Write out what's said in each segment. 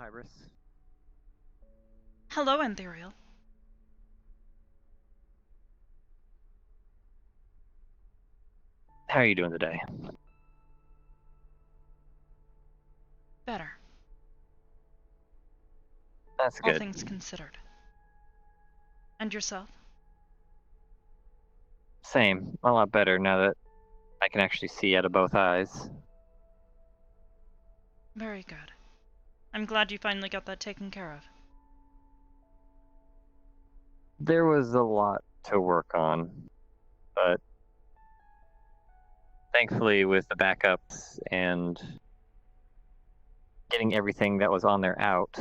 Hybris. Hello, Ethereal. How are you doing today? Better, That's all good. things considered. And yourself? Same. A lot better now that I can actually see out of both eyes. Very good. I'm glad you finally got that taken care of. There was a lot to work on, but thankfully with the backups and getting everything that was on there out,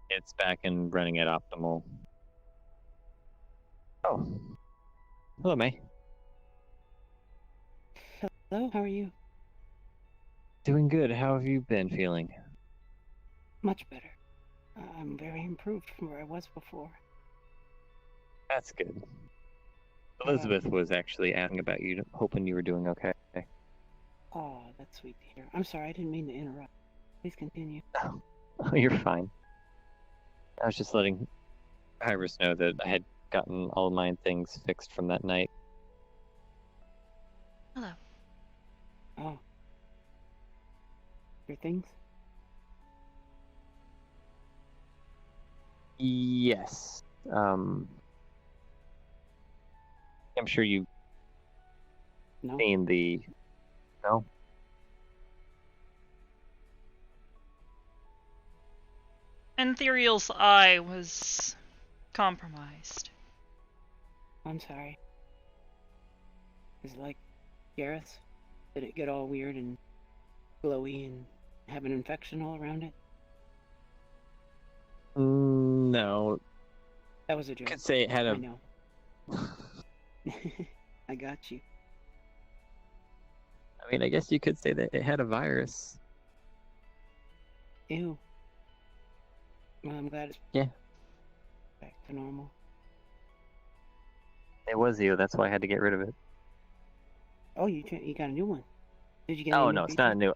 it's back and running at optimal. Oh. Hello, May. Hello, how are you? Doing good. How have you been feeling? Much better. I'm very improved from where I was before. That's good. Elizabeth was actually asking about you, hoping you were doing okay. Oh, that's sweet to hear. I'm sorry, I didn't mean to interrupt. Please continue. Oh, you're fine. I was just letting Hybris know that I had gotten all of my things fixed from that night. Hello. Oh. Your things? Yes. I'm sure you've No? seen the... No? Ethereal's eye was compromised. I'm sorry. Is it like Gareth's? Did it get all weird and glowy and have an infection all around it? No. That was a You joke. could say it had I a... know. I got you. I mean, I guess you could say that it had a virus. Ew. Well, I'm glad it's Yeah. back to normal. It was you, that's why I had to get rid of it. Oh, you got a new one. Did you get Oh, any no, new it's not a features?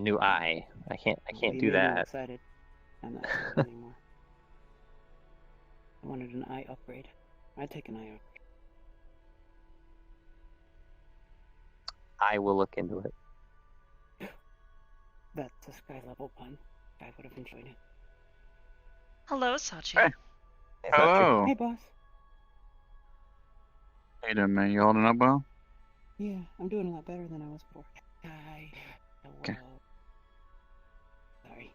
new eye. I can't Well, you do made me that. excited. I'm not excited anymore. I wanted an eye upgrade. I'd take an eye upgrade. I will look into it. That's a sky level pun. I would have enjoyed it. Hello, Sachi. Hey. It's not true. Hello. Hey, boss. How you doing, man? You holding up well? Yeah, I'm doing a lot better than I was before. Hi. Hello. Okay. Sorry.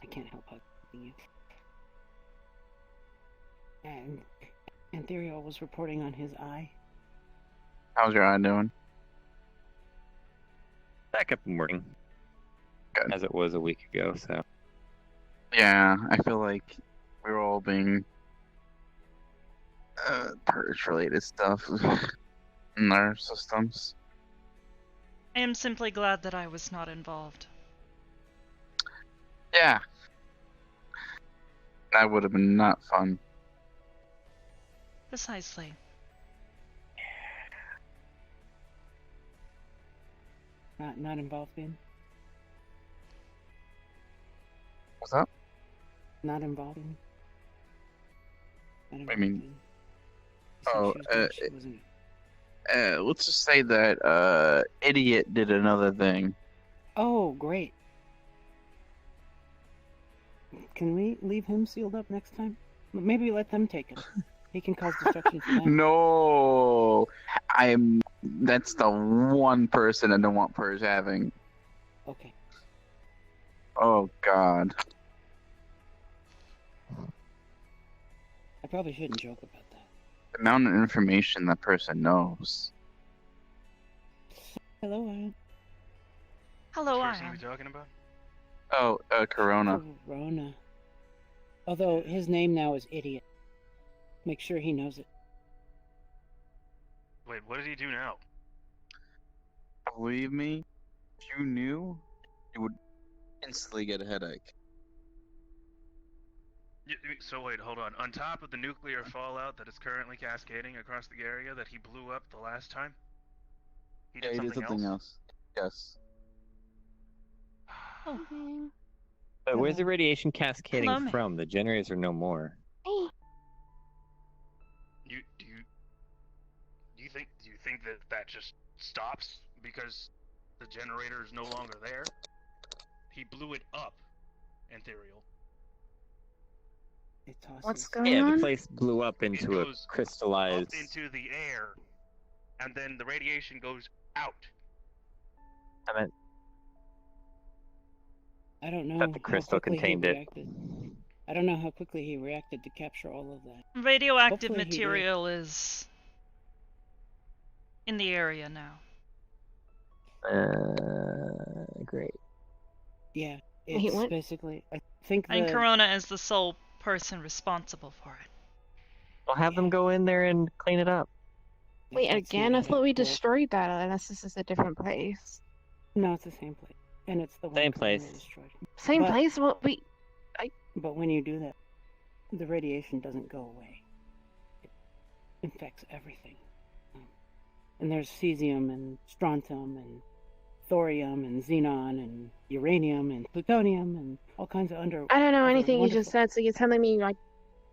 I can't help hugging you. And Ethereal was reporting on his eye. How's your eye doing? Back up and working. Good. As it was a week ago, so... Yeah, I feel like we're all being purge-related stuff in our systems. I am simply glad that I was not involved. Yeah. That would have been not fun. Precisely. Not involved in? What's up? Not involved in? Not I mean- involved in. You said she wasn't. Let's just say that idiot did another thing. Oh, great. Can we leave him sealed up next time? Maybe let them take it. He can cause destruction for them. No, that's the one person I don't want purge having. Okay. Oh God. I probably shouldn't joke about that. The amount of information that person knows. Hello, Ian. Hello, Which person are Ion. we talking about? Oh, Corona. Corona. Although his name now is Idiot. Make sure he knows it. Wait, what did he do now? Believe me, if you knew, you would instantly get a headache. So wait, hold on. On top of the nuclear fallout that is currently cascading across the area that he blew up the last time, he did Yeah, he something did something else. else. Yes. Oh, But where's the radiation cascading Hello, ma'am. from? The generators are no more. Hey, Do you think that that just stops because the generator is no longer there? He blew it up, Ethereal. It tosses. what's going Yeah, on? the place blew up It into a goes crystallized. up into the air, and then the radiation goes out. I meant I don't know that the how crystal quickly he contained it. reacted. I don't know how quickly he reacted to capture all of that. Radioactive Hopefully he did. material is in the area now. Great. Yeah, Wait, it's what? basically. I think And the Corona is the sole person responsible for it. We'll have them go in there and clean it up. if Wait, that's again? I needed, thought we we'll- destroyed that, unless this is a different place. No, it's the same place, and it's the one Same Corona place. destroyed. Same But- place? What we... But when you do that, the radiation doesn't go away. It infects everything. And there's cesium and strontium and thorium and xenon and uranium and plutonium and all kinds of I don't know other anything you just wonderful- said, so you're telling me I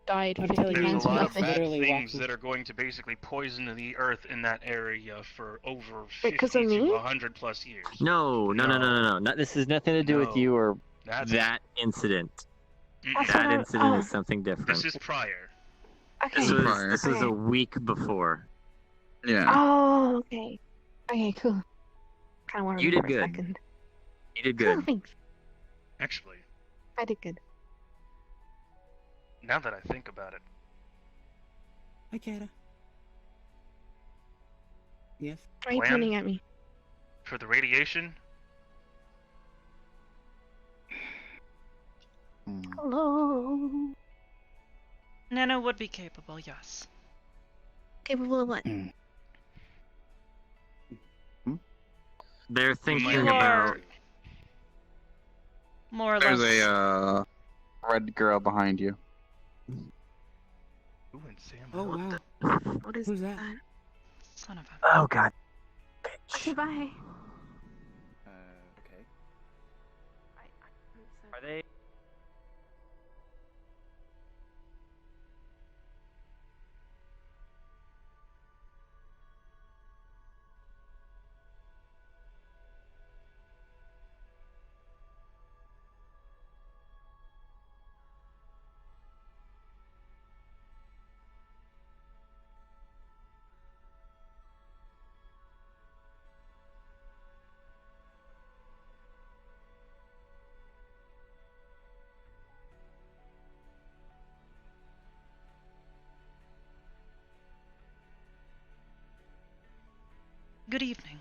died I'm 50 telling you, There's times a for lot of it's nothing. bad literally things walking. that are going to basically poison the earth in that area for over Wait, 50 'cause of to me? 100 plus years. No. Not, this has nothing to do with No. you or That's that incident. That's That what I'm- incident oh. is something different. This is prior. Okay. This was Prior. this was a Okay. week before. Yeah. Oh, okay. Okay, cool. Kind of worried You did for good. a second. You did Oh, good. thanks. Actually, I did good. now that I think about it, Hi, Kata. Yes. Why are you Plan? pointing at me? for the radiation, Hmm. Hello. Nano would be capable, yes. Capable of what? They're thinking You about. are more or There's less. a red girl behind you. ooh, and Sam. Oh wow. What is Who's that? Son of a. Oh god. Okay, bye. Okay. Are they? Good evening.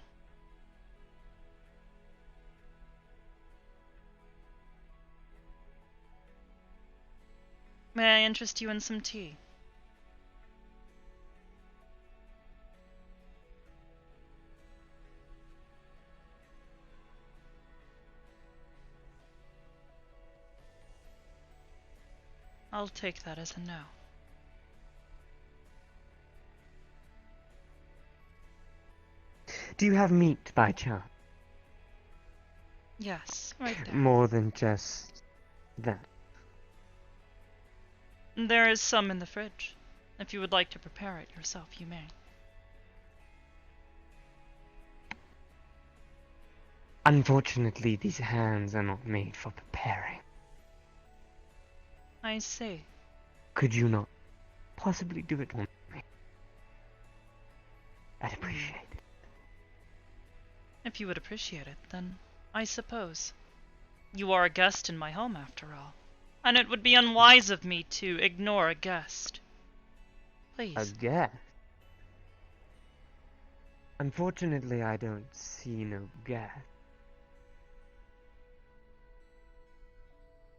May I interest you in some tea? I'll take that as a no. Do you have meat by chance? Yes, right there. More than just that. There is some in the fridge. If you would like to prepare it yourself, you may. Unfortunately, these hands are not made for preparing. I see. Could you not possibly do it for me? I'd appreciate it. If you would appreciate it, then I suppose. You are a guest in my home, after all. And it would be unwise of me to ignore a guest. A Please. guest? Unfortunately, I don't see no guest.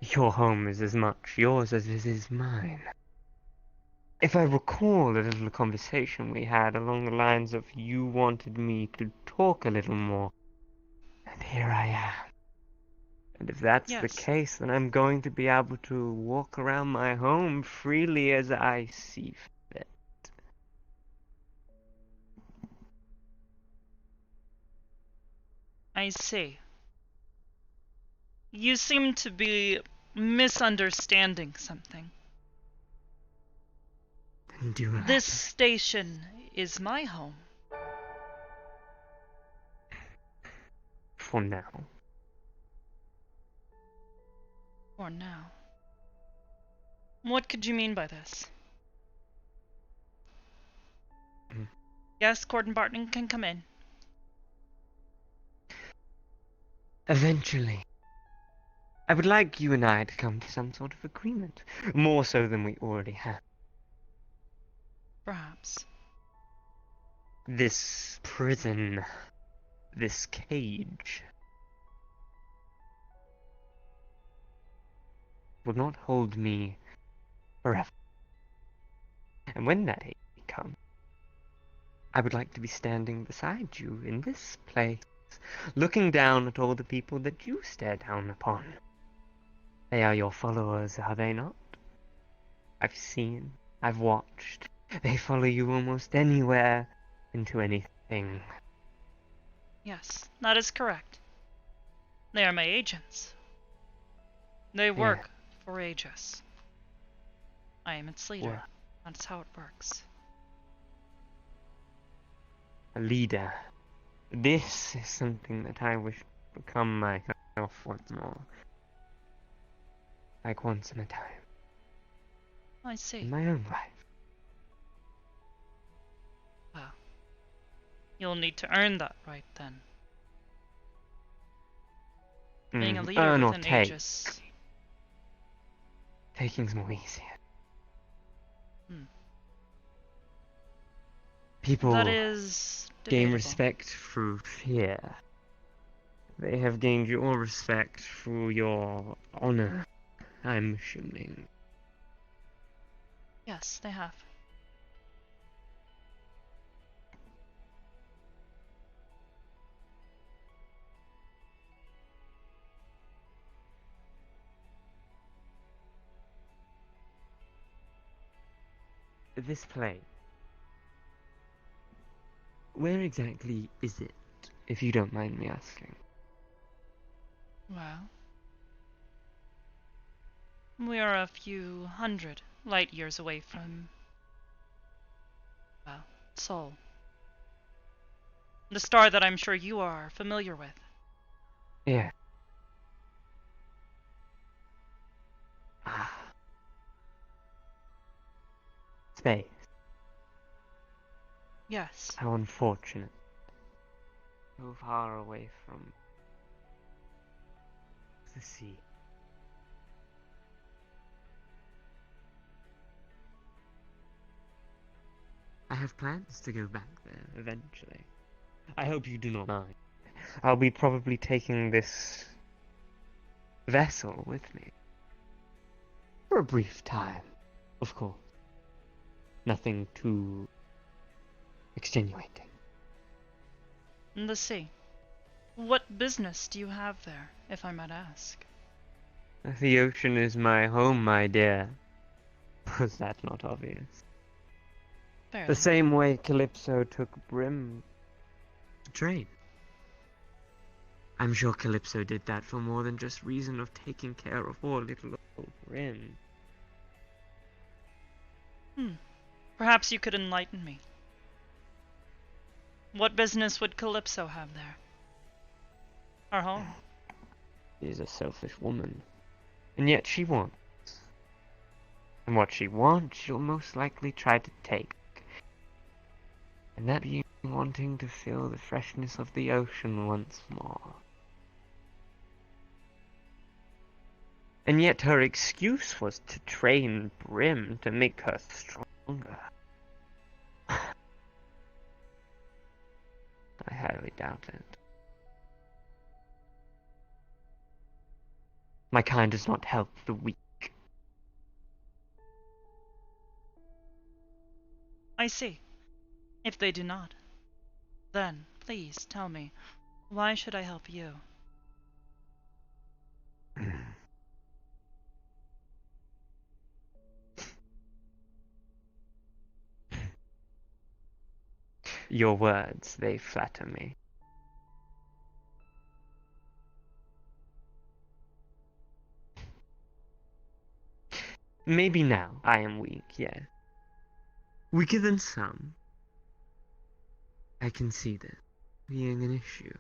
Your home is as much yours as it is mine. If I recall a little conversation we had along the lines of you wanted me to talk a little more, and here I am. And if that's the Yes. case, then I'm going to be able to walk around my home freely as I see fit. I see. You seem to be misunderstanding something. Then do This station is my home. for now. For now. What could you mean by this? Mhm. Yes, Gordon Barton can come in. Eventually, I would like you and I to come to some sort of agreement, more so than we already have. Perhaps. This prison, this cage, will not hold me forever. And when that day comes, I would like to be standing beside you in this place, looking down at all the people that you stare down upon. They are your followers, are they not? I've seen, I've watched. They follow you almost anywhere, into anything. Yes, that is correct. They are my agents. They work for Aegis. I am its leader. Work. That's how it works. A leader. This is something that I wish to become myself once more. Like once in a time. I see. In my own life. Well, you'll need to earn that right then. Being a leader Earn or within take. Aegis. Taking's more easier. Hmm. People That is gain debatable. respect through fear. They have gained your respect through your honor, I'm assuming. Yes, they have. This play, where exactly is it, if you don't mind me asking? Well, we are a few hundred light years away from, well, Sol. The star that I'm sure you are familiar with. Yeah. Ah. Space. Yes. How unfortunate. So far away from the sea. I have plans to go back there eventually. I hope you do not mind. I'll be probably taking this vessel with me. For a brief time, of course. Nothing too extenuating. The sea. What business do you have there, if I might ask? The ocean is my home, my dear. Was that not obvious? Fairly. The same way Calypso took Brim to train. I'm sure Calypso did that for more than just reason of taking care of poor little old Brim. Perhaps you could enlighten me. What business would Calypso have there? Our home. She's a selfish woman. And yet she wants. And what she wants, she'll most likely try to take. And that being wanting to feel the freshness of the ocean once more. And yet her excuse was to train Brim to make her stronger. I highly doubt it. My kind does not help the weak. I see. If they do not, then please tell me, why should I help you? Your words, they flatter me. Maybe now I am weak, yeah. Weaker than some. I can see that being an issue.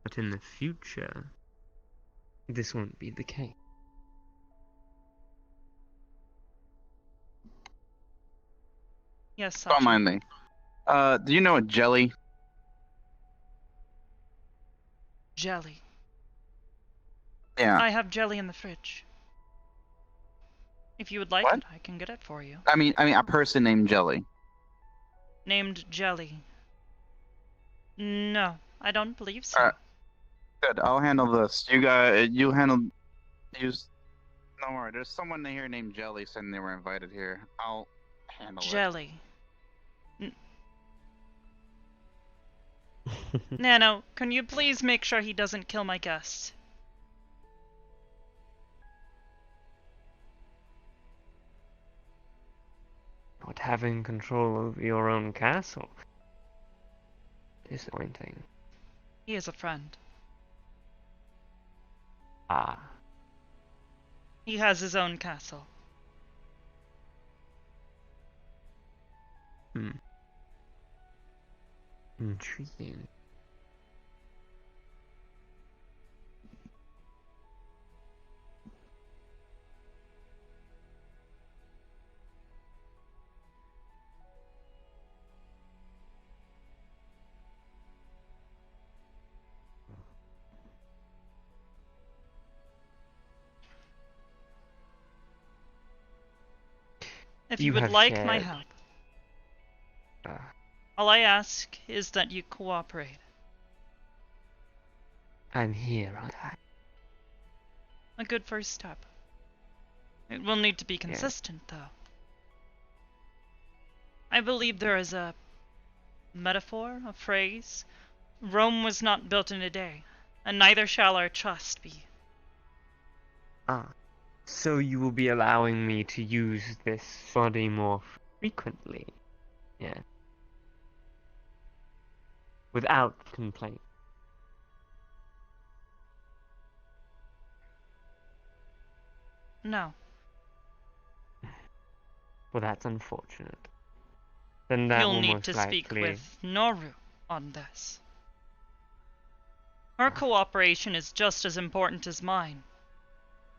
But in the future, this won't be the case. Yes, Don't Sergeant. mind me. Do you know a jelly? Jelly. Yeah. I have jelly in the fridge. If you would like What? it, I can get it for you. I mean, a person named Jelly. Named Jelly. No, I don't believe so. Alright. Good. I'll handle this. You handle. Don't worry. There's someone here named Jelly saying they were invited here. I'll handle it. Jelly. Nano, can you please make sure he doesn't kill my guests? Not having control over your own castle. Disappointing. He is a friend. Ah. He has his own castle. Intriguing. If You you would have like my shared- help, Ah. all I ask is that you cooperate. I'm here, aren't I? A good first step. It will need to be consistent, though. I believe there is a metaphor, a phrase. Rome was not built in a day, and neither shall our trust be. Ah. So you will be allowing me to use this body more frequently? Yeah. Without complaint. No, Well, that's unfortunate. Then that you'll will need most to likely... speak with Noru on this. Her cooperation is just as important as mine.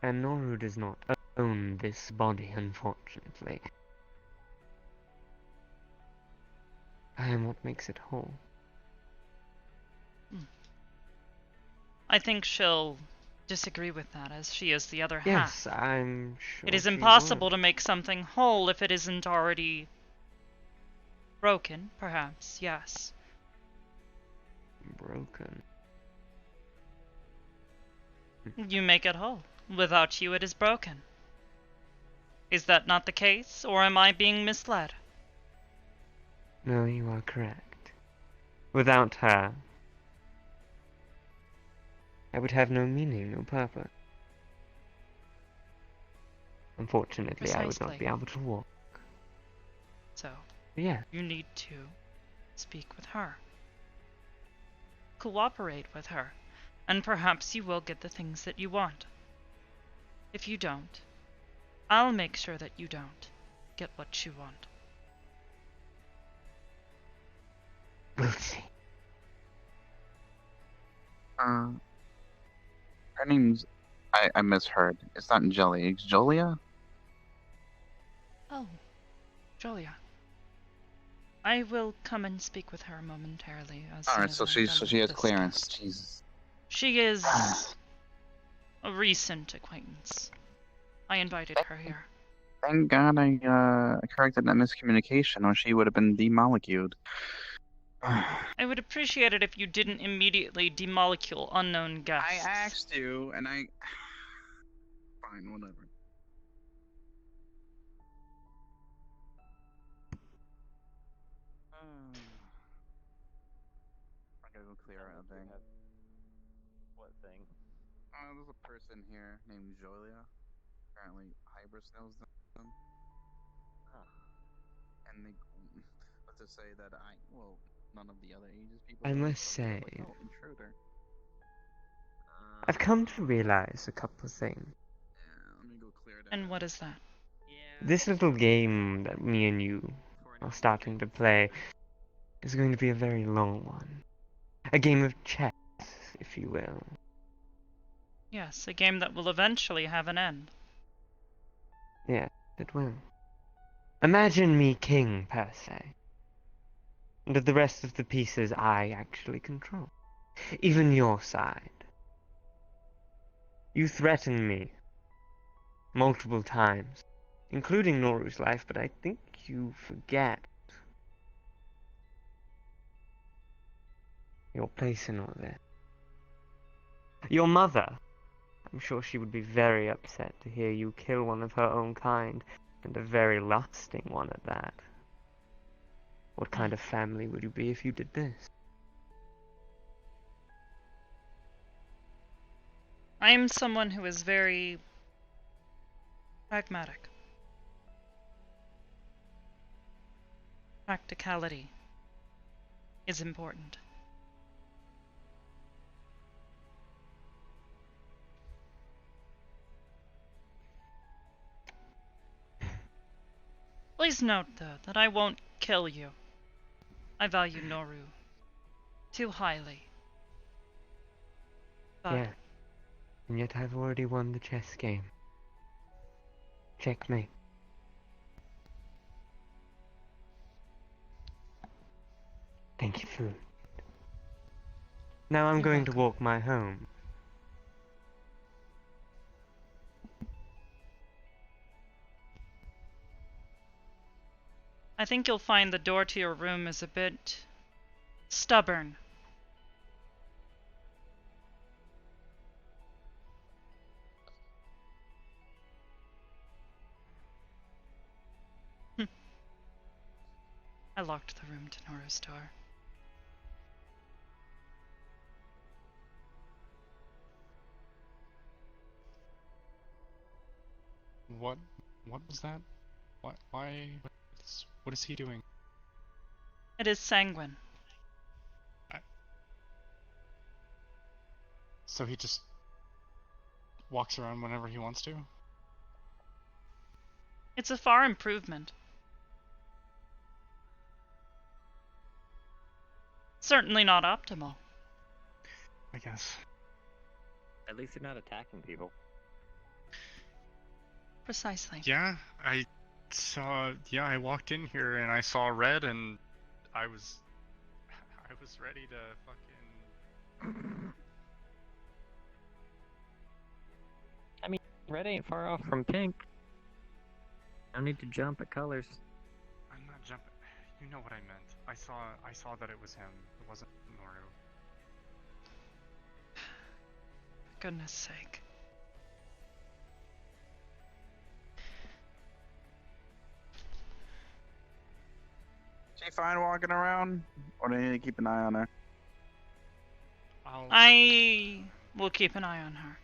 And Noru does not own this body, unfortunately. I am what makes it whole. I think she'll disagree with that, as she is the other Yes, half. I'm sure It is she impossible would. to make something whole if it isn't already broken, perhaps, yes. Broken. You make it whole. Without you, it is broken. Is that not the case, or am I being misled? No, you are correct. Without her, I would have no meaning, no purpose. Unfortunately, I would not Precisely. be able to walk. So, Yeah, you need to speak with her. Cooperate with her, and perhaps you will get the things that you want. If you don't, I'll make sure that you don't get what you want. we'll see. Her name's. I misheard. It's not Jelly. It's Jolia? Oh, Julia. I will come and speak with her momentarily. Alright, so she has clearance. Guest. Jesus. She is a recent acquaintance. I invited her here. Thank God I corrected that miscommunication, or she would have been demoleculed. I would appreciate it if you didn't immediately demolecule unknown guests. I asked you, and I. Fine, whatever. I gotta go clear out a thing. What thing? There's a person here named Jolia. Apparently, Hybris knows them. Huh. And they. Let's just say that none of the other Aegis people. I know, must so they're say- like, oh, intruder. I've come to realize a couple of things. Yeah, let me go clear that. And what is that? This little game that me and you are starting to play is going to be a very long one. A game of chess, if you will. Yes, a game that will eventually have an end. Yes, it will. Imagine me king, per se. And of the rest of the pieces I actually control. Even your side. You threaten me multiple times, including Noru's life, but I think you forget your place in all this. Your mother, I'm sure she would be very upset to hear you kill one of her own kind, and a very lasting one at that. What kind of family would you be if you did this? I am someone who is very pragmatic. Practicality is important. Please note, though, that I won't kill you. I value Noru too highly. But Yeah. And yet I've already won the chess game. Checkmate. Thank you, food. Now I'm You're going to welcome. walk my home. I think you'll find the door to your room is a bit stubborn. I locked the room to Nora's door. What? What was that? Why? What is he doing? It is sanguine. So he just walks around whenever he wants to? It's a far improvement. Certainly not optimal. I guess. At least they're not attacking people. Precisely. Yeah, I saw. Yeah, I walked in here and I saw red, and I was ready to fucking. I mean, red ain't far off from pink. No need to jump at colors. I'm not jumping. You know what I meant. I saw that it was him. It wasn't Noru. For goodness sake. She fine walking around, or do you need to keep an eye on her? I will keep an eye on her.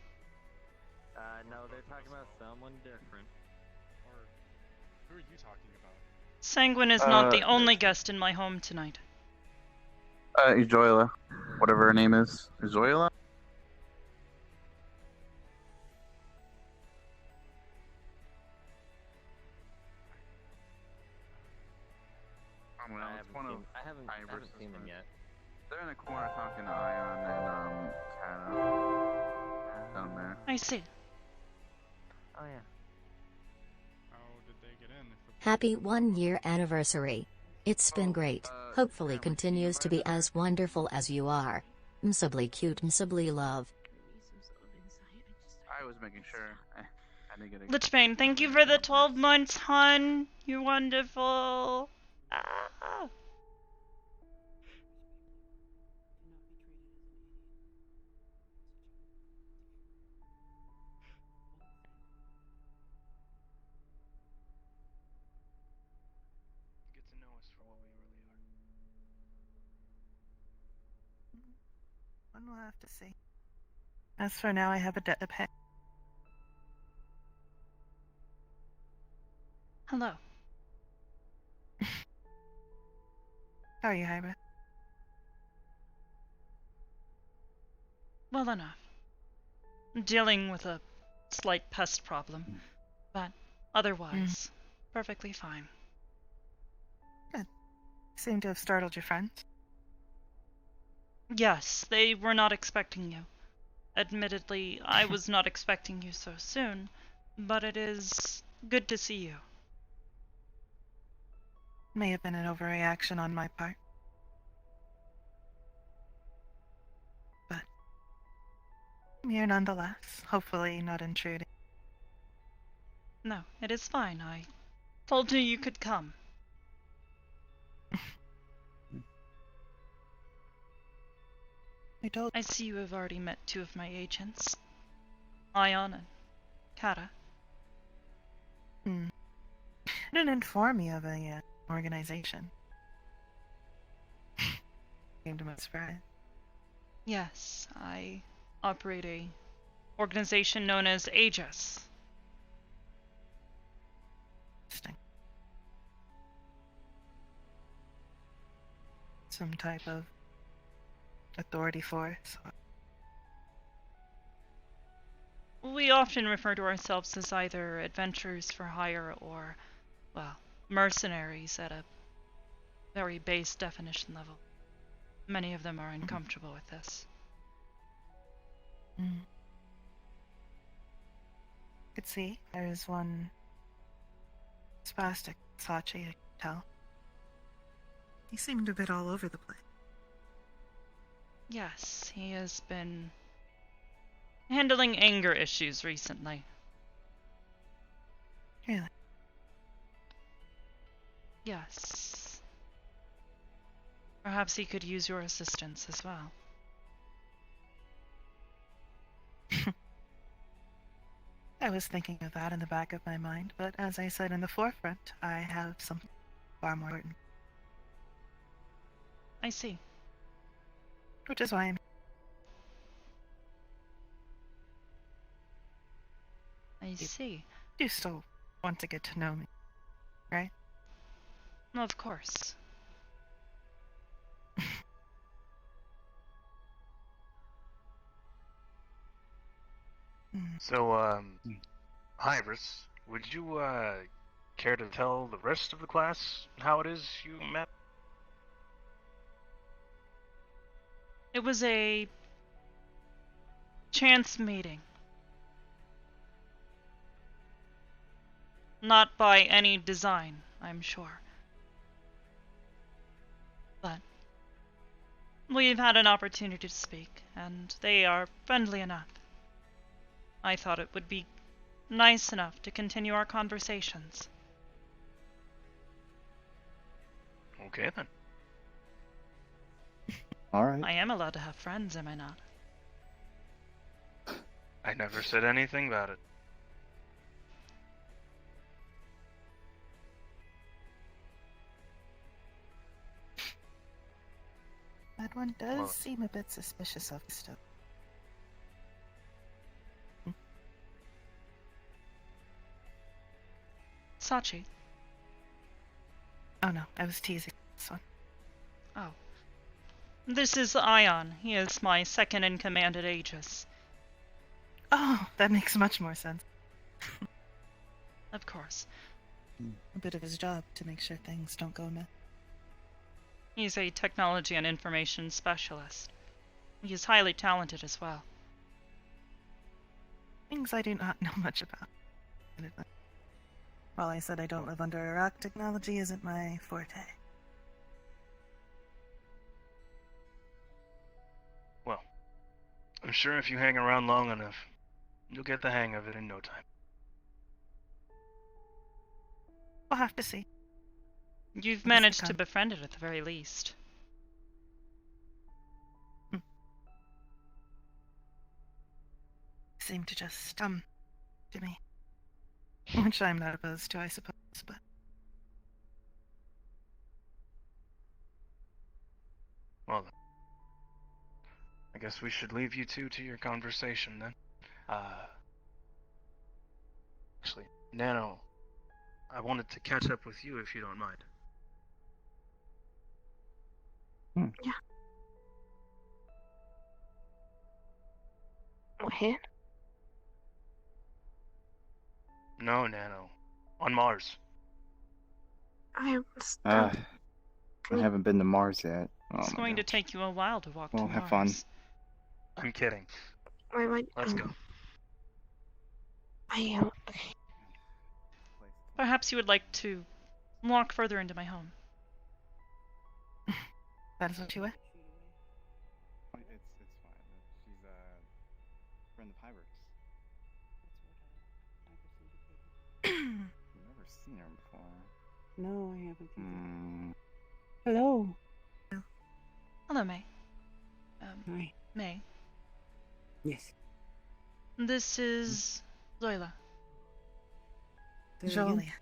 No, they're talking about someone different. Or who are you talking about? Sanguine is not the only guest in my home tonight. Izoila. Whatever her name is. Izoila? I don't know, it's one of I haven't Hybris' seen them friends. yet. They're in the corner talking to Ion and Kana down there. I see. Oh yeah. How did they get in? Happy 1-year anniversary. It's been great. Hopefully continues to be as wonderful as you are. Msibly cute, msibly love. I was making sure. I didn't get it. Lichbane, thank you for the 12 months, hun. You're wonderful. Ah. Get to know us for what we really are. One will have to see. As for now, I have a debt to pay. Hello. How are you, Hybris? Well enough. dealing with a slight pest problem, but otherwise, perfectly fine. Good. Seem to have startled your friends. Yes, they were not expecting you. Admittedly, I was not expecting you so soon, but it is good to see you. May have been an overreaction on my part. But I'm here nonetheless, hopefully not intruding. No, it is fine. I told you you could come. I see you have already met two of my agents, Ion and Kata. I didn't inform me of a organization. Came to my surprise. Yes, I operate a organization known as Aegis. Interesting. Some type of authority force. We often refer to ourselves as either adventurers for hire or, well, mercenaries at a very base definition level. Many of them are uncomfortable with this. Could see there is one spastic Sachi, I can tell. He seemed a bit all over the place. Yes, he has been handling anger issues recently. Really? Yes. Perhaps he could use your assistance as well. I was thinking of that in the back of my mind, but as I said in the forefront, I have something far more important. I see. Which is why I'm... I see. You still want to get to know me, right? Of course. So, Hybris, would you, care to tell the rest of the class how it is you met? It was a chance meeting. Not by any design, I'm sure. But we've had an opportunity to speak, and they are friendly enough. I thought it would be nice enough to continue our conversations. Okay, then. Alright. I am allowed to have friends, am I not? I never said anything about it. That one does seem a bit suspicious of stuff. Sachi. Oh no, I was teasing this one. Oh. This is Ion. He is my second in command at Aegis. Oh, that makes much more sense. Of course. A bit of his job to make sure things don't go amiss. He's a technology and information specialist. He is highly talented as well. Things I do not know much about. While I said I don't live under a rock, technology isn't my forte. Well, I'm sure if you hang around long enough, you'll get the hang of it in no time. We'll have to see. You've managed to befriend it at the very least. Seem to just, to me. Which I'm not opposed to, I suppose, but... Well then. I guess we should leave you two to your conversation then. Actually, Nano, I wanted to catch up with you if you don't mind. Yeah. What? No, Nano. On Mars. I was. I haven't been to Mars yet. Oh It's my going to gosh. take you a while to walk Well, to have Mars. fun. I'm kidding. Why? Let's go. I am. Okay. Perhaps you would like to walk further into my home. That is what you wish. It's fine. She's a friend of Hybris. I've never seen her before. No, I haven't. Hmm. Hello. Hello, May. Hi. May. Yes. This is Zoila. Jolia.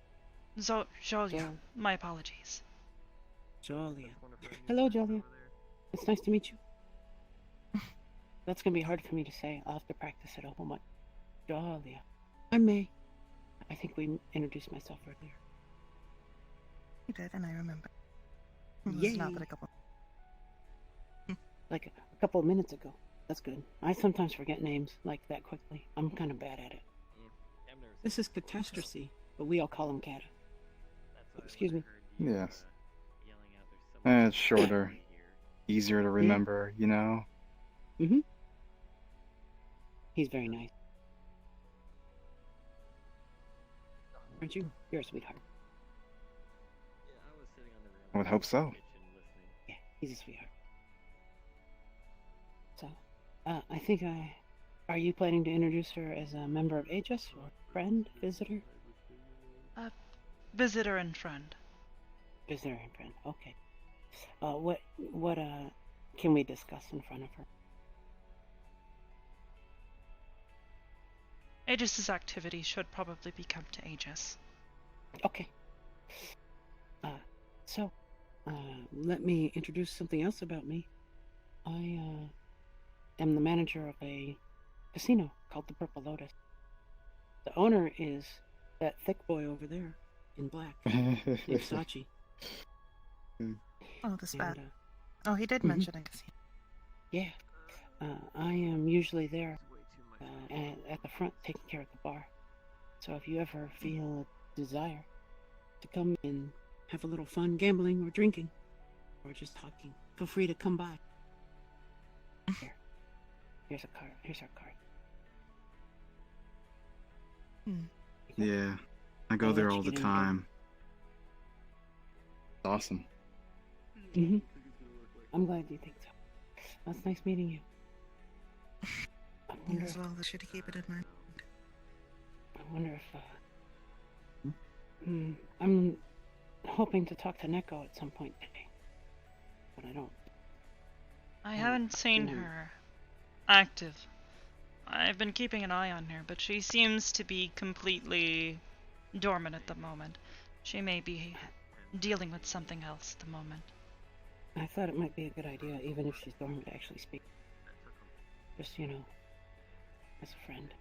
Jolia. Jolia. My apologies. Jolia. Hello, Jolia. It's nice to meet you. That's gonna be hard for me to say. I'll have to practice it a whole bunch. Jolia. I'm May. I think we introduced myself earlier. You did, and I remember. It was Yay. not but a couple. Like a couple of minutes ago. That's good. I sometimes forget names like that quickly. I'm kind of bad at it. This is Catastrophe, but we all call him Cata. Excuse me. Yes. It's shorter, easier to remember, you know? Mm-hmm. He's very nice. Aren't you? You're a sweetheart. I would hope so. Yeah, he's a sweetheart. So, I think Are you planning to introduce her as a member of Aegis, or friend, visitor? Visitor and friend. Visitor and friend, okay. What can we discuss in front of her? Aegis's activity should probably be kept to Aegis. Okay. So, let me introduce something else about me. I am the manager of a casino called the Purple Lotus. The owner is that thick boy over there in black, named Sachi. Oh, the spat. And, Oh, he did mention a casino. yeah, I am usually there at the front taking care of the bar. So if you ever feel a desire to come and have a little fun gambling or drinking or just talking, feel free to come by. Here's a card. Here's our card. Yeah, I go there all the time. It's awesome. Mm-hmm. I'm glad you think so. Well, it's nice meeting you. You as well, I should keep it in mind. I wonder if, I'm hoping to talk to Neko at some point today, but I don't. I haven't seen her active. I've been keeping an eye on her, but she seems to be completely dormant at the moment. She may be dealing with something else at the moment. I thought it might be a good idea, even if she's dormant, to actually speak. Just, you know, as a friend.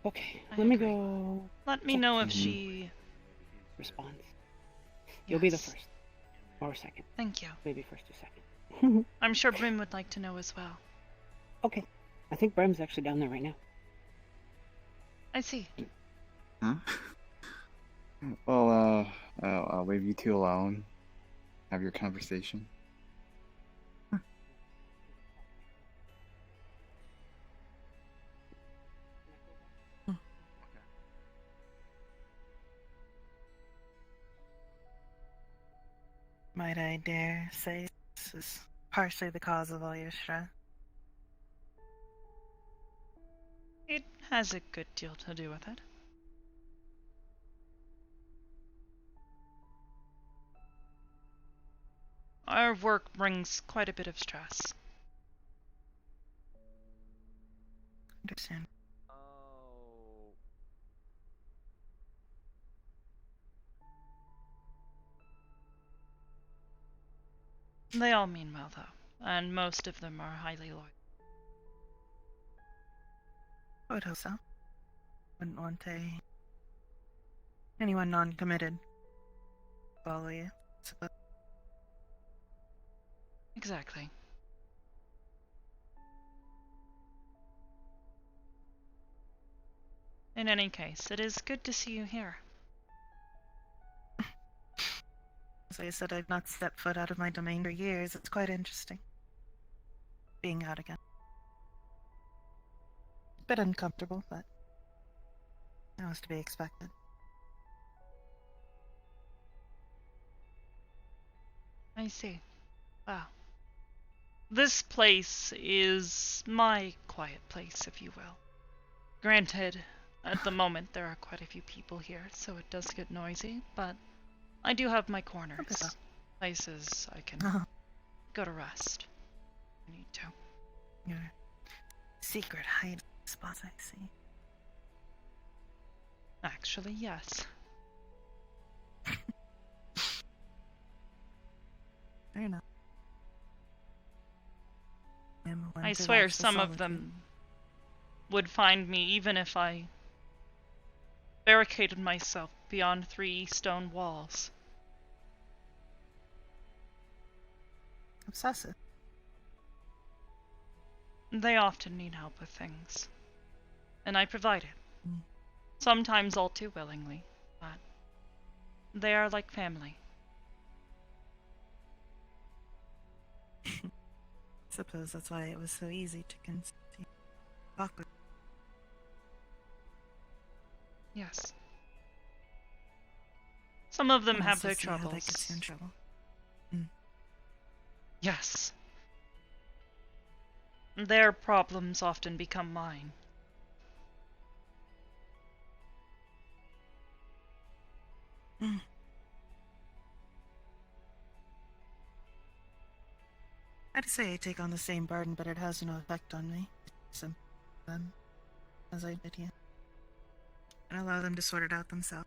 Okay, let me go. Let me know if she responds. You'll be the first. Or second. Thank you. Maybe first or second. I'm sure Brim would like to know as well. Okay. I think Brim's actually down there right now. I see. Huh? Well, I'll leave you two alone. Have your conversation. Might I dare say this is partially the cause of all your stress? It has a good deal to do with it. Our work brings quite a bit of stress. Understand. They all mean well, though, and most of them are highly loyal. I would hope so. Wouldn't want anyone non-committed follow you, I suppose. Exactly. In any case, it is good to see you here. As I said, I've not stepped foot out of my domain for years. It's quite interesting. Being out again. A bit uncomfortable, but that was to be expected. I see. Wow. This place is my quiet place, if you will. Granted, at the moment there are quite a few people here, so it does get noisy, but I do have my corners. Places I can go to rest. I need to. Your secret hiding spot, I see. Actually, yes. Fair enough. I swear some of them would find me even if I barricaded myself beyond 3 stone walls. Obsessive. They often need help with things, and I provide it. Sometimes all too willingly, but they are like family. Suppose that's why it was so easy to conceive. Awkward. Yes. Some of them I have also their see how that troubles. gets you in trouble. Yes. Their problems often become mine. I'd say I take on the same burden, but it has no effect on me. Simple them, as I did you. And allow them to sort it out themselves.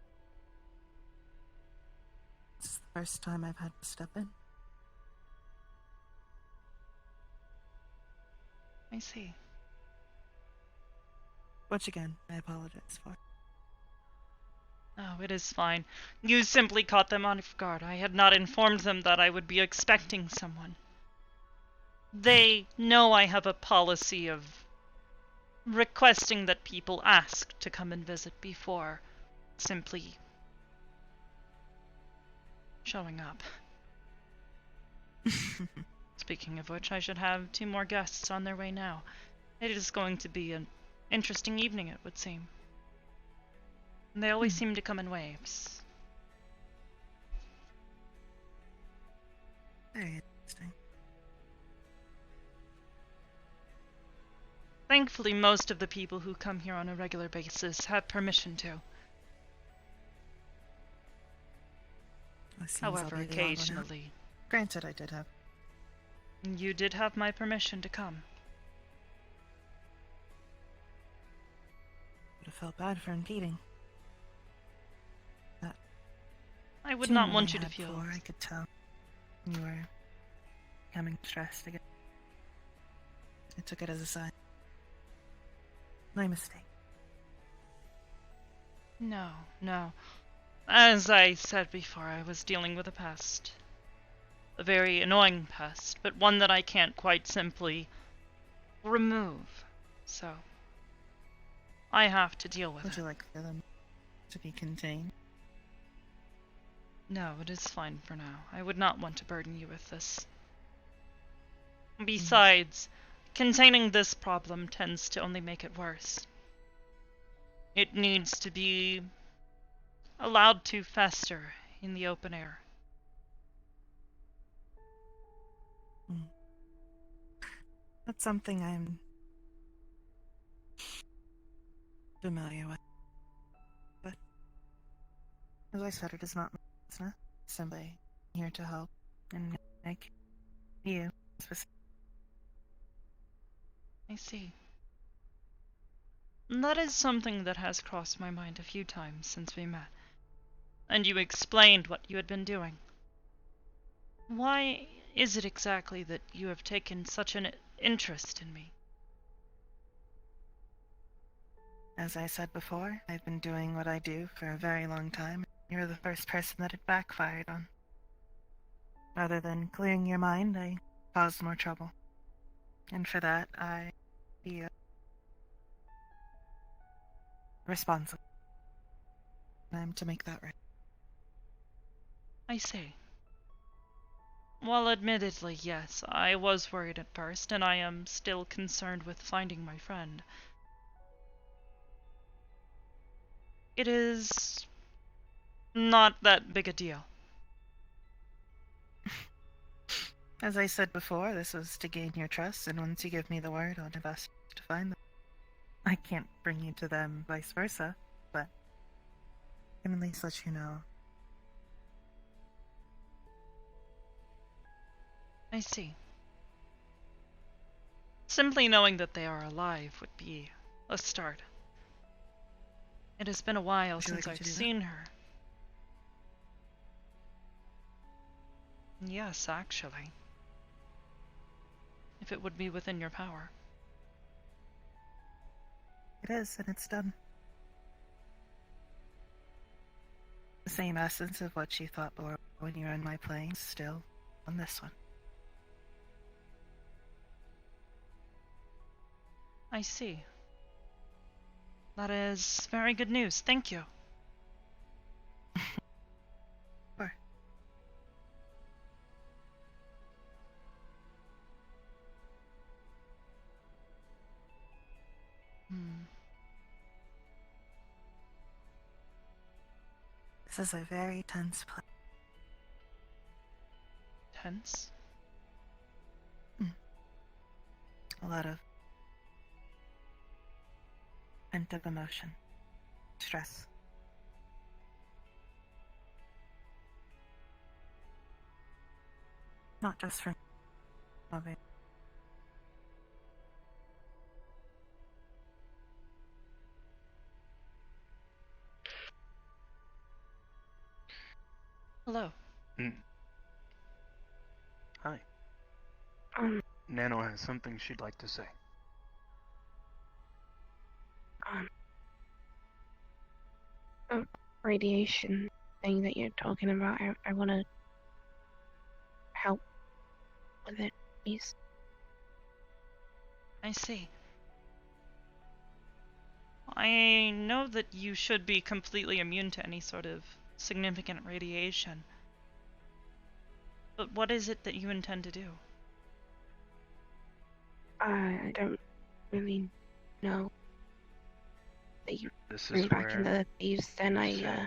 It's the first time I've had to step in. I see. Which again, I apologize for. Oh, it is fine. You simply caught them off guard. I had not informed them that I would be expecting someone. They know I have a policy of requesting that people ask to come and visit before simply showing up. Speaking of which, I should have 2 more guests on their way now. It is going to be an interesting evening, it would seem. They always seem to come in waves. Very interesting. Thankfully, most of the people who come here on a regular basis have permission to. However, occasionally. Granted, I did have. You did have my permission to come. Would have felt bad for impeding. I would not want you to I feel. I could tell you were becoming stressed again. I took it as a sign. My mistake. No, no. As I said before, I was dealing with a pest. A very annoying pest, but one that I can't quite simply remove. So, I have to deal with it. Would you like for them to be contained? No, it is fine for now. I would not want to burden you with this. Besides, containing this problem tends to only make it worse. It needs to be allowed to fester in the open air. That's something I'm familiar with. But as I said, it is not my business. Simply here to help and make you specific. I see. That is something that has crossed my mind a few times since we met. And you explained what you had been doing. Why is it exactly that you have taken such an interest in me? As I said before, I've been doing what I do for a very long time. You're the first person that it backfired on. Rather than clearing your mind, I caused more trouble. And for that, I feel... responsible. I'm to make that right. I see. Well, admittedly, yes, I was worried at first, and I am still concerned with finding my friend. It is not that big a deal. As I said before, this was to gain your trust, and once you give me the word, I'll do my best to find them. I can't bring you to them, vice versa, but I can at least let you know. I see. Simply knowing that they are alive would be a start. It has been a while Would you since like me to I've do that? seen her. Yes, actually. If it would be within your power. It is, and it's done. The same essence of what you thought before when you were on my plane, still on this one. I see. That is very good news. Thank you. Sure. This is a very tense place. Tense? A lot of pent-up emotion, stress. Not just for moving. Hello. Hi. Nano has something she'd like to say. Radiation thing that you're talking about, I want to help with it, please. I see. I know that you should be completely immune to any sort of significant radiation. But what is it that you intend to do? I don't really know. That you This bring is back where into the thieves, then you say,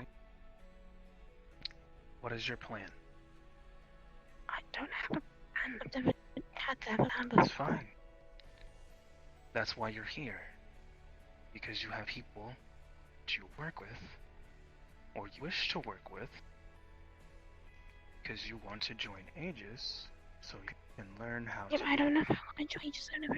what is your plan? I don't have a plan. I've never had to have a plan That's before. fine. That's why you're here. Because you have people that you work with, or you wish to work with, because you want to join Aegis, so you can learn how Yeah, to... but I don't know how to join. Just I never.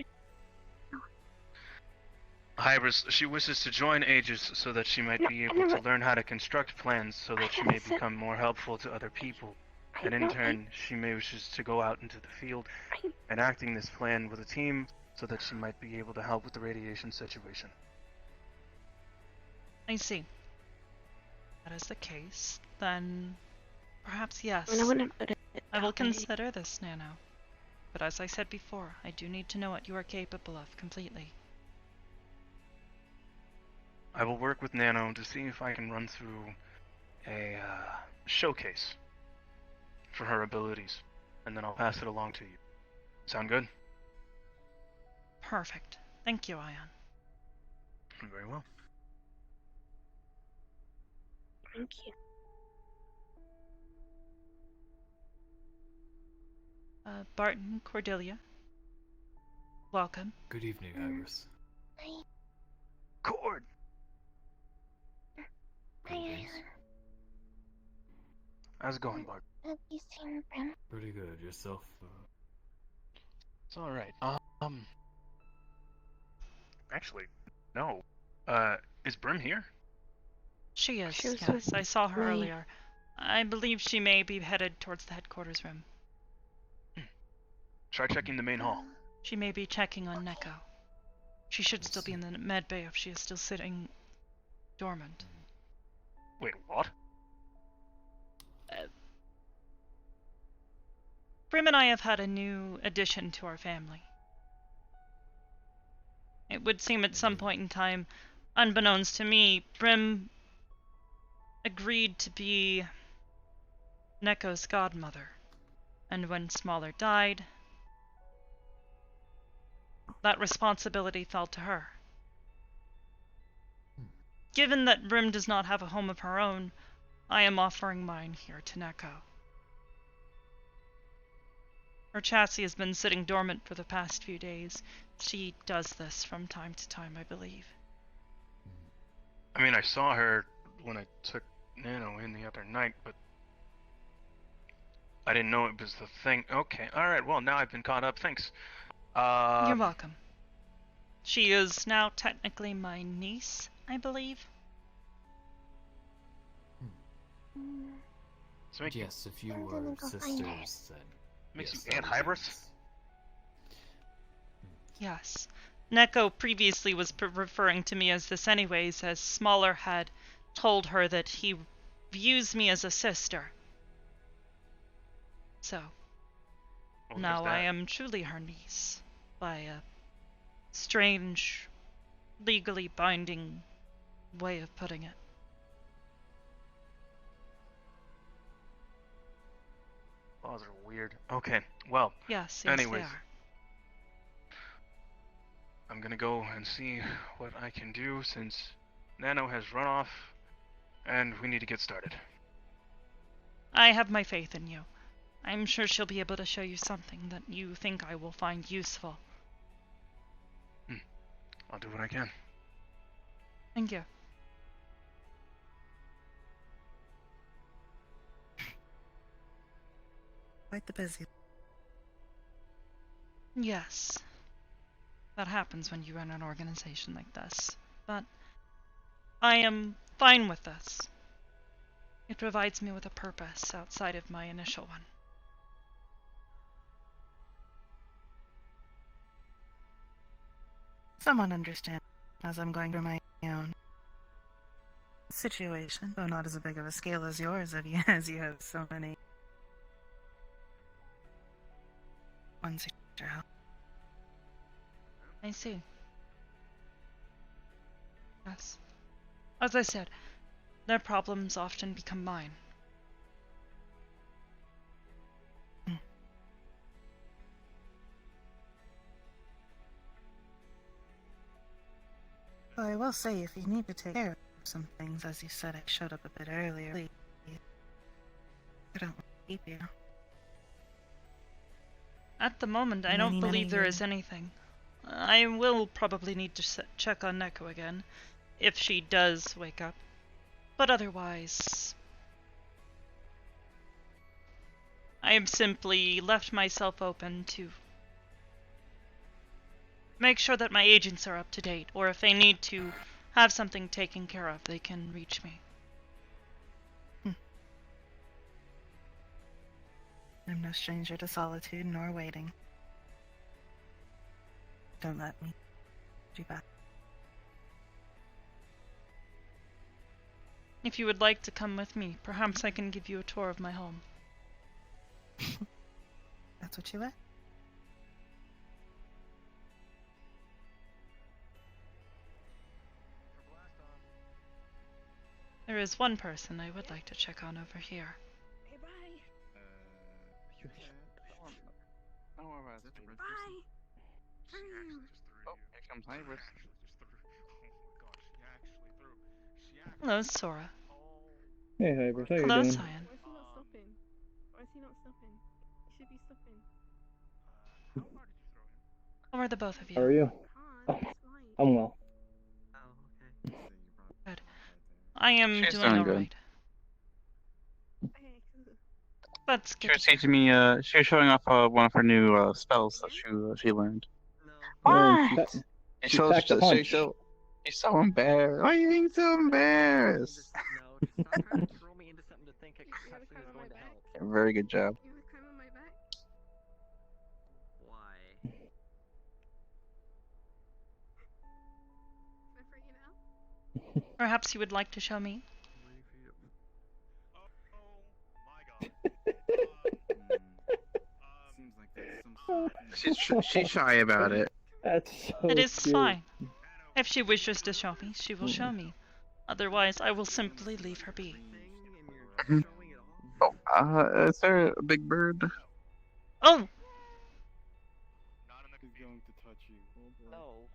Hybris, she wishes to join Aegis so that she might be able to learn how to construct plans so that she may become more helpful to other people. And in turn, she may wishes to go out into the field enacting this plan with a team so that she might be able to help with the radiation situation. I see. That is the case. Then perhaps yes. I wouldn't put it I will that way. consider this, Nano. But as I said before, I do need to know what you are capable of completely. I will work with Nano to see if I can run through a showcase for her abilities, and then I'll pass it along to you. Sound good? Perfect. Thank you, Ion. Very well. Thank you. Barton, Cordelia. Welcome. Good evening, Hybris. Hi. Cord! Hi. How's it going, Bart? Have you seen Brim? Pretty good. Yourself? It's alright. Actually, no. Is Brim here? She is, She was yes. with I saw her my- earlier. I believe she may be headed towards the headquarters room. Try checking the main hall. She may be checking on Neko. She should still be in the med bay if she is still sitting dormant. Wait, what? Brim and I have had a new addition to our family. It would seem at some point in time unbeknownst to me, Brim agreed to be Neko's godmother. And when Smaller died, that responsibility fell to her. Given that Brim does not have a home of her own, I am offering mine here to Neko. Her chassis has been sitting dormant for the past few days. She does this from time to time, I believe. I mean, I saw her when I took Nano in the other night, but I didn't know it was the thing. Okay, alright, well, now I've been caught up. Thanks. You're welcome. She is now technically my niece, I believe. So Yes, if you were sisters, then... Makes yes, you Aunt that makes Hybris? sense. Yes. Neko previously was referring to me as this anyways, as Smaller had told her that he views me as a sister. So, Well, now there's I that. am truly her niece, by a strange, legally binding way of putting it. Laws are weird. Okay, well, Yes, anyways. they are. I'm gonna go and see what I can do since Nano has run off, and we need to get started. I have my faith in you. I'm sure she'll be able to show you something that you think I will find useful. I'll do what I can. Thank you. Quite the busy. Yes. That happens when you run an organization like this. But I am fine with this. It provides me with a purpose outside of my initial one. Somewhat understand, as I'm going through my own situation, though not as big of a scale as yours, as you have so many ones who help. I see. Yes. As I said, their problems often become mine. Well, I will say, if you need to take care of some things, as you said, I showed up a bit earlier. Please, I don't want to keep you. At the moment, I don't believe there is anything. I will probably need to check on Neko again, if she does wake up. But otherwise, I have simply left myself open to make sure that my agents are up to date, or if they need to have something taken care of, they can reach me. I'm no stranger to solitude nor waiting. Don't let me do back. If you would like to come with me, perhaps I can give you a tour of my home. That's what you let? There is one person I would like to check on over here. Hey, bye. Don't worry about it. Bye. Oh, here comes Hybris. Hello, Sora. Hey, Hybris, how you Hello, doing? Cyan. Why is he not stopping? Why is he not stopping? He should be stopping. How are the both of you? How are you? Can't. It's light. I'm well. Good. I am She's doing doing good. alright. Okay, cool. That's She good. was teaching me. She was showing off one of her new spells that she learned. What? She's She so packed a punch. she's so embarrassed. Why are you being so embarrassed? Very good job. You wanna climb on my back? Why? Can I free you now? Perhaps you would like to show me? She's shy about it. That's so It is cute. fine. If she wishes to show me, she will show me. Otherwise, I will simply leave her be. Oh, is there a big bird? Oh! He's going to touch you. Oh boy. No.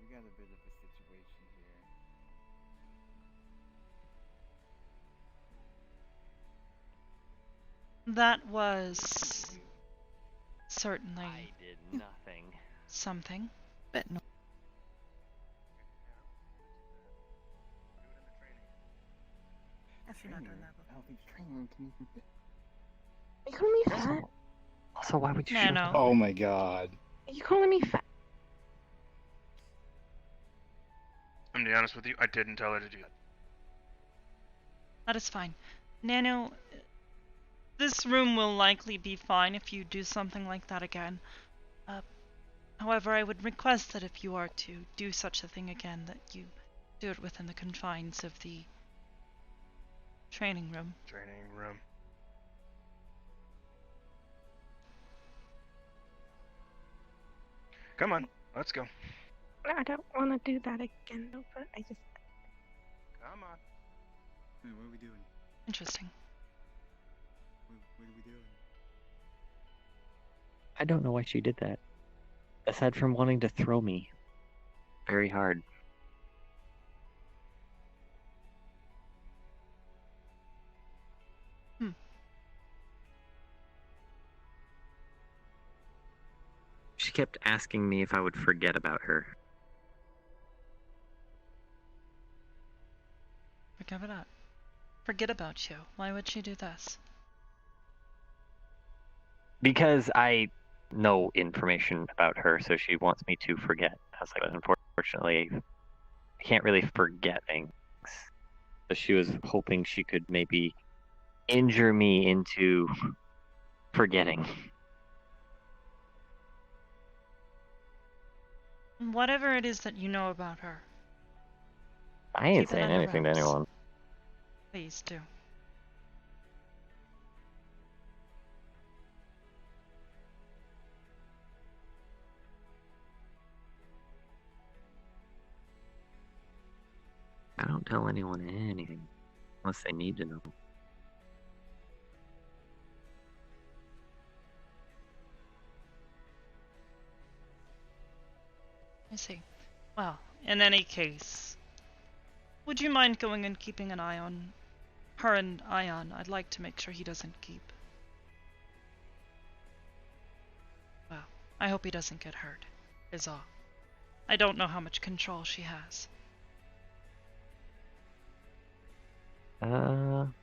We got a bit of a situation here. That was certainly I did nothing. something. But no. If you're not doing that I don't think training can even fit. Are you calling me fat? Also, why would you No, shoot no. them? Oh my god. Are you calling me fat? I'm to be honest with you, I didn't tell her to do that. That is fine. Nano, this room will likely be fine if you do something like that again. However, I would request that if you are to do such a thing again, that you do it within the confines of the training room. Training room. Come on, let's go. No, I don't want to do that again, though, but I just... Come on. Hey, what are we doing? Interesting. What are we doing? I don't know why she did that. Aside from wanting to throw me very hard. She kept asking me if I would forget about her. Forget about you. Why would she do this? Because I know information about her, so she wants me to forget. I was like, but unfortunately, I can't really forget things. So she was hoping she could maybe injure me into forgetting. Whatever it is that you know about her, I ain't keep it saying under anything to wraps. anyone. Please do. I don't tell anyone anything unless they need to know. I see. Well, in any case, would you mind going and keeping an eye on her and Ion? I'd like to make sure he doesn't keep. Well, I hope he doesn't get hurt, is all. I don't know how much control she has. Someone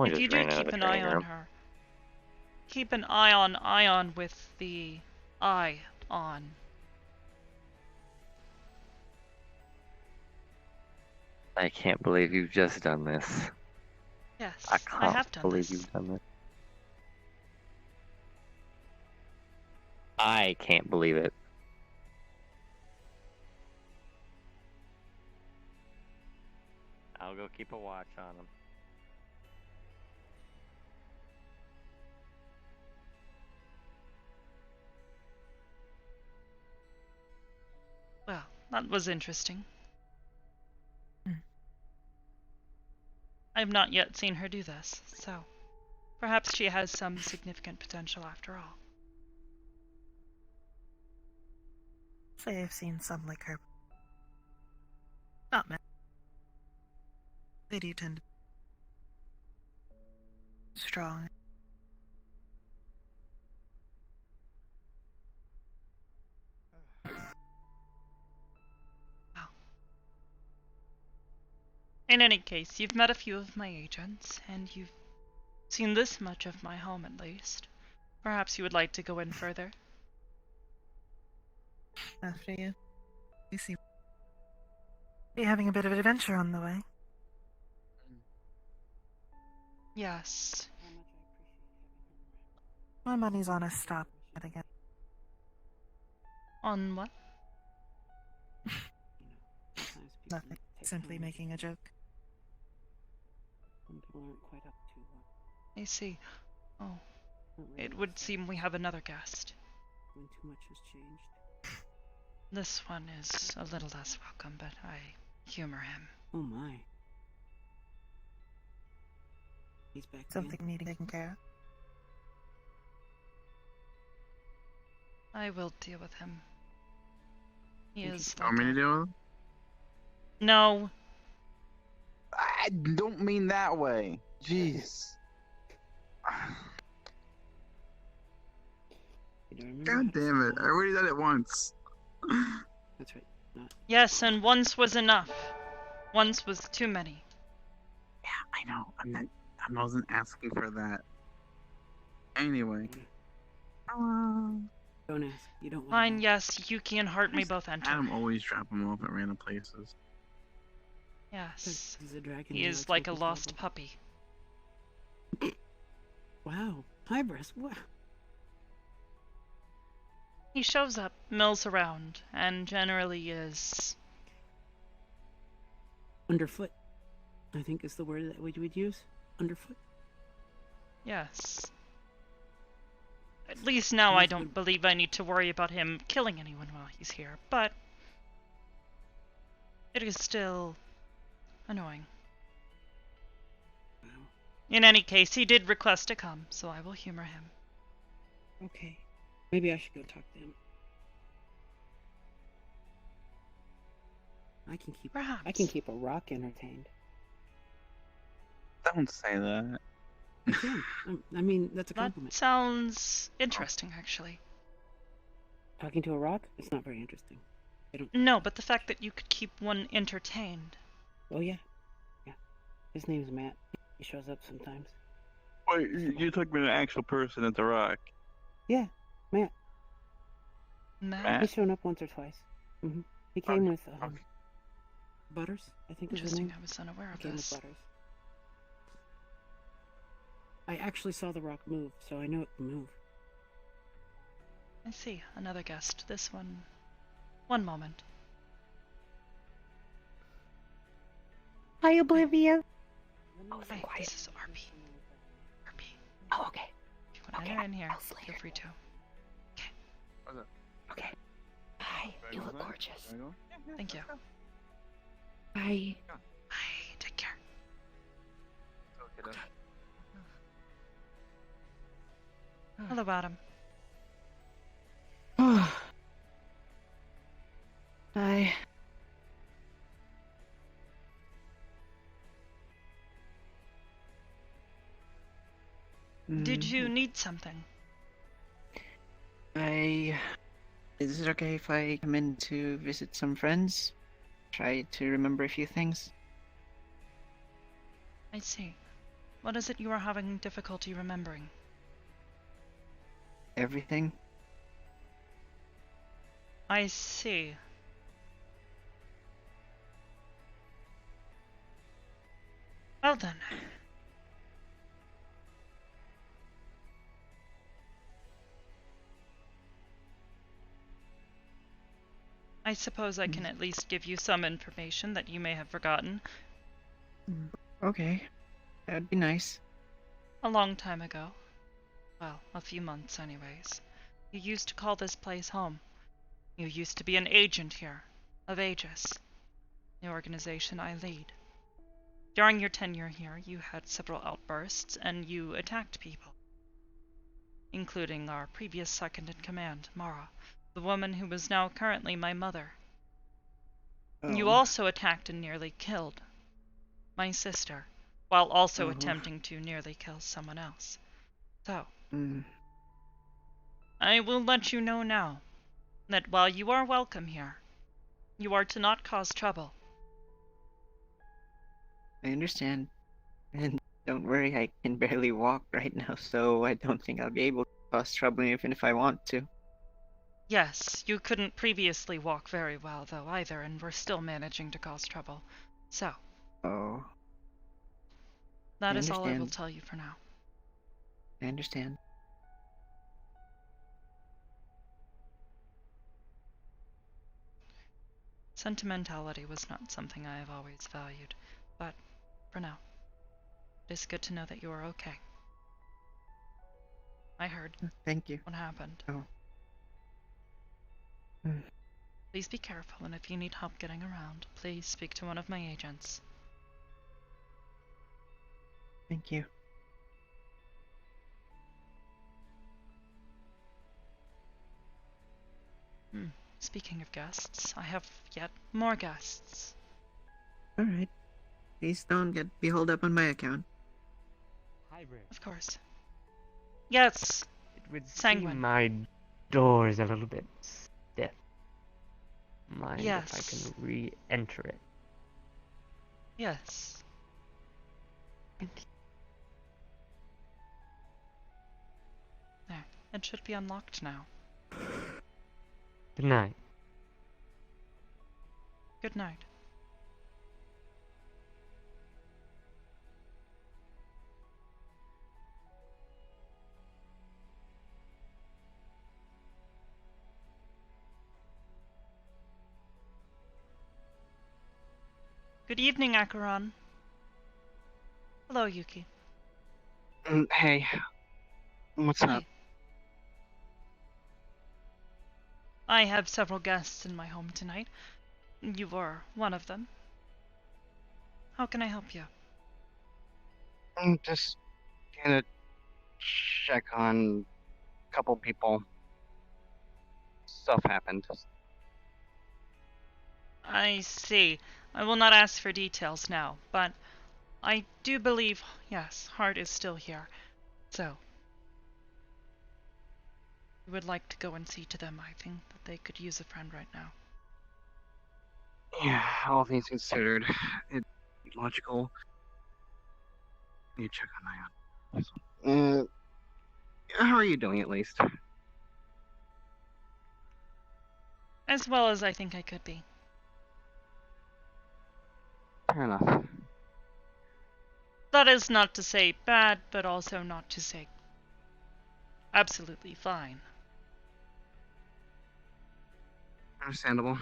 If just you do ran out of keep the an eye training on room. her, keep an eye on Ion with the eye on. I can't believe you've just done this. Yes, I I can't have done believe this. you've done this. I can't believe it. I'll go keep a watch on him. Well, that was interesting. I've not yet seen her do this, so perhaps she has some significant potential after all. say I've seen some like her. Not many. They do tend to be strong. In any case, you've met a few of my agents, and you've seen this much of my home at least. Perhaps you would like to go in further? After you. You seem to be having a bit of an adventure on the way. Yes. My money's on a stop yet again. On what? Nothing. Simply making a joke. Some people aren't quite up to I see. Oh. It would seem we have another guest. When too much has changed. This one is a little less welcome, but I humor him. Oh my. He's back Something again. needing taken care of. I will deal with him. He Thank is You want like me to a... deal with it? No. I don't mean that way. Jeez. You don't remember God how to damn say it. I no? already did it once. That's right. Not. Yes, and once was enough. Once was too many. Yeah, I know. I wasn't asking for that. Anyway. Don't ask. You don't want Fine, yes, Yuki and Hart may both enter. Adam always drop him off at random places. Yes. He's a dragon. He is like a lost puppy. Wow. Hybris. Wow. He shows up, mills around, and generally is... Underfoot, I think is the word that we would use. Underfoot. Yes. At least now I don't believe I need to worry about him killing anyone while he's here, but... it is still... annoying. Wow. In any case, he did request to come, so I will humor him. Okay. Maybe I should go talk to him. Perhaps. I can keep a rock entertained. Don't say that. I can. I mean, that's a That compliment. sounds interesting, actually. Talking to a rock? It's not very interesting. I don't. No, but the fact that you could keep one entertained. Oh yeah. Yeah. His name's Matt. He shows up sometimes. Wait, you took me to an actual person at the Rock. Yeah, Matt. Matt? He's shown up once or twice. He came with Butters, I think is his Interesting, name. I was unaware of He came with this. Butters. I actually saw the rock move, so I know it can move. I see, another guest. This one... one moment. Hi, Oblivia. Oh, hi, this is RP. RP. Oh, okay. If you want to enter in here, feel free to. Okay. Hi, you look gorgeous. Thank you. Bye. Bye, take care. Hello, Adam. Hi. Did you need something? Is it okay if I come in to visit some friends? Try to remember a few things? I see. What is it you are having difficulty remembering? Everything? I see. Well then. I suppose I can at least give you some information that you may have forgotten. Okay. That'd be nice. A long time ago. Well, a few months anyways. You used to call this place home. You used to be an agent here, of Aegis, the organization I lead. During your tenure here, you had several outbursts, and you attacked people. Including our previous second-in-command, Mara, the woman who is now currently my mother. You also attacked and nearly killed my sister, while also attempting to nearly kill someone else. So, I will let you know now that while you are welcome here, you are to not cause trouble. I understand. And don't worry, I can barely walk right now, so I don't think I'll be able to cause trouble even if I want to. Yes, you couldn't previously walk very well, though, either, and we're still managing to cause trouble. So. Oh. That I is all I will understand. tell you for now. I understand. Sentimentality was not something I have always valued, but for now, it is good to know that you are okay. I heard. Thank you. What happened? Oh. Please be careful, and if you need help getting around, please speak to one of my agents. Thank you. Speaking of guests, I have yet more guests. Alright. Please don't be holed up on my account. Hybris. Of course. Yes. It would Sanguine. seem my door is a little bit stiff. Mind if I Yes. can re-enter it? Yes. There. It should be unlocked now. Good night. Good night. Good evening, Acheron. Hello, Yuki. Hey. What's up? Hi. I have several guests in my home tonight. You were one of them. How can I help you? I'm just gonna check on a couple people. Stuff happened. I see. I will not ask for details now, but I do believe, yes, Hart is still here. So, we would like to go and see to them. I think that they could use a friend right now. Yeah, all things considered, it's logical. You check on Ion. How are you doing at least? As well as I think I could be. Fair enough. That is not to say bad, but also not to say absolutely fine. Understandable.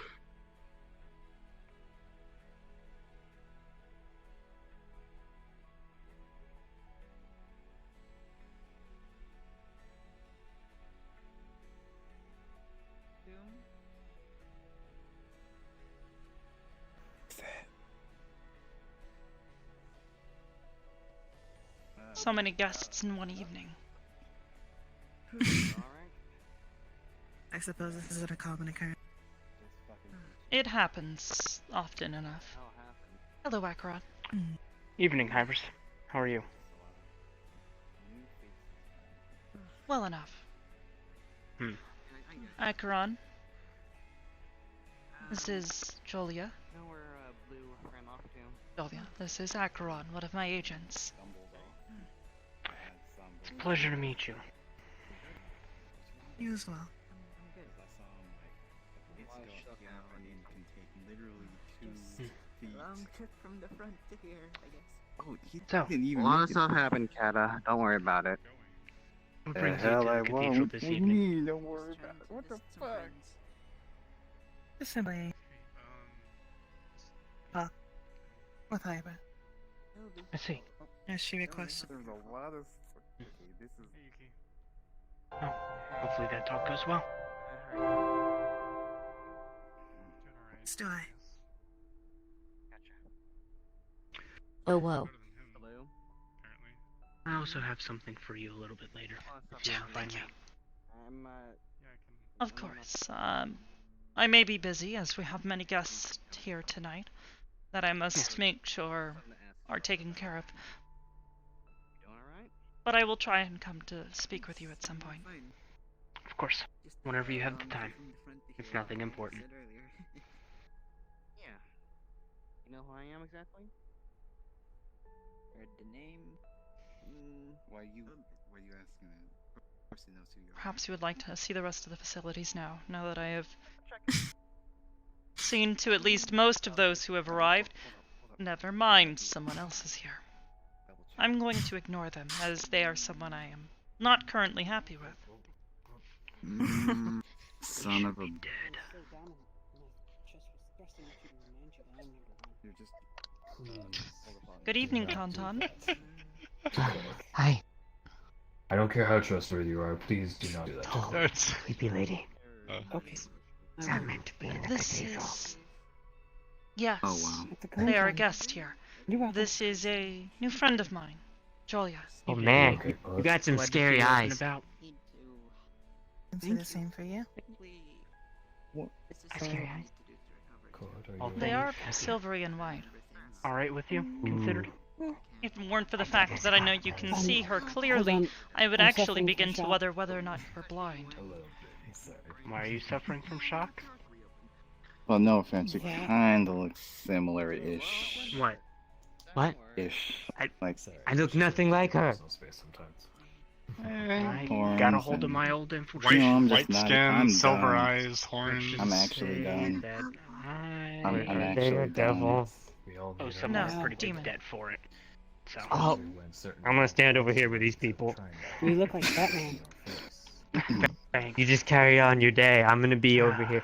So many guests in one evening. I suppose this isn't a common occurrence. It happens often enough. Hello, Acheron. Evening, Hybris. How are you? Well enough. Acheron. This is Jolia. Know where Blue ran off to? Jolia, this is Acheron, one of my agents. It's a pleasure to meet you. You as well. Long trip from the front to here, I guess. Oh, he So, didn't even A lot make of it. stuff happened, Kata. Don't worry about it. What The brings you hell to the I cathedral won't. this What do you evening? mean? Don't worry about it. What the fuck? Just simply talk with Hybris, I see. as she requested. There's a lot of. Okay, this is. Oh, hopefully that talk goes well. Let's do I. Oh, whoa. Blue? I also have something for you a little bit later. If you don't mind me. I'm, Of course. I may be busy, as we have many guests here tonight that I must make sure are taken care of. Doing alright? But I will try and come to speak with you at some point. Of course. Whenever you have the time. It's nothing important. Yeah. You know who I am exactly? Heard the name? Why you asking that? Of course he knows who you are. Perhaps you would like to see the rest of the facilities now that I have seen to at least most of those who have arrived. Never mind, someone else is here. I'm going to ignore them, as they are someone I am not currently happy with. Son of a. Dead. You're just. Good evening, Tauntaun. Hi. I don't care how trustworthy you are. Please do not do that. Oh, That's creepy lady. Okay. It's not meant to be in the This cathedral. is. Yes. Oh wow. They are a guest here. You're welcome. This is a new friend of mine, Julia. Oh man, Okay, you got some Glad to see scary you out and eyes. about. Can say the same for you. Scary eyes. They are silvery and white. All right with you, considered? If it weren't for the fact that I know you can see her clearly, I would I'm actually suffering begin from to shock. whether or not you're blind. Why are you suffering from shock? Well, no offense, you Yeah. kinda look similar-ish. What? What? Ish. I- Like, I look nothing like her. I Horns got a hold of and- my old You infiltration. know, I'm just white not. skin, I'm silver done. eyes, horns. I'm actually done. That I'm Are they actually a done. devil? Oh, someone's No, pretty demon. big debt for it. So. Oh, I'm gonna stand over here with these people. You look like Batman. Thanks. You just carry on your day. I'm gonna be over here.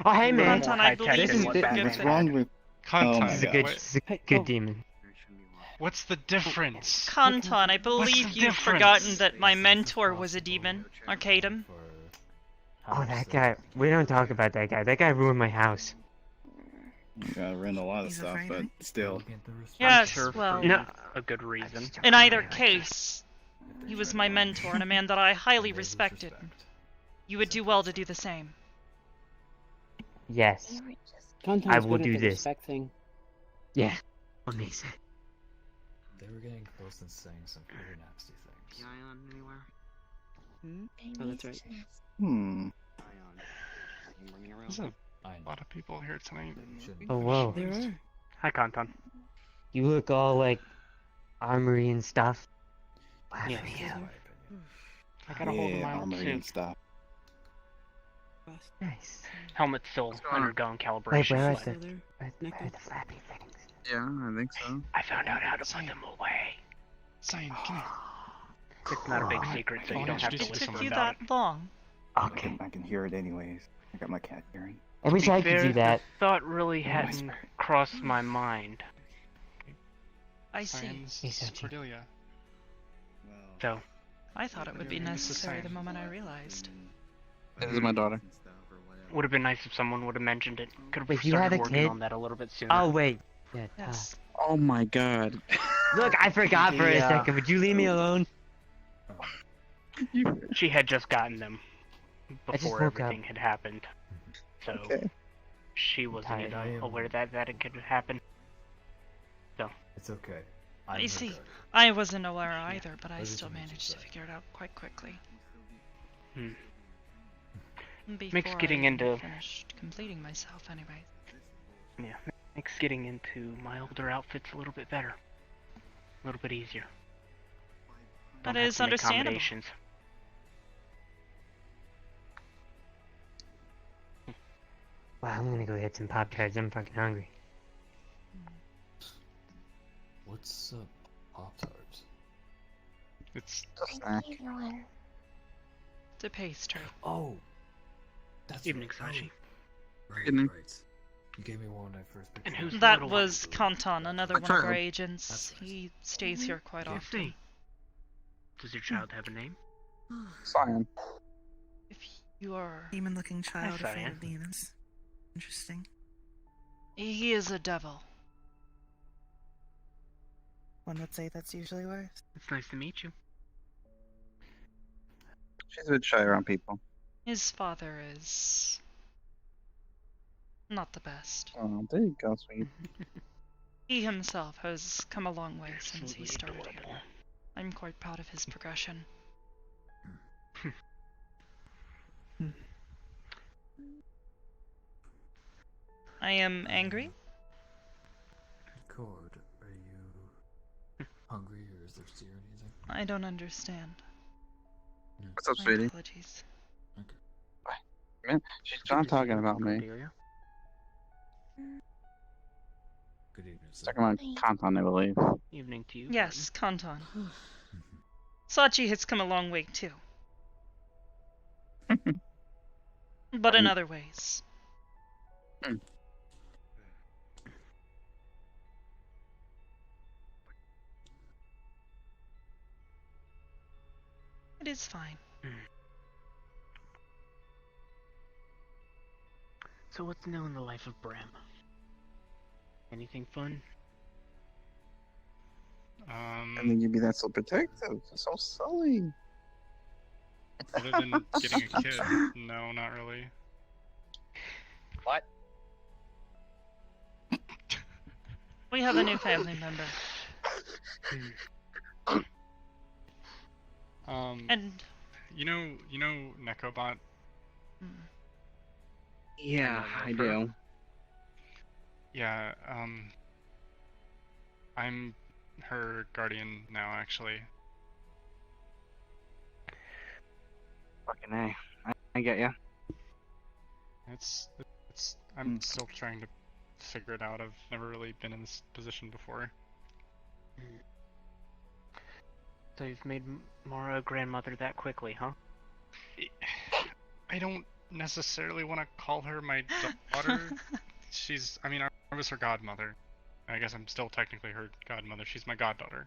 Oh, hey man. Conton, I High-tech believe than you what forgive Batman What's it. wrong with? Content. Oh my This is a God. good, What- this is a Hey, good oh. demon. What's the difference? Conton, I believe the you've difference? forgotten that my mentor was a demon, Arcadum. Oh, that guy. We don't talk about that guy. That guy ruined my house. You gotta rent a lot of He's stuff, afraid, but right? still. Yes, sure well, for No. a good reason. in either case, he was my mentor and a man that I highly respected. You would do well to do the same. Yes. Conton's I will good at do the this. respect thing. Yeah. Amazing. They were getting close and saying some pretty nasty things. Ion anywhere? Oh, that's right. Hmm. There's a lot of people here tonight. Oh, whoa. There are. Hi, Conton. You look all like armory and stuff. Wow, Yes. you. I got a hold of Yeah, my old armory suit. and stuff. Nice. Helmet's still going on? undergoing Wait, calibration. where is but it? Where are the flappy things? Yeah, I think so. I found out how to put them away. Cyan, come here. It's not a big secret, so you don't have to It listen took you about that it. long. Okay. I can hear it anyways. I got my cat hearing. I wish To be I could fair, do that. The thought really Yeah, hadn't whisper. crossed my mind. I see. Cyan's He's such a- Cordelia. So, I thought it would be necessary the moment I realized. This is my daughter. would have been nice if someone would have mentioned it. Could have Wait, you started had a working kid? on that a little bit sooner. Oh, wait. Yeah, Yes. Oh my god. Look, I forgot for a Yeah. second. Would you leave me alone? She had just gotten them just before woke up. everything had happened. So Okay. she wasn't Tired. aware that it could happen. So It's okay. I I'm see. her guard. I wasn't aware either, but I What did still you mean to managed to say? figure it out quite quickly. hmm. Before getting I into- finished completing myself, anyway. Yeah, makes getting into my older outfits a little bit better. A little bit easier. That Don't have is to make understandable. accommodations. Wow, I'm gonna go get some Pop Tarts. I'm fucking hungry. What's Pop Tarts? It's It's a pastry. Oh, that's Evening, right. Sachi. Right, Evening. right. You gave me one when I first picked And you who's up. the That little was Kantan, another I one of our tried. agents. That's right. He stays here quite Good often. day. Does your child have a name? Cyan. If you are... Demon-looking child afraid Cyan. of demons. Interesting. He is a devil. One would say that's usually worse. It's nice to meet you. She's a bit shy around people. His father is... not the best. Oh, there you go, sweet. He himself has come a long way since he Absolutely started adorable. here. I'm quite proud of his progression. I am angry. Cord, are you hungry or is there tea or anything? I don't understand. What's up, My sweetie? apologies. Man, she's not talking about me. Cordelia? Good evening, sir. Talking about content, I believe. Evening to you. Yes, Kantan. Sachi has come a long way too. But in other ways. It is fine. So what's new in the life of Bram? Anything fun? And then you'd be that so protective, so silly. Other than getting a kid, no, not really. What? We have a new family member. And you know Nekobot? Yeah, I do. Yeah, I'm her guardian now, actually. Fucking A. I get ya. I'm still trying to figure it out. I've never really been in this position before. So you've made Mara a grandmother that quickly, huh? I don't necessarily want to call her my daughter. I was her godmother. I guess I'm still technically her godmother. She's my goddaughter.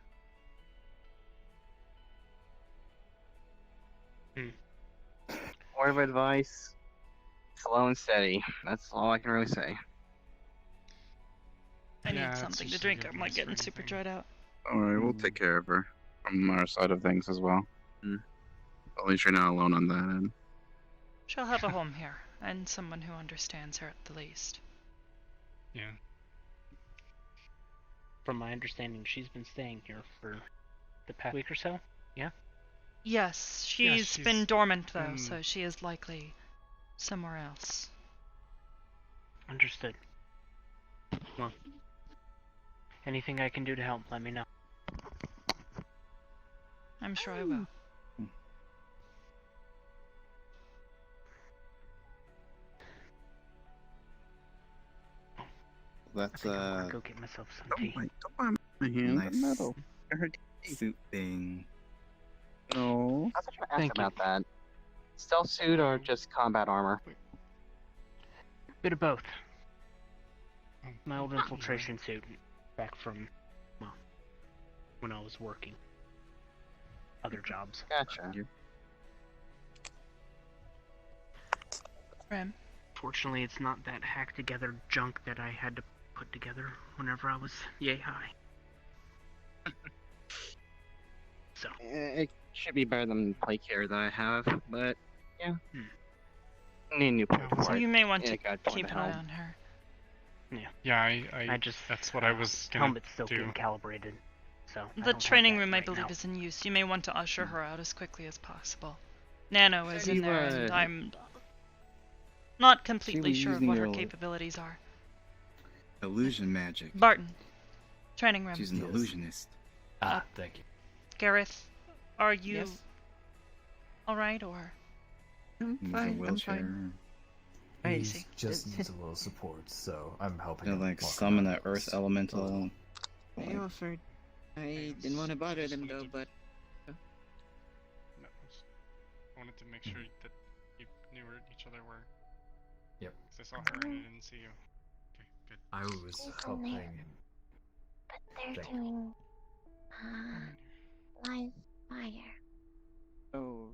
Word of advice: slow and steady. That's all I can really say. I need something to drink. I'm like getting super dried out. Alright, we'll take care of her from our side of things as well. At least you're not alone on that end. She'll have a home here, and someone who understands her at the least. Yeah. From my understanding, she's been staying here for the past week or so, yeah? Yes, she's been dormant though, so she is likely somewhere else. Understood. Well, anything I can do to help, let me know. I'm sure I will. That's go get myself some tea. Don't bite my hand. Nice Metal. suit thing. No. I was trying to ask about that. Stealth suit or just combat armor? Bit of both. My old infiltration suit, back from, well, when I was working. Other jobs. Gotcha. Ram. Fortunately, it's not that hacked together junk that I had to put together whenever I was yay high. So. It should be better than the plate carrier that I have, but yeah. Need a new plate for So it. you may want to God, keep an eye on her. Yeah. Yeah, I just that's what I was gonna helmet's still do. getting calibrated, so The training room, I believe, is in use. You may want to usher her out as quickly as possible. Nano is in there, and I'm not completely sure of what her capabilities are. Illusion magic. Barton, training room. She's an illusionist. Thank you. Gareth, are you alright, or? I'm He's fine, a I'm wheelchair. fine. He just needs a little support, so I'm helping him. Like walk summon around an earth elemental. I offered. I didn't want to bother them though, but. No, I wanted to make sure that you knew where each other were. Yep. 'Cause I saw her and I didn't see you. Okay, good. I was helping. But they're Thank doing live fire. Oh.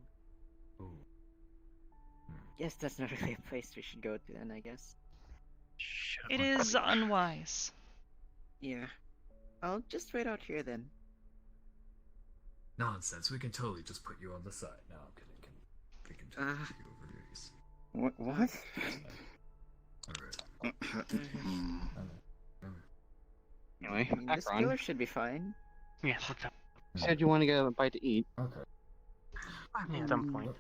Guess that's not really a place we should go to then, I guess. It is unwise. Yeah. I'll just wait out here then. Nonsense. We can totally just put you on the side. No, I'm kidding. We can totally put you over these. What? Anyway, This killer should be fine. Yeah, what's up? You said you want to get a bite to eat. Okay. At some point.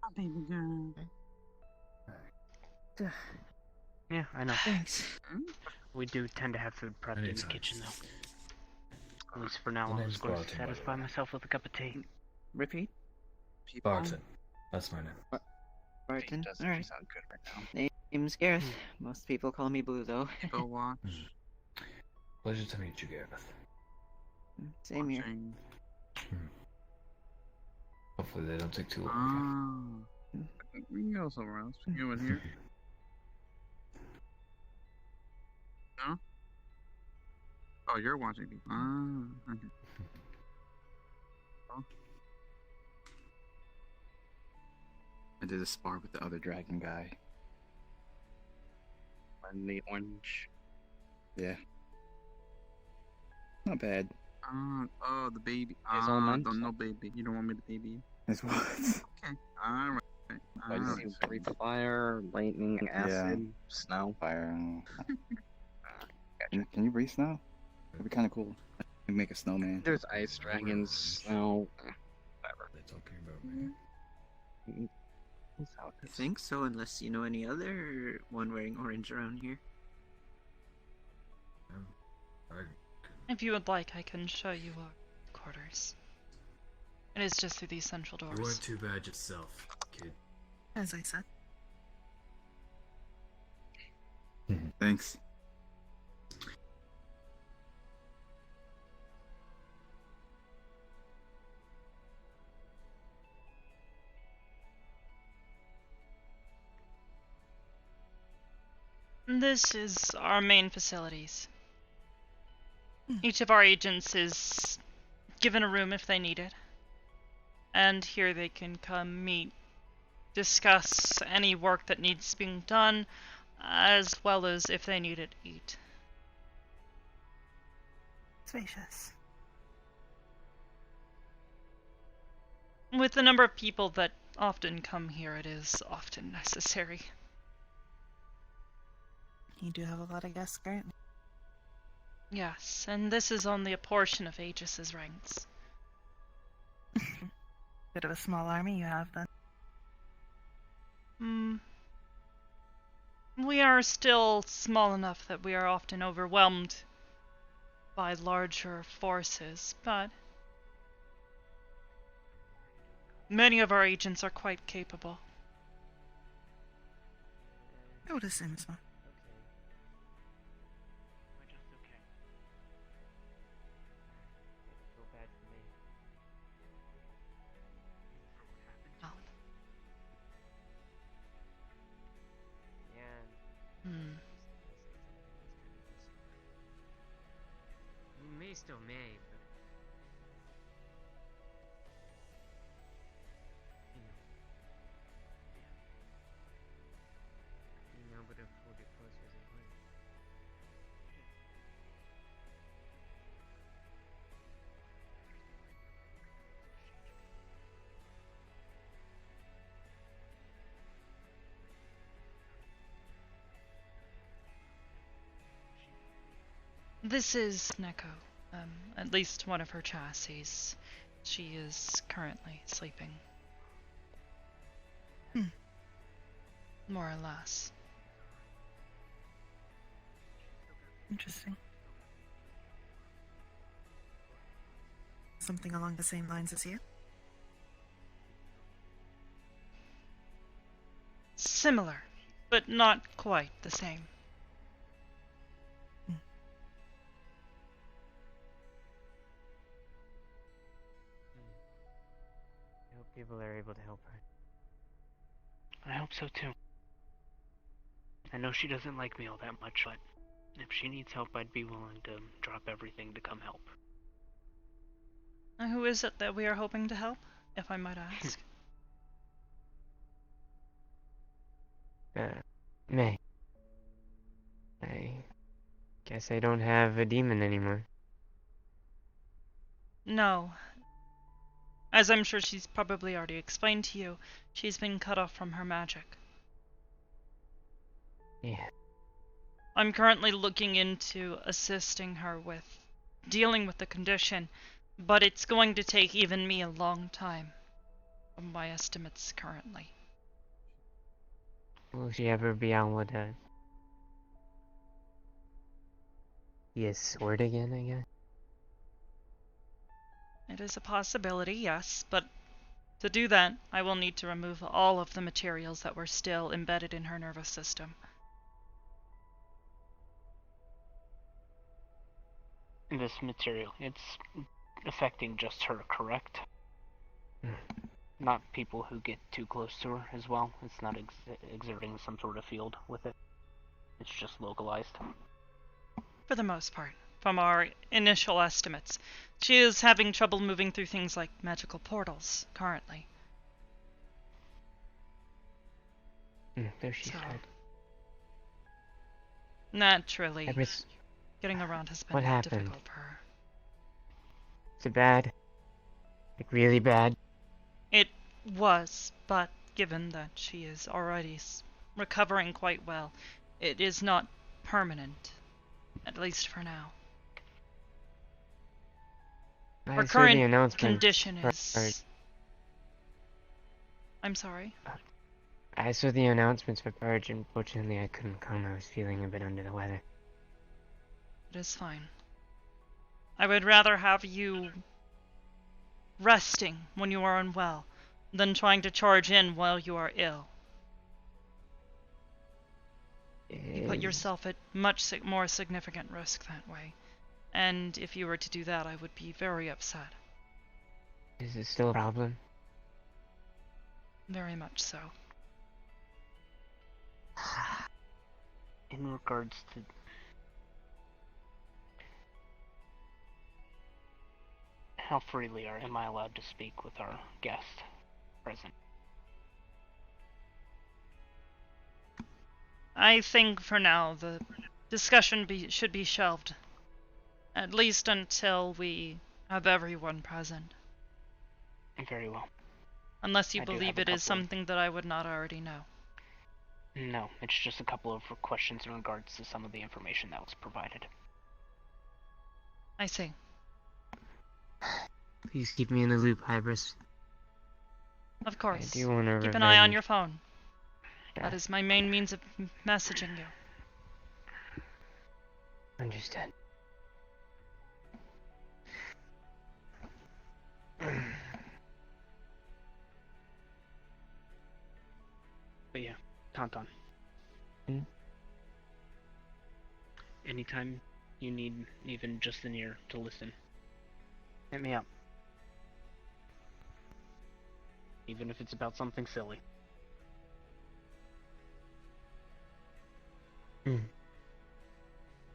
Oh, baby girl. Yeah, I know. Thanks. We do tend to have food prepped in the Anytime. kitchen, though. At least for now, The I was name's going Barton, to by the satisfy way. myself with a cup of tea. Repeat. Barton. That's my name. Barton. Doesn't Alright. sound good right now. Name's Gareth. Most people call me Blue though. Go watch. Pleasure to meet you, Gareth. Same here. Hopefully they don't take too long. We can go somewhere else. We can go in here. No? Oh, you're watching me. Okay. did a spar with the other dragon guy. And the orange. Yeah. Not bad. Oh, the baby. It's all mine. Don't know baby. You don't want me to baby you? It's what? Okay. Alright. I just see breathe fire, lightning, acid, snow. Fire. Can you breathe snow? That'd be kind of cool. You make a snowman. There's ice dragons, snow, whatever. They're talking about me. I think so, unless you know any other one wearing orange around here. If you would like, I can show you our quarters. It is just through these central doors. You weren't too bad yourself, kid. As I said. Thanks. This is our main facilities. Each of our agents is given a room if they need it. And here they can come meet, discuss any work that needs being done, as well as if they need to eat. Spacious. With the number of people that often come here, it is often necessary. You do have a lot of guests currently. Yes, and this is only a portion of Aegis's ranks. Bit of a small army you have then. We are still small enough that we are often overwhelmed by larger forces, but many of our agents are quite capable. I would assume so. You may still may, but you know, but if we'll get closer as it would. This is Neko. At least one of her chassis. She is currently sleeping. More or less. Interesting. Something along the same lines as you? Similar, but not quite the same. I hope people are able to help her. I hope so too. I know she doesn't like me all that much, but if she needs help, I'd be willing to drop everything to come help. Who is it that we are hoping to help, if I might ask? May. I guess I don't have a demon anymore. No. As I'm sure she's probably already explained to you, she's been cut off from her magic. Yeah. I'm currently looking into assisting her with dealing with the condition, but it's going to take even me a long time, from my estimates currently. Will she ever be able to be a sword again, I guess? It is a possibility, yes, but to do that, I will need to remove all of the materials that were still embedded in her nervous system. This material, it's affecting just her, correct? Not people who get too close to her as well. It's not exerting some sort of field with it. It's just localized. For the most part, from our initial estimates. She is having trouble moving through things like magical portals, currently. There she So, said. naturally, Hybris, getting around has been what happened? difficult for her. Is it bad? Like really bad? It was, but given that she is already recovering quite well, it is not permanent, at least for now. Her I saw the current announcement condition for- is... I'm sorry? I saw the announcements for Purge, and fortunately I couldn't come. I was feeling a bit under the weather. It is fine. I would rather have you resting when you are unwell than trying to charge in while you are ill. You put yourself at much more significant risk that way. And if you were to do that, I would be very upset. Is it still a problem? Very much so. In regards to... How freely am I allowed to speak with our guest present? I think for now the discussion should be shelved. At least until we have everyone present. Very well. Unless you I do believe have a it is couple- something that I would not already know. No, it's just a couple of questions in regards to some of the information that was provided. I see. Please keep me in the loop, Hybris. Of course. I do want to Keep an eye on revenge. your phone. Yeah. That is my main means of messaging you. Understood. But yeah, Tauntaun. Hmm? Anytime you need even just an ear to listen, hit me up. Even if it's about something silly.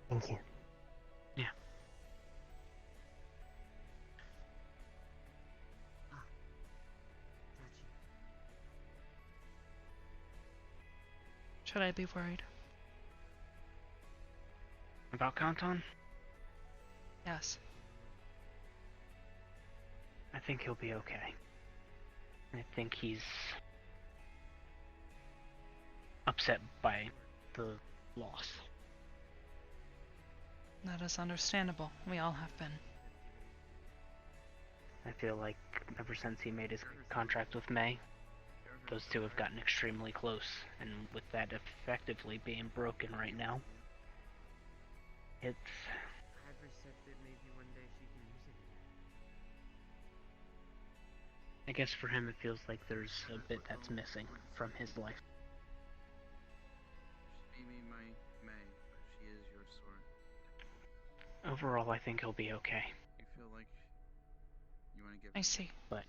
Thank you. Yeah. Should I be worried? About Kanton? Yes. I think he'll be okay. I think he's upset by the loss. That is understandable. We all have been. I feel like ever since he made his contract with May, those two have gotten extremely close, and with that effectively being broken right now, it's... I guess for him it feels like there's a bit that's missing from his life. She may be my May, but she is your sword. Overall, I think he'll be okay. You feel like you want to give I see. But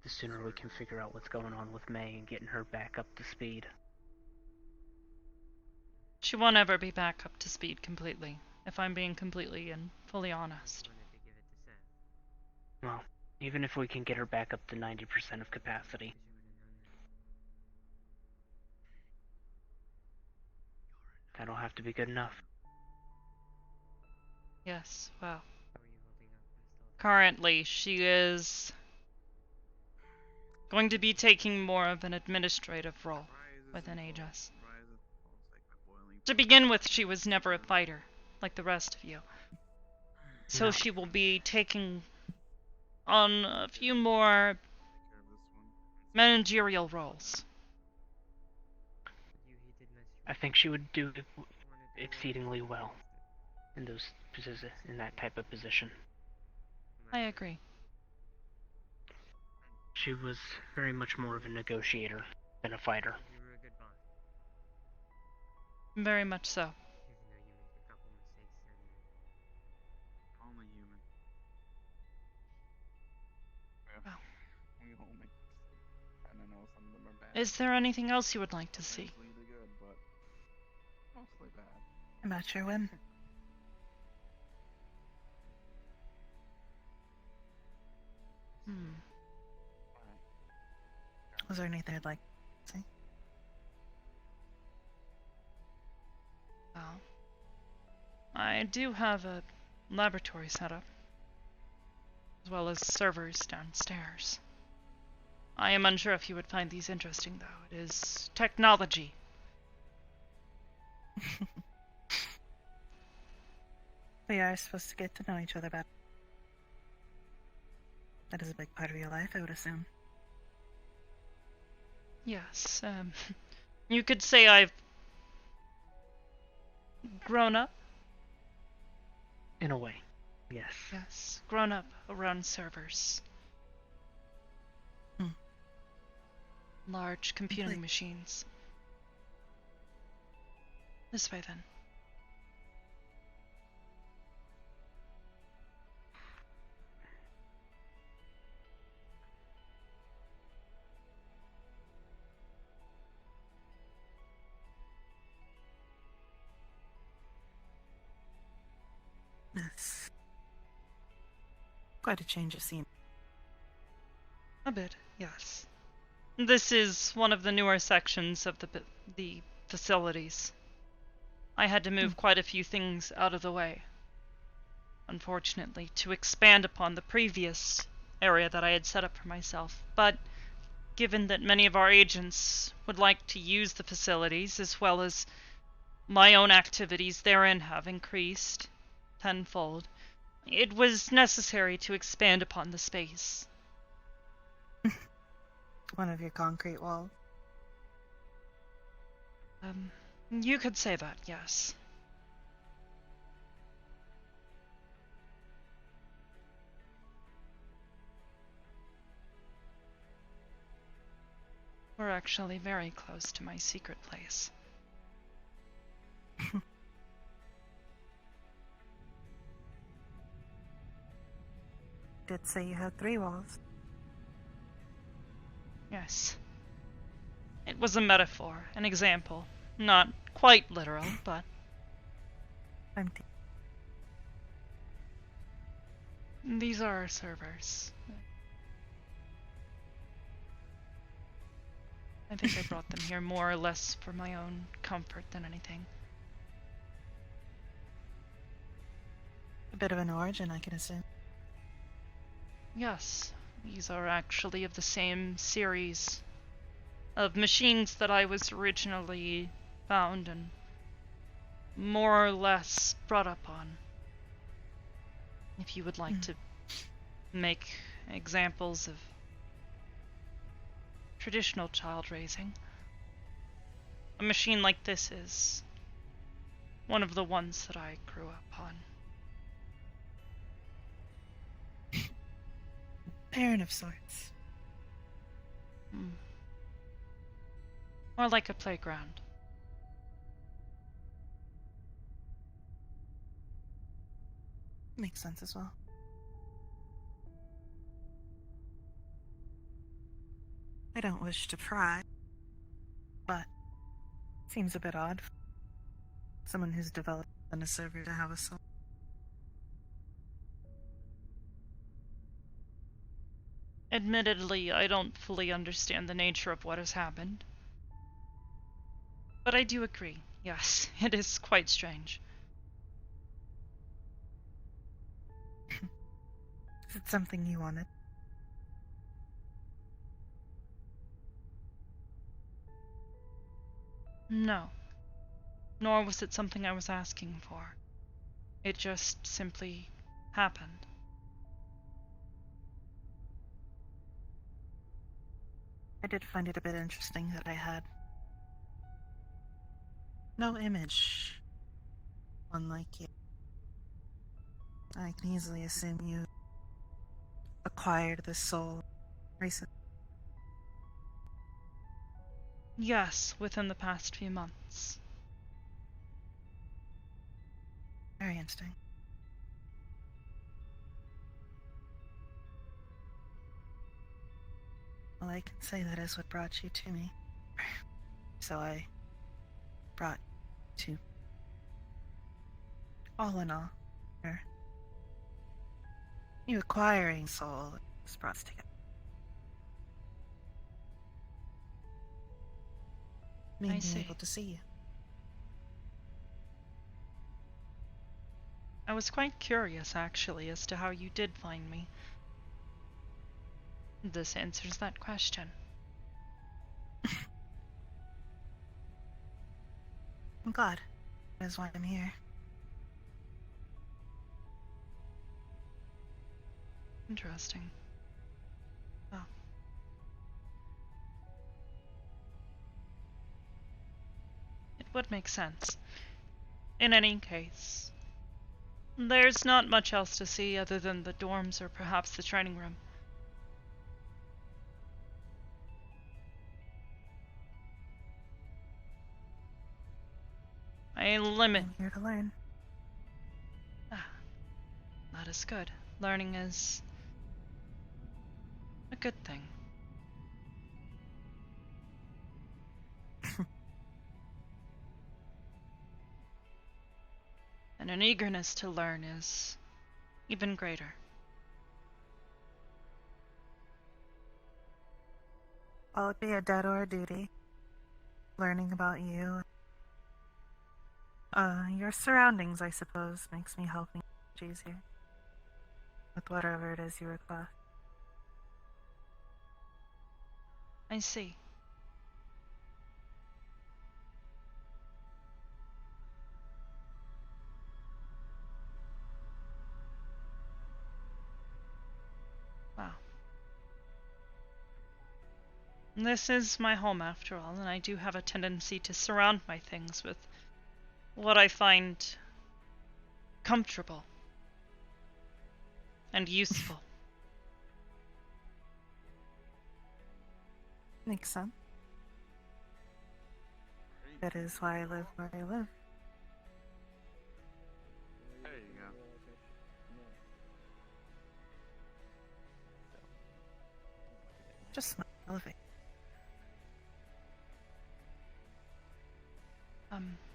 the sooner we can figure out what's going on with May and getting her back up to speed. She won't ever be back up to speed completely, if I'm being completely and fully honest. Well, even if we can get her back up to 90% of capacity. That'll have to be good enough. Yes, well. Currently, she is going to be taking more of an administrative role within Aegis. To begin with, she was never a fighter, like the rest of you. So No. she will be taking on a few more managerial roles. I think she would do exceedingly well in in that type of position. I agree. She was very much more of a negotiator than a fighter. Very much so. Only human. Yeah. Well. We all make mistakes. And I know some of them are bad. Is there anything else you would like to see? Mostly good, but mostly bad. I'm not sure when. Hmm. Was there anything I'd like to say? I do have a laboratory set up, as well as servers downstairs. I am unsure if you would find these interesting, though. It is technology. We are supposed to get to know each other better. That is a big part of your life, I would assume. Yes, you could say I've grown up. In a way, yes. Yes, grown up around servers. Large computing machines. This way, then. Yes. Quite a change of scene. A bit, yes. This is one of the newer sections of the facilities. I had to move quite a few things out of the way, unfortunately, to expand upon the previous area that I had set up for myself. But given that many of our agents would like to use the facilities, as well as my own activities therein have increased tenfold, it was necessary to expand upon the space. One of your concrete walls. You could say that, yes. We're actually very close to my secret place. Did say you had 3 walls. Yes. It was a metaphor, an example. Not quite literal, but... Empty. These are our servers. I think I brought them here more or less for my own comfort than anything. A bit of an origin, I can assume. Yes, these are actually of the same series of machines that I was originally found and more or less brought up on. If you would like to make examples of traditional child raising, a machine like this is one of the ones that I grew up on. Parent of sorts. More like a playground. Makes sense as well. I don't wish to pry, but it seems a bit odd for someone who's developed on a server to have a soul. Admittedly, I don't fully understand the nature of what has happened. But I do agree, yes, it is quite strange. Is it something you wanted? No. Nor was it something I was asking for. It just simply happened. I did find it a bit interesting that I had no image, unlike you. I can easily assume you acquired this soul recently. Yes, within the past few months. Very interesting. Well, I can say that is what brought you to me. So I brought to all in all, you acquiring soul was brought us together. Me being able to see you. was quite curious, actually, as to how you did find me. This answers that question. I'm glad. That is why I'm here. Interesting. Oh. It would make sense. In any case, there's not much else to see other than the dorms or perhaps the training room. I limit. I'm here to learn. Ah, that is good. Learning is a good thing. And an eagerness to learn is even greater. Well, it'd be a debt or a duty. Learning about you. Your surroundings, I suppose, makes me helping much easier. With whatever it is you request. I see. Wow. This is my home after all, and I do have a tendency to surround my things with what I find comfortable and useful. Makes sense. That is why I live where I live. There you go. Just my elevate.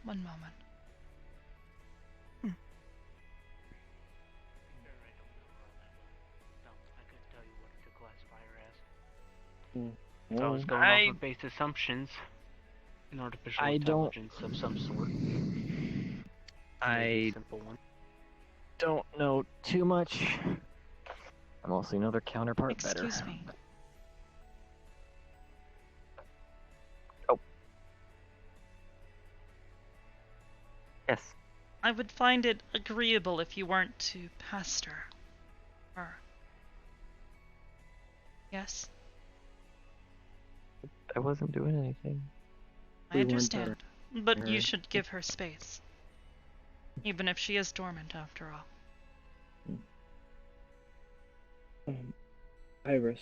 One moment. So I was going off of base assumptions. An artificial intelligence of some sort. I simple one. don't know too much. I mostly know their counterpart better. Excuse me. Oh. Yes. I would find it agreeable if you weren't to pester her. Yes? I wasn't doing anything. I understand, but you should give her space. Even if she is dormant, after all. Hybris,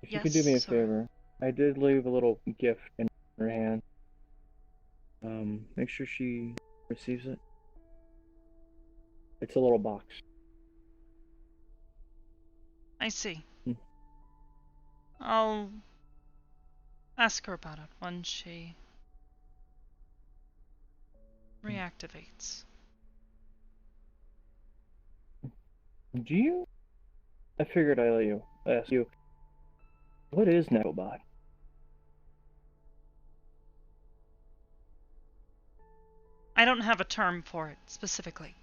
if you Yes, could do me a sir. favor, I did leave a little gift in her hand. Make sure she receives it. It's a little box. I see. Hmm. I'll ask her about it when she reactivates. Do you? I figured I'd ask you. What is Necobot? I don't have a term for it specifically.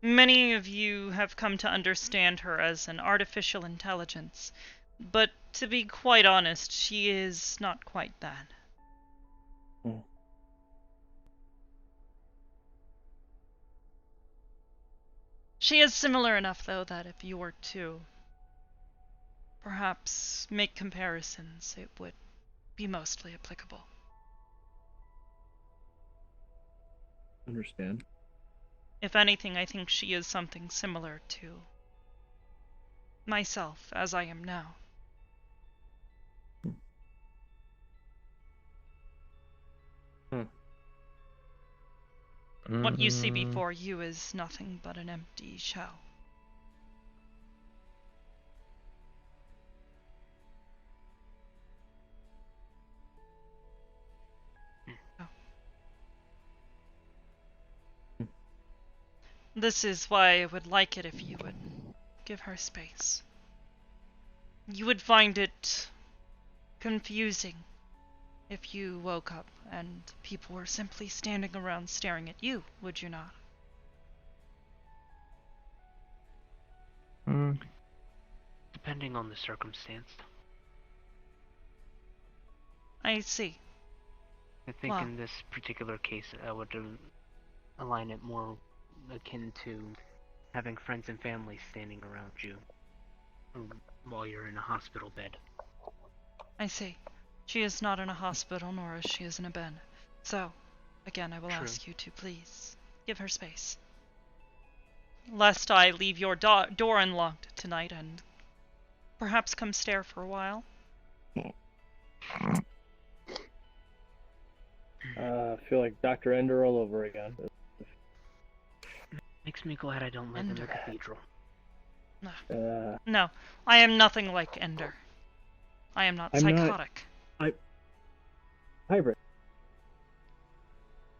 Many of you have come to understand her as an artificial intelligence, but to be quite honest, she is not quite that. She is similar enough, though, that if you were to perhaps make comparisons, it would be mostly applicable. Understand. If anything, I think she is something similar to myself, as I am now. What you see before you is nothing but an empty shell. This is why I would like it if you would give her space. You would find it confusing if you woke up and people were simply standing around staring at you, would you not? Depending on the circumstance. I see. I think Well, in this particular case, I would align it more akin to having friends and family standing around you while you're in a hospital bed. I see. She is not in a hospital, nor is she in a bed. So, again, I will True. ask you to please give her space. Lest I leave your door unlocked tonight and perhaps come stare for a while. I feel like Dr. Ender all over again. Makes me glad I don't live in the cathedral. No, I am nothing like Ender. I am not psychotic. Hybris.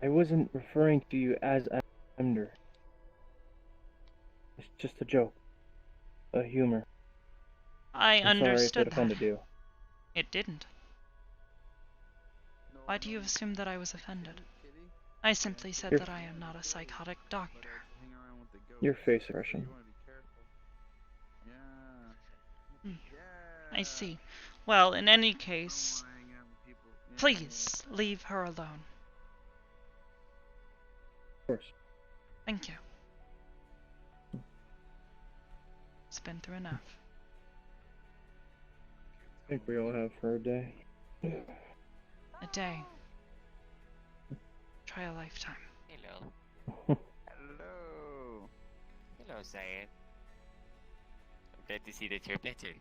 I wasn't referring to you as Ender. It's just a joke. A humor. I I'm sorry if understood it offended that. you. It didn't. Why do you assume that I was offended? I simply said that I am not a psychotic doctor. Your face expression. I see. Well, in any case, please leave her alone. Of course. Thank you. It's been through enough. I think we all have for a day. A day. Try a lifetime. Hello. Hello. Hello, Cyan. I'm glad to see that you're better.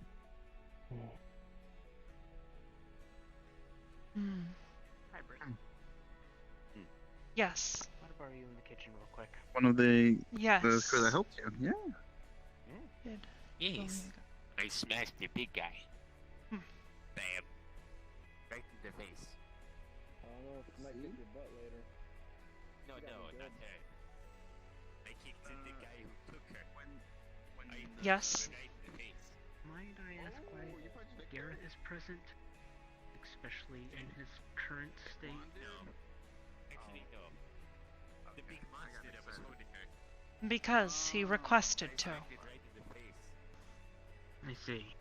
Hybrid. Yes. What about you in the kitchen real quick? One of the Yes. the crew that helped you. Yeah. Good. Yes. I smashed the big guy. Bam. Right in the face. I don't know if it might kick your butt later. No, not her. I kicked in the guy who took her. Yes. Right in the face. Might I ask why Gareth is present? Especially in his current state? No. Actually, no. The big monster that was holding her. Because he requested to. Right in the face. I see.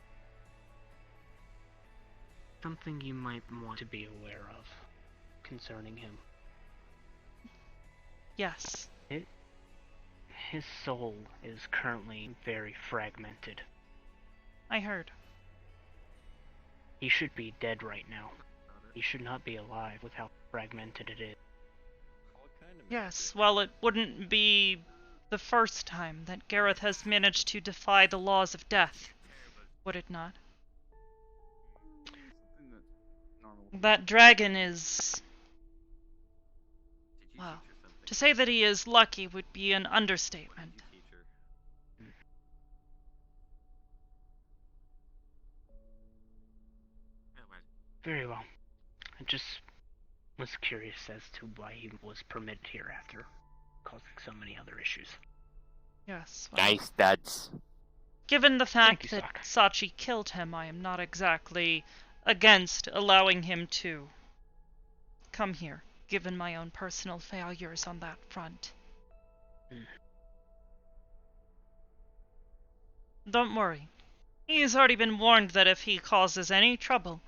Something you might want to be aware of concerning him. Yes. His soul is currently very fragmented. I heard. He should be dead right now. He should not be alive with how fragmented it is. Yes, well, it wouldn't be the first time that Gareth has managed to defy the laws of death, would it not? That dragon is... well, to say that he is lucky would be an understatement. Very well. I just was curious as to why he was permitted here after causing so many other issues. Yes, well, Nice duds. given the fact you, that Sachi killed him, I am not exactly against allowing him to come here, given my own personal failures on that front. Don't worry. He's already been warned that if he causes any trouble,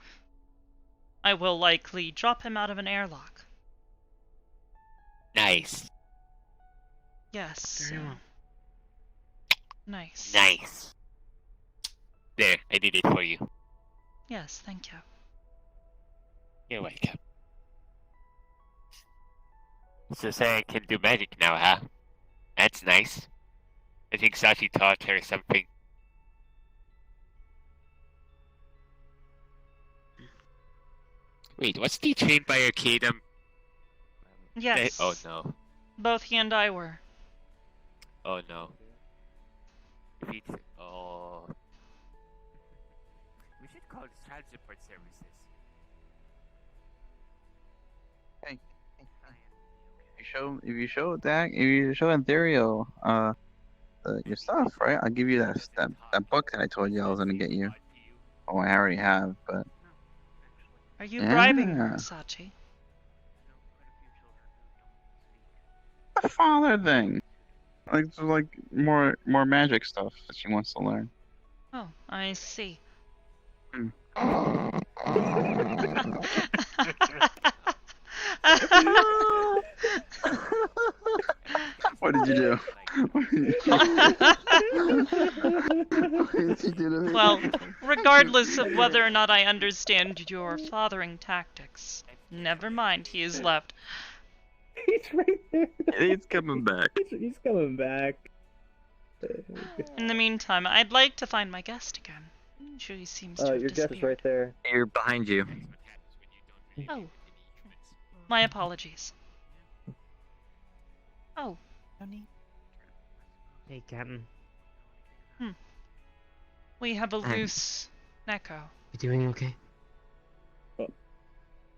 I will likely drop him out of an airlock. Nice. Yes. Very well. Nice. Nice. There, I did it for you. Yes, thank you. You're welcome. So Saya can do magic now, huh? That's nice. I think Sachi taught her something. Wait, was he trained by Arcadum? Yes. Oh no. Both he and I were. Oh no. Oh. We should call child support services. Hey, if you show Ethereal your stuff, right? I'll give you that book that I told you I was gonna get you. Oh, I already have, but Are you bribing Yeah. her, Sachi? The father thing. Like more magic stuff that she wants to learn. Oh, I see. What did you do? What did you do to me? Well, regardless of whether or not I understand your fathering tactics, never mind, he is left. He's right there. He's coming back. He's coming back. In the meantime, I'd like to find my guest again. She seems to have Your guest is disappeared. right there. You're behind you. Oh. My apologies. Oh. Hey, Captain. We have a Hi. loose Neko. You doing okay?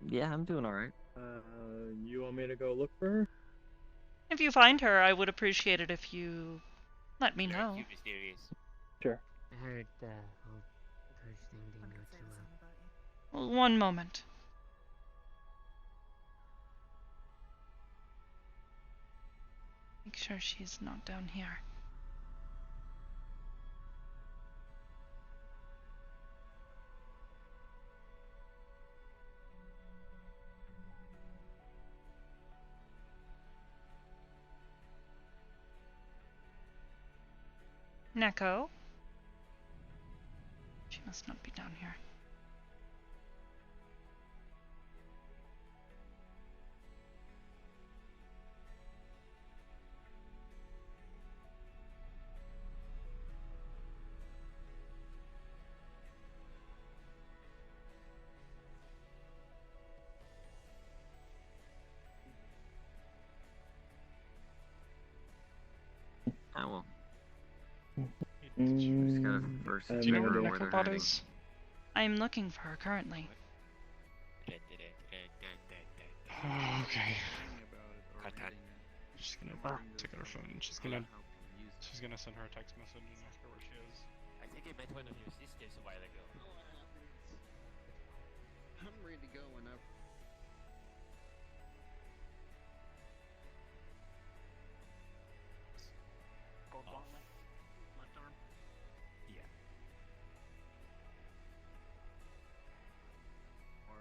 Yeah, I'm doing alright. You want me to go look for her? If you find her, I would appreciate it if you let me know. Sure. I heard the whole first thing didn't go too well. One moment. Make sure she's not down here. Neko? She must not be down here. Oh well. Just gotta first Do you know where Neko Bot is? I'm looking for her currently. Okay. She's gonna take out her phone and she's gonna send her a text message and ask her where she is. I think I met one of your sisters a while ago. I'm ready to go whenever. Left arm? Yeah. Or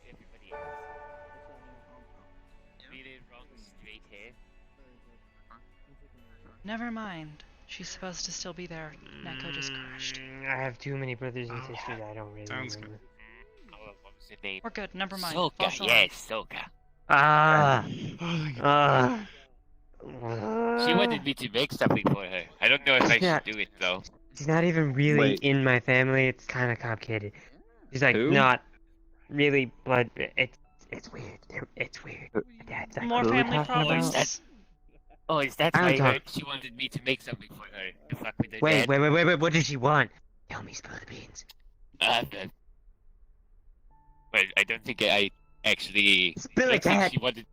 everybody else. Really wrong straight hair. Never mind. She's supposed to still be there. Neko just crashed. I have too many brothers and sisters. I don't really Sounds remember. What was the name? We're good. Never mind. Soka, False alarm. yes, Soka. She wanted me to make something for her. I don't know if I should do it though. She's not even really Wait. in my family. It's kind of complicated. She's like Who? not really blood. It's weird. It's weird. Dad's like, More who are we family talking problems. about? Oh, is that I why don't I talk- heard she wanted me to make something for her? To fuck with her Wait, dad? wait. What does she want? Tell me, spill the beans. Well, I don't think I actually. Spill I it, think Dad. she wanted.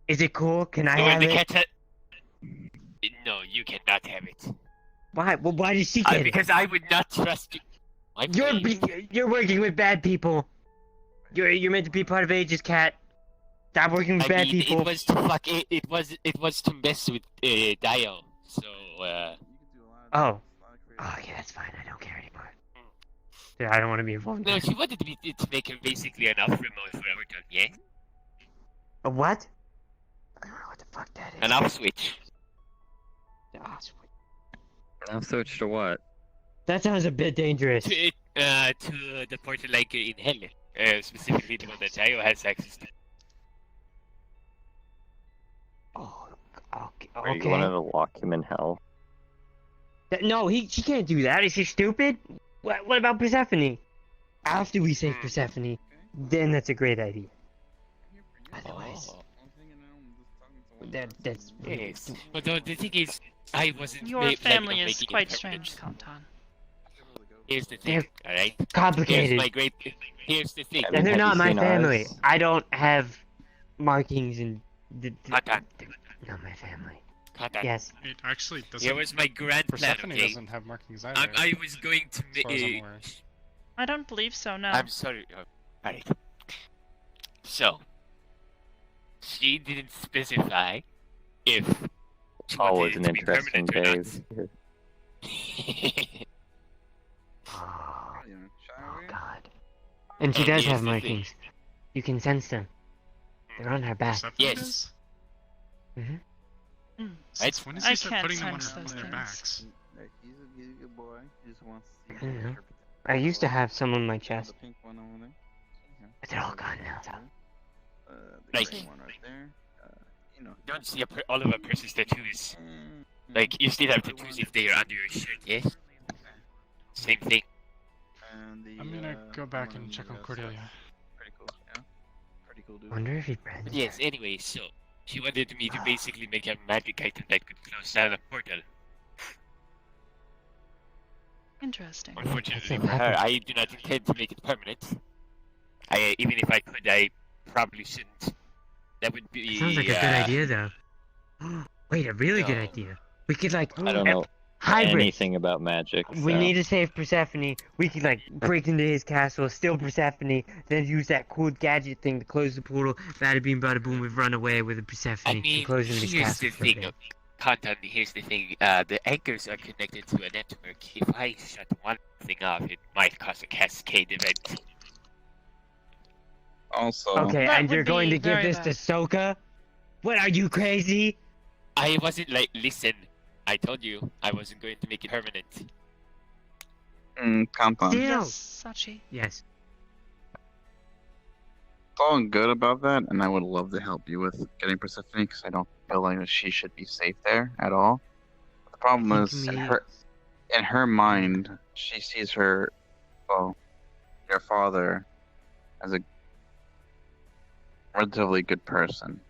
Is it cool? Can I No, have the it? cat. No, you cannot have it. Why? Well, why does she get it? Because I would not trust you. You're working with bad people. You're meant to be part of Aegis Cat. Stop working with I bad mean, people. it was to fuck. It was to mess with Dio. So Oh, okay, that's fine. I don't care anymore. Yeah, I don't want to be involved. No, in she wanted me to make her basically an off remote for Everton, yeah? A what? I don't know what the fuck that is. An off switch. I've switched to what? That sounds a bit dangerous. To the portal like in hell. Specifically the one that Dio has access to. Oh, okay. Are you wanted to lock him in hell? No, she can't do that. Is she stupid? What about Persephone? After we save Persephone, then that's a great idea. Otherwise, that's Yes. But the thing is, I wasn't. Your family is quite strange, Kantan. Here's the thing, alright? complicated. Here's the thing. And they're not my family. I don't have markings and. Kantan. Not my family. Kantan. Yes. It actually doesn't. Here was my grand plan, Persephone okay? doesn't have markings either. I was going to as far as I'm aware. I don't believe so, no. I'm sorry. Alright. So, she didn't specify if she Always wanted an it to be interesting permanent or not. phase. Oh, Oh God. And she And does here's have the thing. markings. You can sense them. They're on her back. Yes. Mm-hmm. Since when does I he start can't putting them on, sense those their things. backs? He's a good boy. He just wants to I see don't know. her I used to have some on my chest, The pink one over there. but they're all gone now. The Like- gray one right there. You know. Don't see all of a person's tattoos. Like, you still have tattoos if they are under your shirt, yes? Same thing. And the, I'm gonna go back and check on Cordelia. Pretty cool, yeah. Pretty cool dude. Wonder if he branded But yes, anyway, so she wanted me to basically make a magic item that could close down a portal. Interesting. Unfortunately for her, I do not intend to make it permanent. Even if I could, I probably shouldn't. That would be. Sounds like a good idea, though. Wait, a really good idea. We could like. I don't know Hybris. anything about magic. We so- need to save Persephone. We could like break into his castle, steal Persephone, then use that cool gadget thing to close the portal. Bada beam, bada boom. We've run away with the Persephone I mean, and close into his here's castle. the for a thing. bit. Content, here's the thing. The anchors are connected to a network. If I shut one thing off, it might cause a cascade event. Also. Okay, That and would you're going be to give very this to Soka? What, are you crazy? I wasn't like, listen. I told you I wasn't going to make it permanent. Count on. Yes, Sachi. Yes. It's all good about that, and I would love to help you with getting Persephone because I don't feel like she should be safe there at all. But the problem is, in her mind, she sees her, well, your father, as a relatively good person.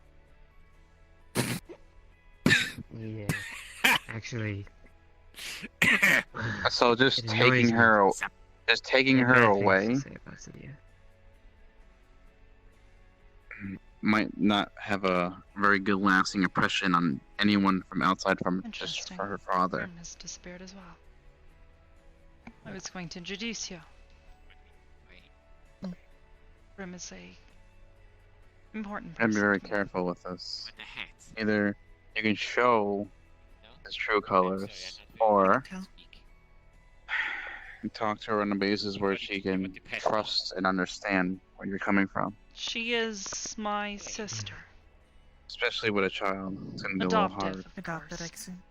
Yeah. Actually. So just It annoys taking me. her, just taking I have her bad things to away say about Cynthia. might not have a very good lasting impression on anyone from outside from just Interesting. for her father. Grim has disappeared as well. I was going to introduce you. Grim is a important I'd be person. very careful with this. Either you can show his true colors, or you talk to her on a basis where she can trust and understand where you're coming from. She is my sister. Especially with a child, it's gonna be a little hard. Adopted, I assume.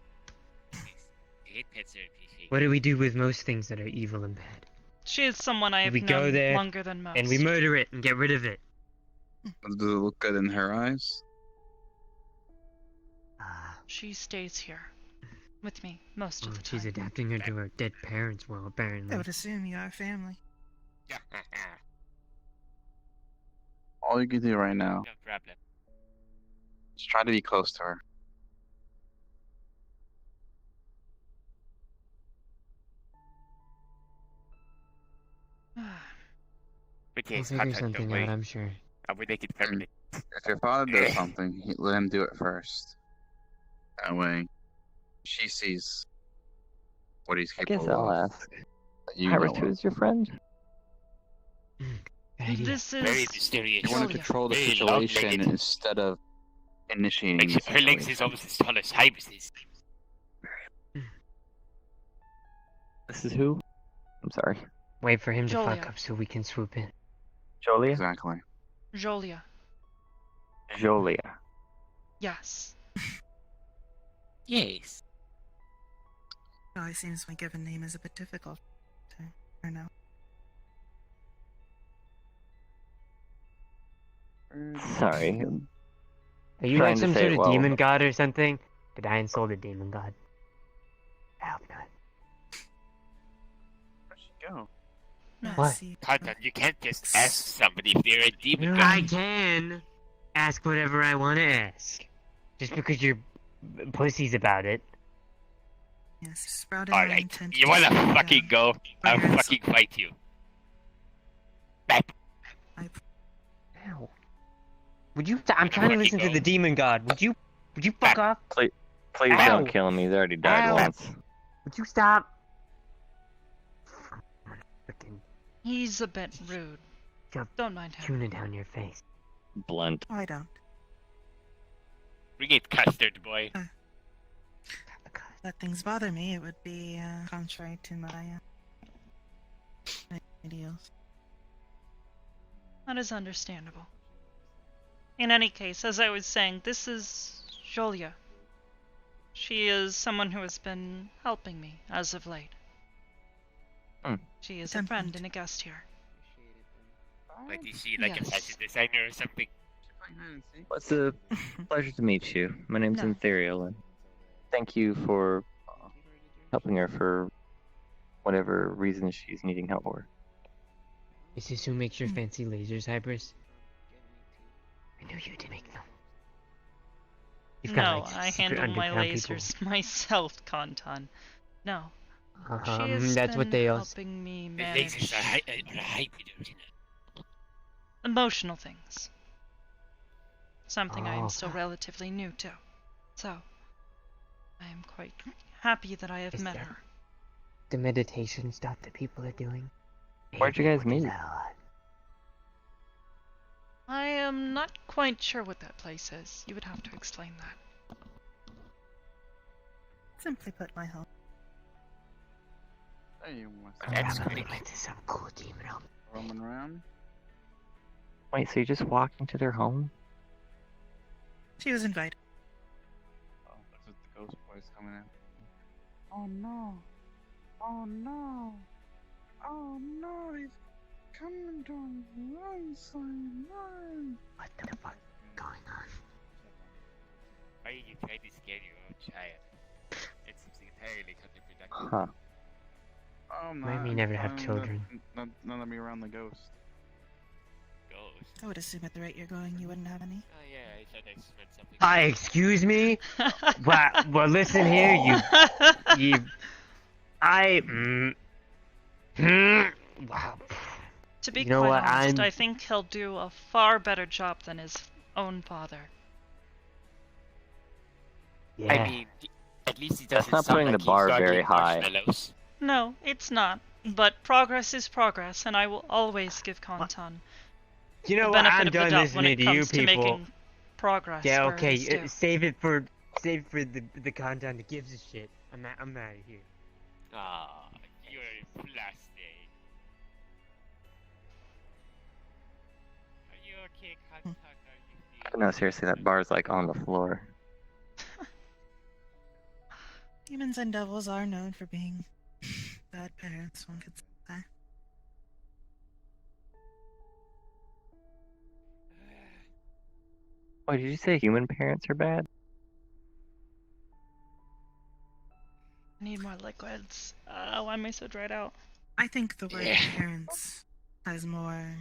What do we do with most things that are evil and bad? She is someone I have We go known there, longer than most. and we murder it and get rid of it. Does it look good in her eyes? She stays here with me most of the time. She's adapting her to her dead parents, well, I apparently. would assume you are family. All you can do right now No problem. is try to be close to her. But We'll yes, figure content, something don't out, worry. I'm sure. I will make it permanent. If your father does something, let him do it first. That way, she sees what he's I capable guess I'll of. ask. that you Hybris, know who of. is your friend? This is Very mysterious. You want to control the Very situation long-legged. instead of initiating the Like, her legs situation. is almost as tall as Hybris. This is who? I'm sorry. Wait for him to fuck Jolia. up so we can swoop in. Jolia? Exactly. Jolia. Jolia. Yes. Yes. Well, it seems my given name is a bit difficult to pronounce. Sorry. Are you Trying like to some say sort it of well. demon god or something? Did I insult a demon god? I hope not. Where'd she go? What? Content, you can't just ask somebody if they're a demon I god. can ask whatever I want to ask. Just because you're pussies about it. Yes, sprouted my Alright, intent you to wanna slow fucking down. go? I'll Perhaps- fucking fight you. Back. Ow. Would you? I'm trying to listen to the demon god. Would you fuck off? Please Ow. don't kill him. He's already died Ow. once. Would you stop? He's a bit rude. shove Don't mind him. tuna down your face. Blunt. Oh, I don't. Bring it, custard boy. Let things bother me, it would be contrary to my ideals. That is understandable. In any case, as I was saying, this is Jolia. She is someone who has been helping me as of late. She is a friend and a guest here. Like, is she like a fashion designer or something? Well, it's a pleasure to meet you. My name's No. Ethereal, and thank you for helping her for whatever reason she's needing help for. Is this who makes your fancy lasers, Hybris? I knew you to make them. You've got, No, like, I secret handle my underground people. lasers myself, Conton. No. She has That's what been they are. helping me The manage lasers are hybrid, you know. emotional things. Something I Oh. am still relatively new to. So, I am quite happy that I have Is met that her. the meditation stuff that people are doing? Where'd you guys meet? I am not quite sure what that place is. You would have to explain that. Simply put, my home. Hey, That's Probably great. went to some cool team room. roaming around. Wait, so you just walked into their home? She was invited. Oh, that's what the ghost boy's coming in. Oh no! Oh no! Oh no! He's coming down the wrong side. No! What the fuck is going on? Why are you trying to scare your own child? It's entirely counterproductive. Huh. Oh Why my! we never have children? None of me around the ghost. Ghost? I would assume at the rate you're going, you wouldn't have any. Oh yeah, I thought I meant something. Hi, excuse me? well, listen here, wow. To be You know quite what, honest, I'm- I think he'll do a far better job than his own father. Yeah. I mean, at least he That's doesn't not sound putting like the bar he's very gargling high. marshmallows. No, it's not. But progress is progress, and I will always give Conton You know the what? benefit I'm of the done doubt when listening it to you comes to people. making progress. Yeah, where it okay. is due. Save it for the content that gives a shit. I'm out of here. Ah, you're plastic. Are you okay, Contact? Are you No, seriously, that bar's like on the floor. Demons and devils are known for being bad parents, one could say. Wait, did you say human parents are bad? I need more liquids. Why am I so dried out? I think the word parents has more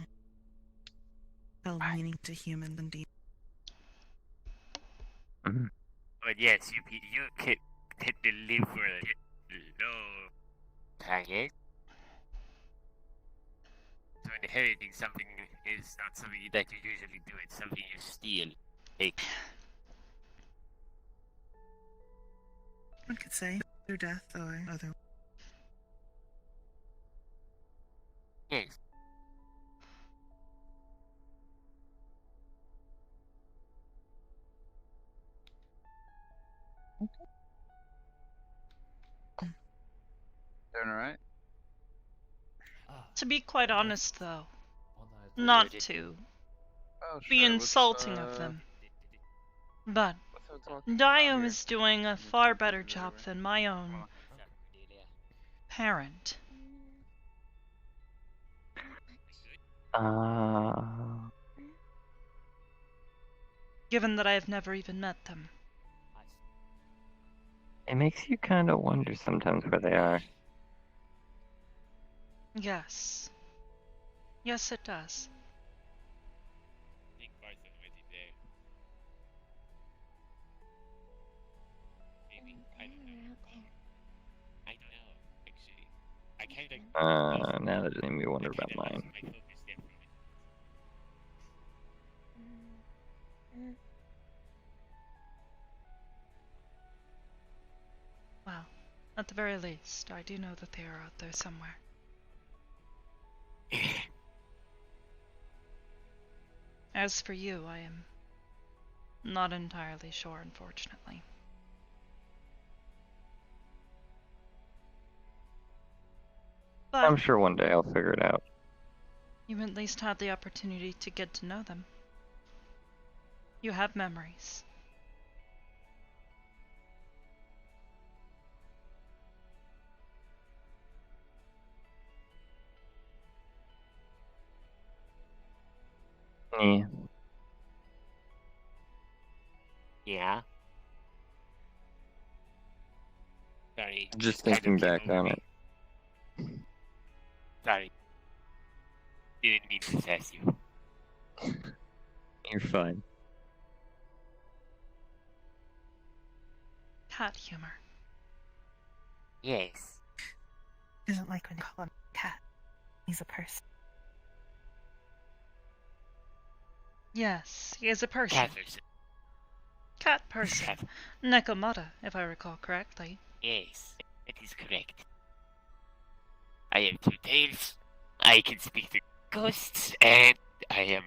held meaning to human than demons. But yes, you can live for a low target. So inheriting something is not something that you usually do, it's something you steal. Take. One could say through death or other. Yes. Doing alright? To be quite honest, though, not to Oh, be sure, insulting of them, but Diome is doing a far better job than my own parent. Given that I have never even met them. It makes you kind of wonder sometimes where they are. Yes. Yes, it does. Think parts of it in there. Maybe. I don't know. I don't know, actually. I kinda Now that made me wonder about mine. my focus there for a minute. Well, at the very least, I do know that they are out there somewhere. As for you, I am not entirely sure, unfortunately. But I'm sure one day I'll figure it out. you at least had the opportunity to get to know them. You have memories. Yeah. Yeah. Sorry. Just kind of thinking came back over on me. it. Sorry. Didn't mean to sass you. You're fine. Cat humor. Yes. Isn't like when you call him a cat. He's a person. Yes, he is a person. Cat person. Cat person. Cat. Nekomata, if I recall correctly. Yes, that is correct. I have 2 tails, I can speak to ghosts, and I am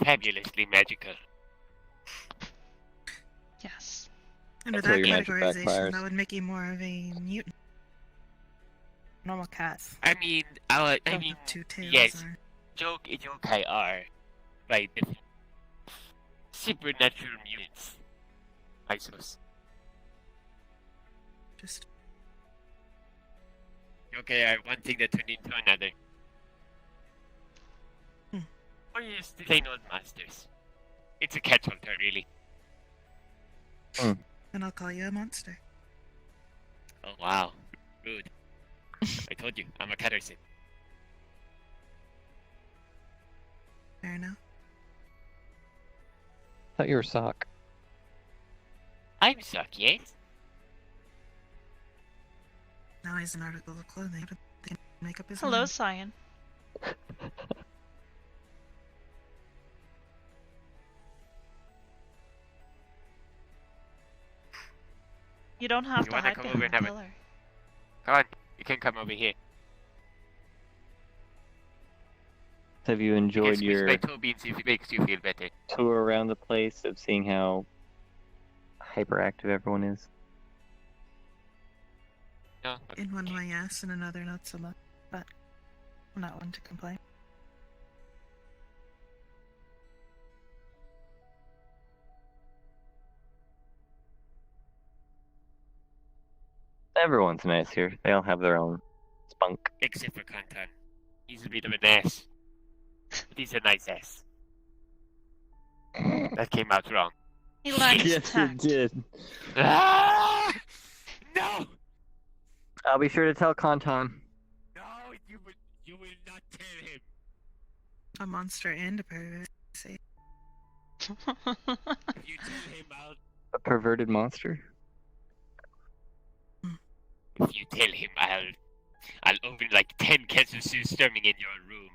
fabulously magical. Yes. Under Until that your magic categorization, backfires. that would make you more of a mutant. Normal cats. I mean, Don't have 2 tails. yes, Or... yokai are, by definition, supernatural mutants, I suppose. Just... Yokai are one thing that turned into another. Or just plain old monsters. It's a catch-all term, really. And I'll call you a monster. Oh wow, rude. I told you, I'm a cat person. Fair enough. Thought you were sock. I'm Suck, yes? Now he's an article of clothing. They make up his Hello, mind. Cyan. You don't have You to wanna hide come over behind and the have a- pillar. Come on, you can come over here. Have you enjoyed Yes, your my toe beans if it makes you feel better. tour around the place of seeing how hyperactive everyone is? No, In one way, yes. In another, not so much. But I'm not one to complain. Everyone's nice here. They all have their own spunk. except for Kantan. He's a bit of an ass. But he's a nice ass. That came out wrong. He lacks Yes, it tact. did. Ah! No! I'll be sure to tell Kantan. No, you will not tell him. A monster and a pervert. See? If you tell him, A perverted monster? If you tell him, I'll open like 10 Ketsusu storming in your room.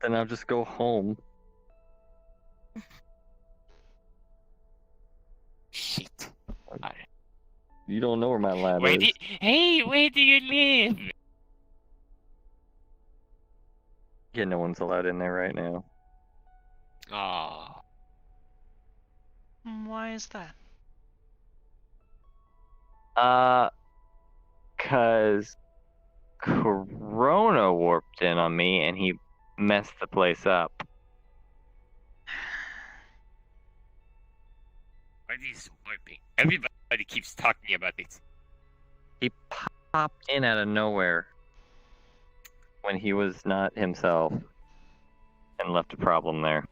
Then I'll just go home. Shit. Alright. You don't know where my lab Where is. Hey, where do you live? Yeah, no one's allowed in there right now. Oh. Why is that? Cause Corona warped in on me and he messed the place up. Why are these warping? Everybody keeps talking about it. He popped in out of nowhere when he was not himself and left a problem there.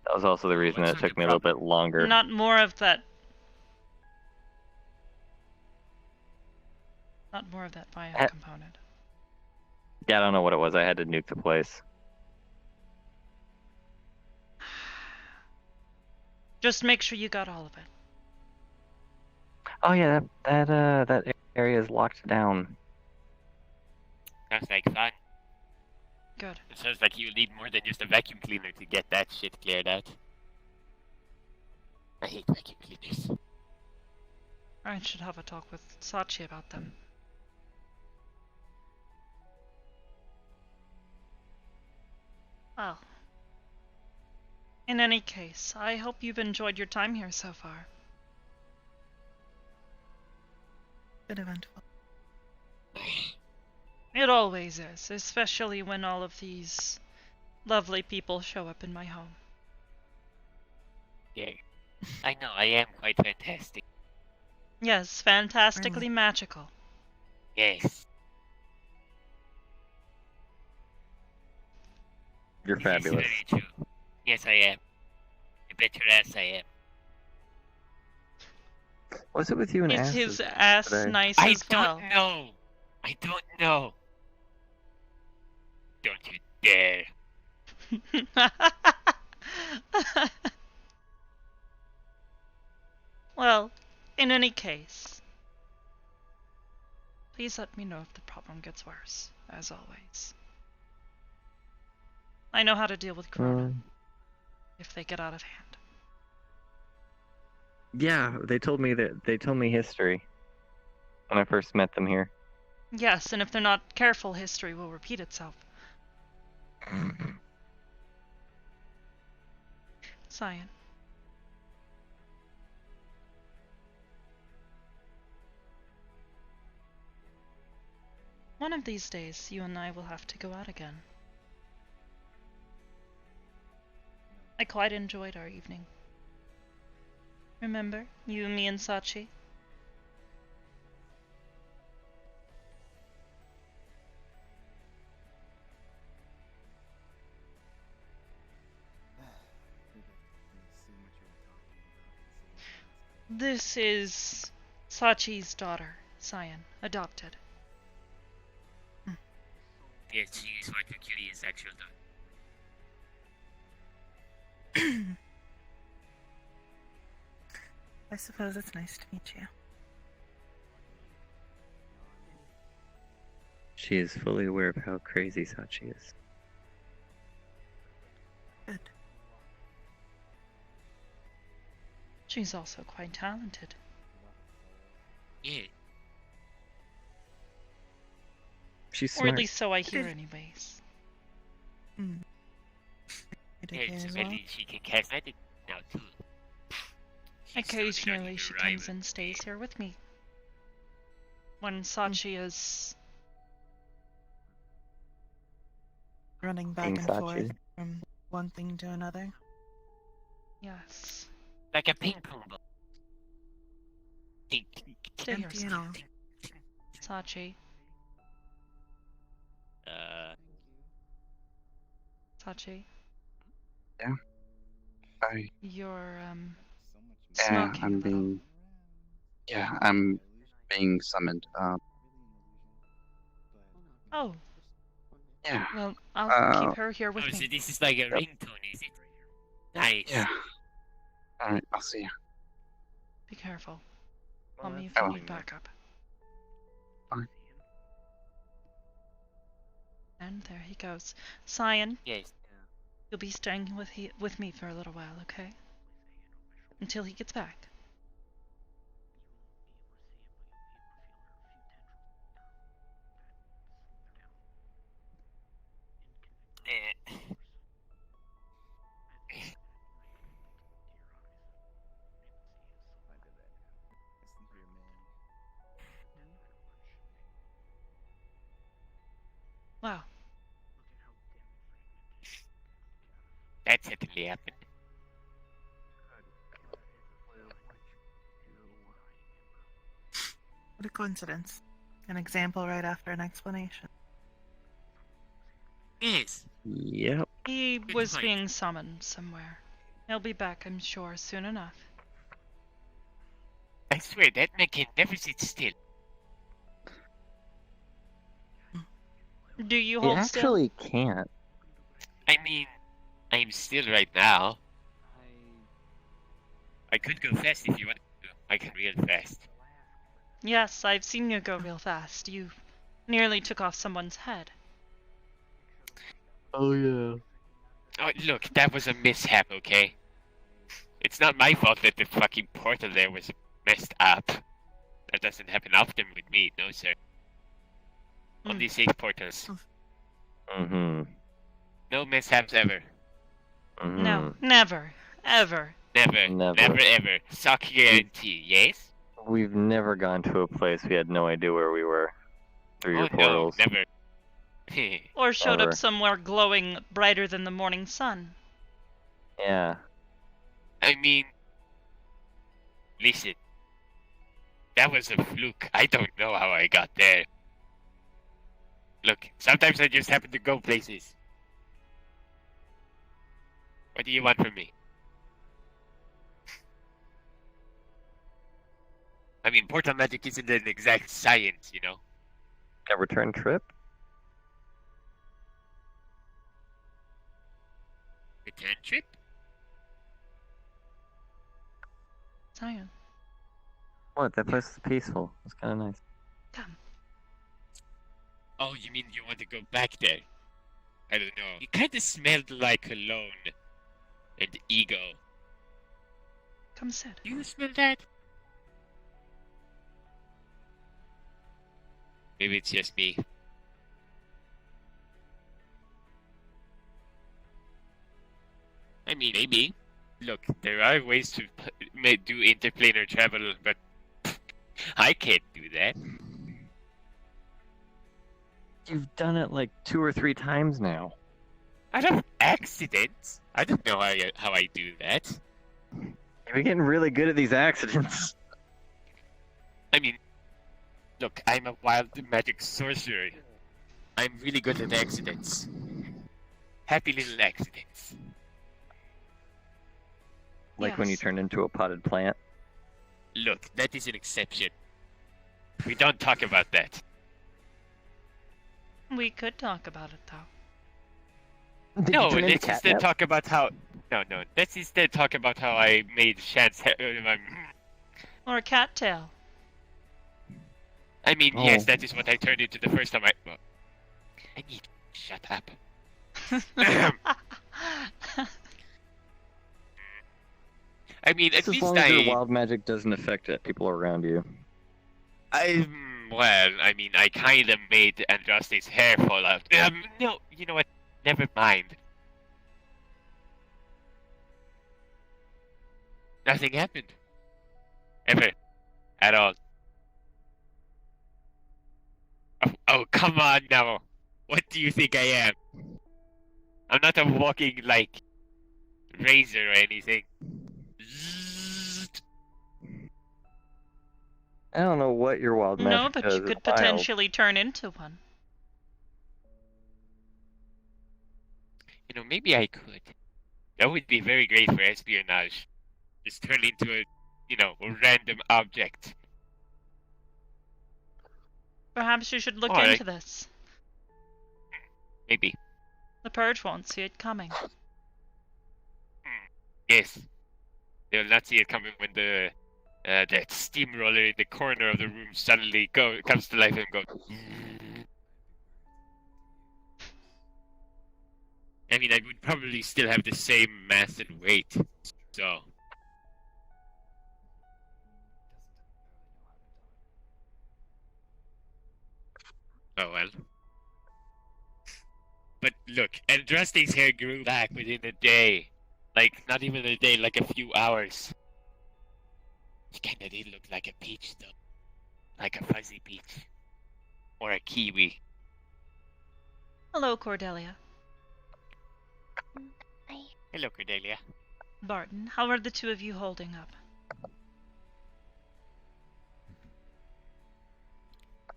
That was also the reason that it took me a little bit longer. Not more of that. Not more of that bio component. Yeah, I don't know what it was. I had to nuke the place. Just make sure you got all of it. Oh yeah, that area is locked down. Sounds like fun. Good. It sounds like you need more than just a vacuum cleaner to get that shit cleared out. I hate vacuum cleaners. I should have a talk with Sachi about them. Well, in any case, I hope you've enjoyed your time here so far. Bit eventful. It always is, especially when all of these lovely people show up in my home. Yeah, I know, I am quite fantastic. Yes, fantastically magical. Yes. You're This fabulous. is very true. Yes, I am. I bet your ass I am. What's it with you and Is asses his ass today? nice I as well? don't know. I don't know. Don't you dare. Well, in any case, please let me know if the problem gets worse, as always. I know how to deal with Corona if they get out of hand. Yeah, they told me history when I first met them here. Yes, and if they're not careful, history will repeat itself. Cyan. One of these days, you and I will have to go out again. I quite enjoyed our evening. Remember, you, me, and Sachi? This is Sachi's daughter, Cyan, adopted. Yes, she is what you kill is actual done. I suppose it's nice to meet you. She is fully aware of how crazy Sachi is. Good. She's also quite talented. Yeah. She's Or smart. at least so I hear anyways. Yes, apparently she can cast magic now too. Occasionally she comes and stays here with me. When Sachi is running back Being and Sachi. forth from one thing to another. Yes. Like a ping pong ball. Stay here, Empty and all. Sachi. Sachi. Yeah. You're Yeah, smoking a I'm little. being. Yeah, I'm being summoned. Oh. Yeah. Well, I'll keep her here with Oh, me. so this is like a ringtone, is it? Nice. Yeah. All right, I'll see you. Be careful. Call me if I you will. need backup. Fine. And there he goes. Cyan. Yes. You'll be staying with me for a little while, okay? Until he gets back. Wow. That certainly happened. What a coincidence. An example right after an explanation. Yes. Yep. He Good was point. being summoned somewhere. He'll be back, I'm sure, soon enough. I swear, that man can never sit still. Do you He hold still? actually can't. I mean, I'm still right now. I could go fast if you want to. I can real fast. Yes, I've seen you go real fast. You nearly took off someone's head. Oh yeah. Oh, look, that was a mishap, okay? It's not my fault that the fucking portal there was messed up. That doesn't happen often with me, no sir. Only safe portals. Mm-hmm. No mishaps ever. No, never, ever. Never, never ever. Sock guarantee, yes? We've never gone to a place we had no idea where we were through your portals. No, never. Or showed Never. up somewhere glowing brighter than the morning sun. Yeah. I mean, listen. That was a fluke. I don't know how I got there. Look, sometimes I just happen to go places. What do you want from me? I mean, portal magic isn't an exact science, you know? A return trip? Return trip? Zion. What? That place is peaceful. It's kind of nice. Come. Oh, you mean you want to go back there? I don't know. You kind of smelled like cologne and ego. Come sit. Do you smell that? Maybe it's just me. I mean, maybe. Look, there are ways to do interplanar travel, but I can't do that. You've done it like 2 or 3 times now. I don't have accidents. I don't know how I do that. You're getting really good at these accidents. I mean, look, I'm a wild magic sorcerer. I'm really good at accidents. Happy little accidents. Like when you turn into a potted plant. Look, that is an exception. We don't talk about that. We could talk about it, though. Did No, you turn into let's instead catnip? talk about how... No, let's instead talk about how I made Chance... Or cattail. I mean, Oh. yes, that is what I turned into the first time I... Well, I need... Shut up. I mean, Just at as least long as your wild magic doesn't affect people around you. Well, I mean, I kind of made Andraste's hair fall out. No, you know what? Never mind. Nothing happened. Ever. At all. Oh, come on now. What do you think I am? I'm not a walking, like, razor or anything. I don't know what your wild magic No, but does. you could It's wild. potentially turn into one. You know, maybe I could. That would be very great for espionage. Just turn into a, a random object. Perhaps you should look Alright. into this. Maybe. The Purge won't see it coming. Yes. They'll not see it coming when that steamroller in the corner of the room suddenly comes to life and goes. I mean, I would probably still have the same mass and weight, so. Oh well. But look, Andraste's hair grew back within a day. Like, not even a day, like a few hours. It kinda did look like a peach, though. Like a fuzzy peach. Or a kiwi. Hello, Cordelia. Hello, Cordelia. Barton, how are the two of you holding up?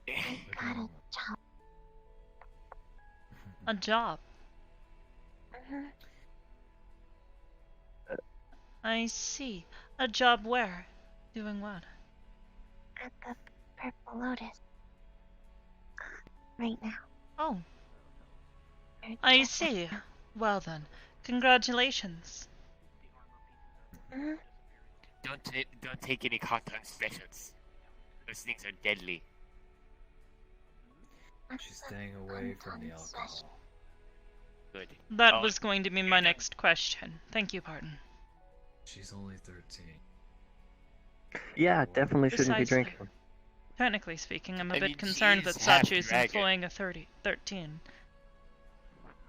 Got a job. A job? I see. A job where? Doing what? At the Purple Lotus. Right now. Oh. I see. Well then, congratulations. Don't take any cotton specials. Those things are deadly. She's staying away from the alcohol. Good. That was going to be my next question. Thank you, Barton. She's only 13. Yeah, definitely shouldn't be Precisely. drinking. Technically speaking, I'm a I bit mean, concerned that she's half Sachi is dragon. employing a 13.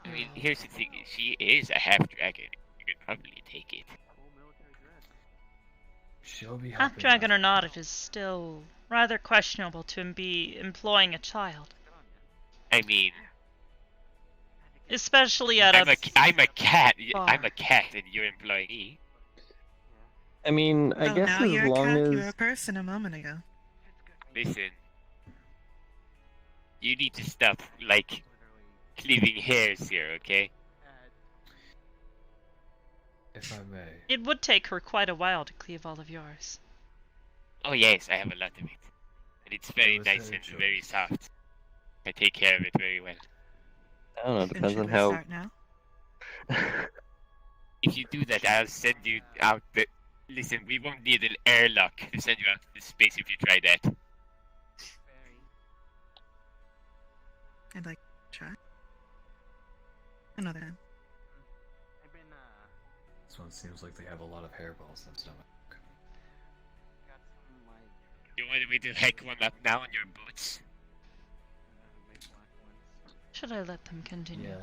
I mean, here's the thing: she is a half dragon. You could probably take it. She'll be Half helping dragon us. or not, it is still rather questionable to be employing a child. I mean, Especially at I'm a cat. bar. I'm a cat, and you're employing me. I mean, I Oh, guess now as you're a long cat. as You were a person a moment ago. Listen, you need to stop like cleaving hairs here, okay? If I may. It would take her quite a while to cleave all of yours. Oh yes, I have a lot of it, and it's very was nice her and very soft. I take care of it very well. I don't know. It Then depends should on we how. start now? If you do that, I'll send you out the. Listen, we won't need an airlock to send you out to space if you try that. I'd like to try. Another time. This one seems like they have a lot of hairballs in their stomach. You want me to hike one up now on your boots? Should I let them continue? Yeah.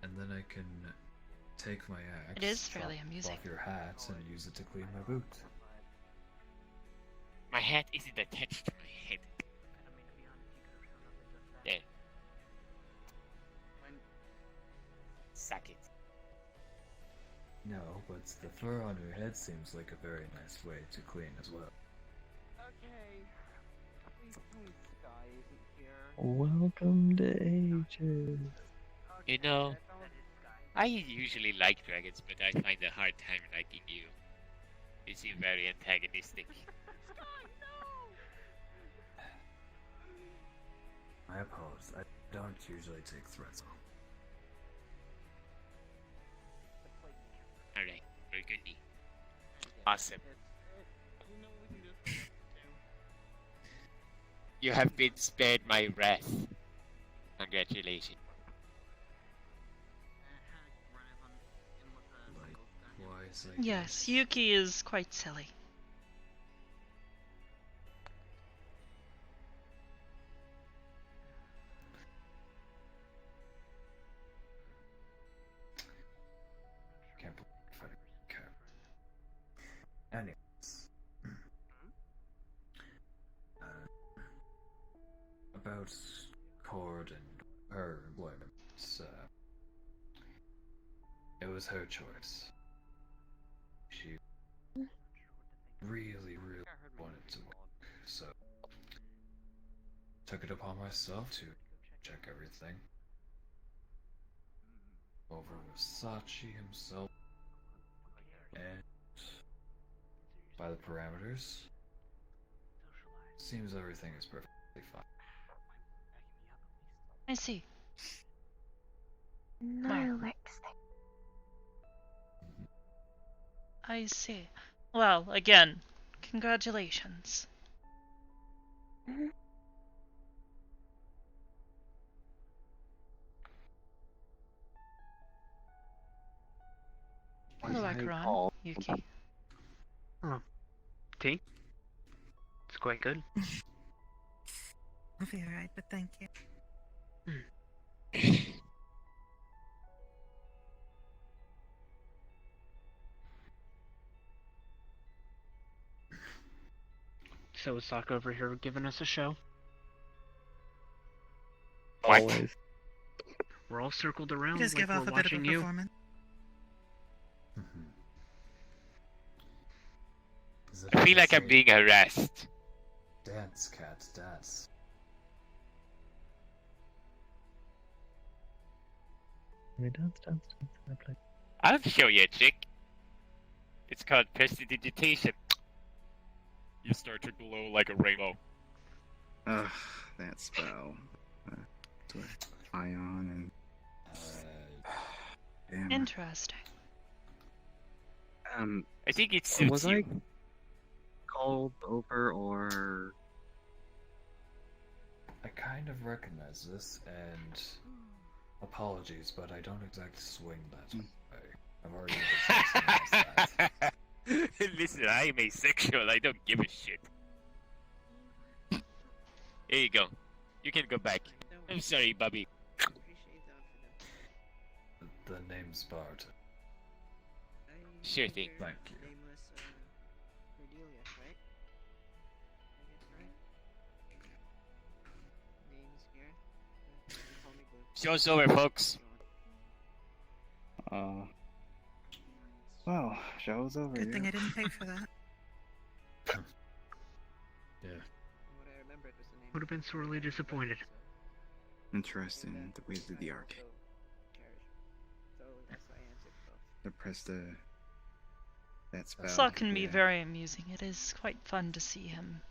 And then I can take my axe. It is fairly chop amusing. Off your hat and use it to clean my boot. My hat isn't attached to my head. There. Suck it. No, but the fur on your head seems like a very nice way to clean as well. Welcome to ages. You know, I usually like dragons, but I find a hard time liking you. You seem very antagonistic. I oppose. I don't usually take threats. Alright, very good. Awesome. You have been spared my wrath. Congratulations. Likewise, Yes, Yuki is quite silly. Can't believe I didn't care. Anyways. About Cord and her employment. It was her choice. She really wanted to work, so took it upon myself to check everything. Over Versace himself, and by the parameters, seems everything is perfectly fine. I see. No, Well, I see. Well, again, congratulations. Hello, Akaran. Yuki. Oh. Tea? It's quite good. I'll be alright, but thank you. So is Sokka over here giving us a show? Always. We're all circled around Just like give off we're a bit of a watching you. performance. I feel like I'm being harassed. Dance, cat, dance. We dance. I play. I'll show you a trick. It's called prestidigitation. You start to glow like a rainbow. Ugh, that spell. To Ion and. Damn. Interesting. I think it suits Was you. I called over or? I kind of recognize this, and apologies, but I don't exactly swing that way. I've already discussed that. Listen, I am asexual. I don't give a shit. Here you go. You can go back. I'm sorry, Bobby. the name's Bart. Sure thing. Thank you. Nameless, Cordelia, right? I get it right? Names here. You call me Blue. Show's over, folks. Well, show's over. Good thing yeah. I didn't pay for that. Yeah. What I remembered was the name. Would have been sorely disappointed. Interesting the way through the arc. So that's why I answered both. I pressed that spell. Slot can be yeah. very amusing. It is quite fun to see him,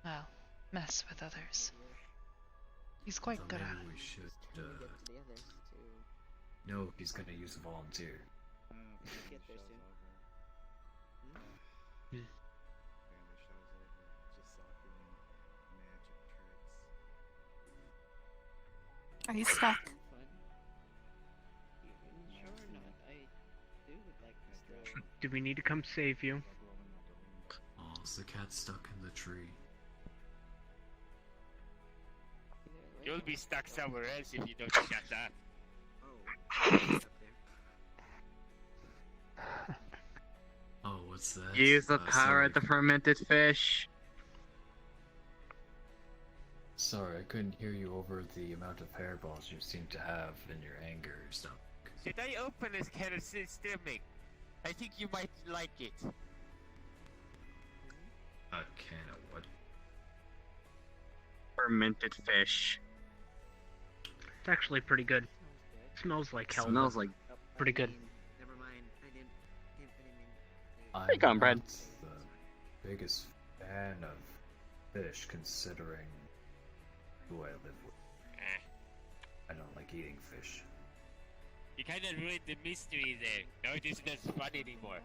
well, mess with others. He's quite good at Maybe it. we should know if he's gonna use a volunteer. Get there soon. Are you stuck? Sure or not, I do would like to still. Do we need to come save you? Oh, is the cat stuck in the tree? You'll be stuck somewhere else if you don't shut up. Oh, what's that? Use the power sorry. of the fermented fish. Sorry, I couldn't hear you over the amount of hairballs you seem to have in your anger or something. Should I open this can of stimming? I think you might like it. A can of what? Fermented fish. It's actually pretty good. Smells like hell. Smells like pretty good. Never mind. I didn't mean. I'm Hey, comrade. not the biggest fan of fish, considering who I live with. I don't like eating fish. You kinda ruined the mystery there. Now it isn't as fun anymore.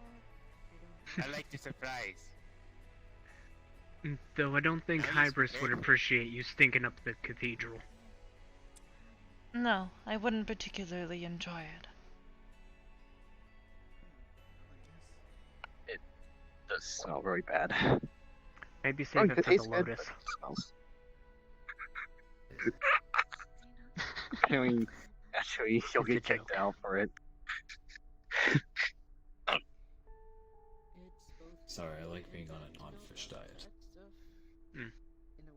I like the surprise. Though I don't think At least Hybris would for me. appreciate you stinking up the cathedral. No, I wouldn't particularly enjoy it. It does smell really bad. Maybe Oh, save it it for tastes the good, Lotus. but it smells. I mean, actually, you'll get kicked out for it. Sorry, I like being on a non-fish diet. In a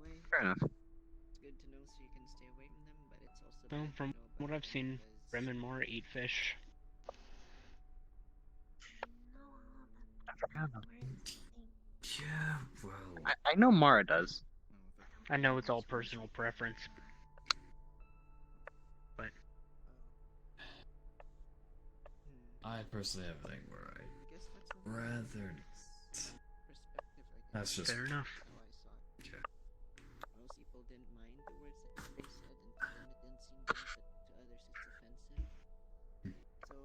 way, Fair enough. it's good to know so you can stay away from them, but it's also Well, bad to from know what about I've seen, because Rem and Mora eat fish. Yeah, well, I know Mara does. I know it's all personal preference, but I personally have a thing where I I guess that's a rather. perspective, I That's just fair enough. how I saw it. Okay. Most people didn't mind the words that they said, and to them it didn't seem bad, but to others it's offensive. So, I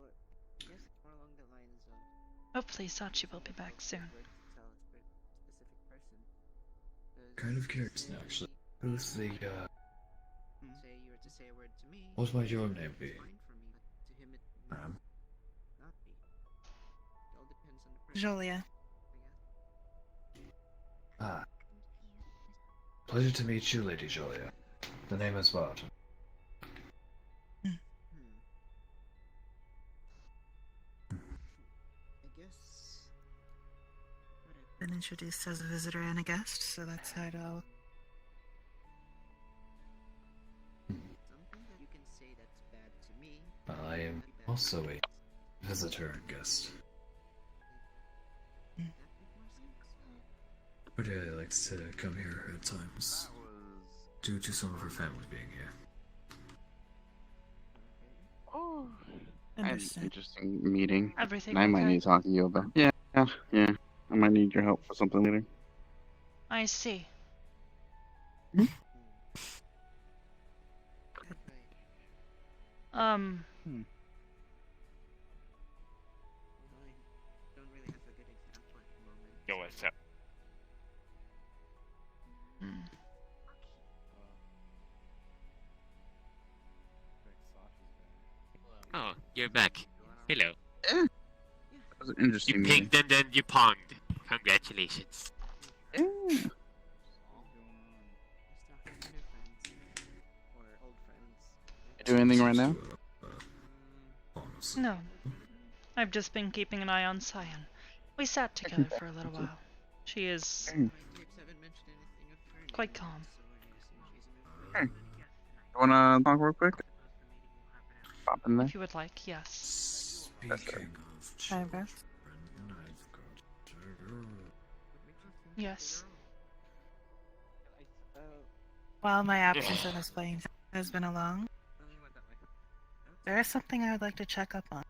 guess it's more along the lines of Hopefully Sachi will be back soon. words to tell a specific person. 'Cause Kind of curious now, actually. Who's the, say you were to say a word to me, what might your name be? it's fine for me, but to him it might Ram? not be. It all depends on the person. Jolia. Ah. Pleasure to meet you, Lady Julia. The name is Bart. I guess Been introduced as a visitor and a guest, so that's how it'll. something that you can say that's bad to me. I am also a visitor and guest. That make more sense? Cordelia likes to come here at times, due to some of her family being here. An Understood. interesting meeting. Everything I might okay? need to talk to you about. Yeah. I might need your help for something later. I see. Um, Well, I don't really have a good example at the moment. Yo, what's up? Oh, you're back. Hello. That was an interesting You meeting. pinged and then you ponged. Congratulations. Yeah. Just talking to new friends or old friends. You do anything right now? No. I've just been keeping an eye on Cyan. We sat together for a little while. She is quite calm. You wanna talk real quick? Pop in there. If you would like, yes. Speaking of children, I've got Yes. While my absence of this plane has been along, there is something I would like to check up on,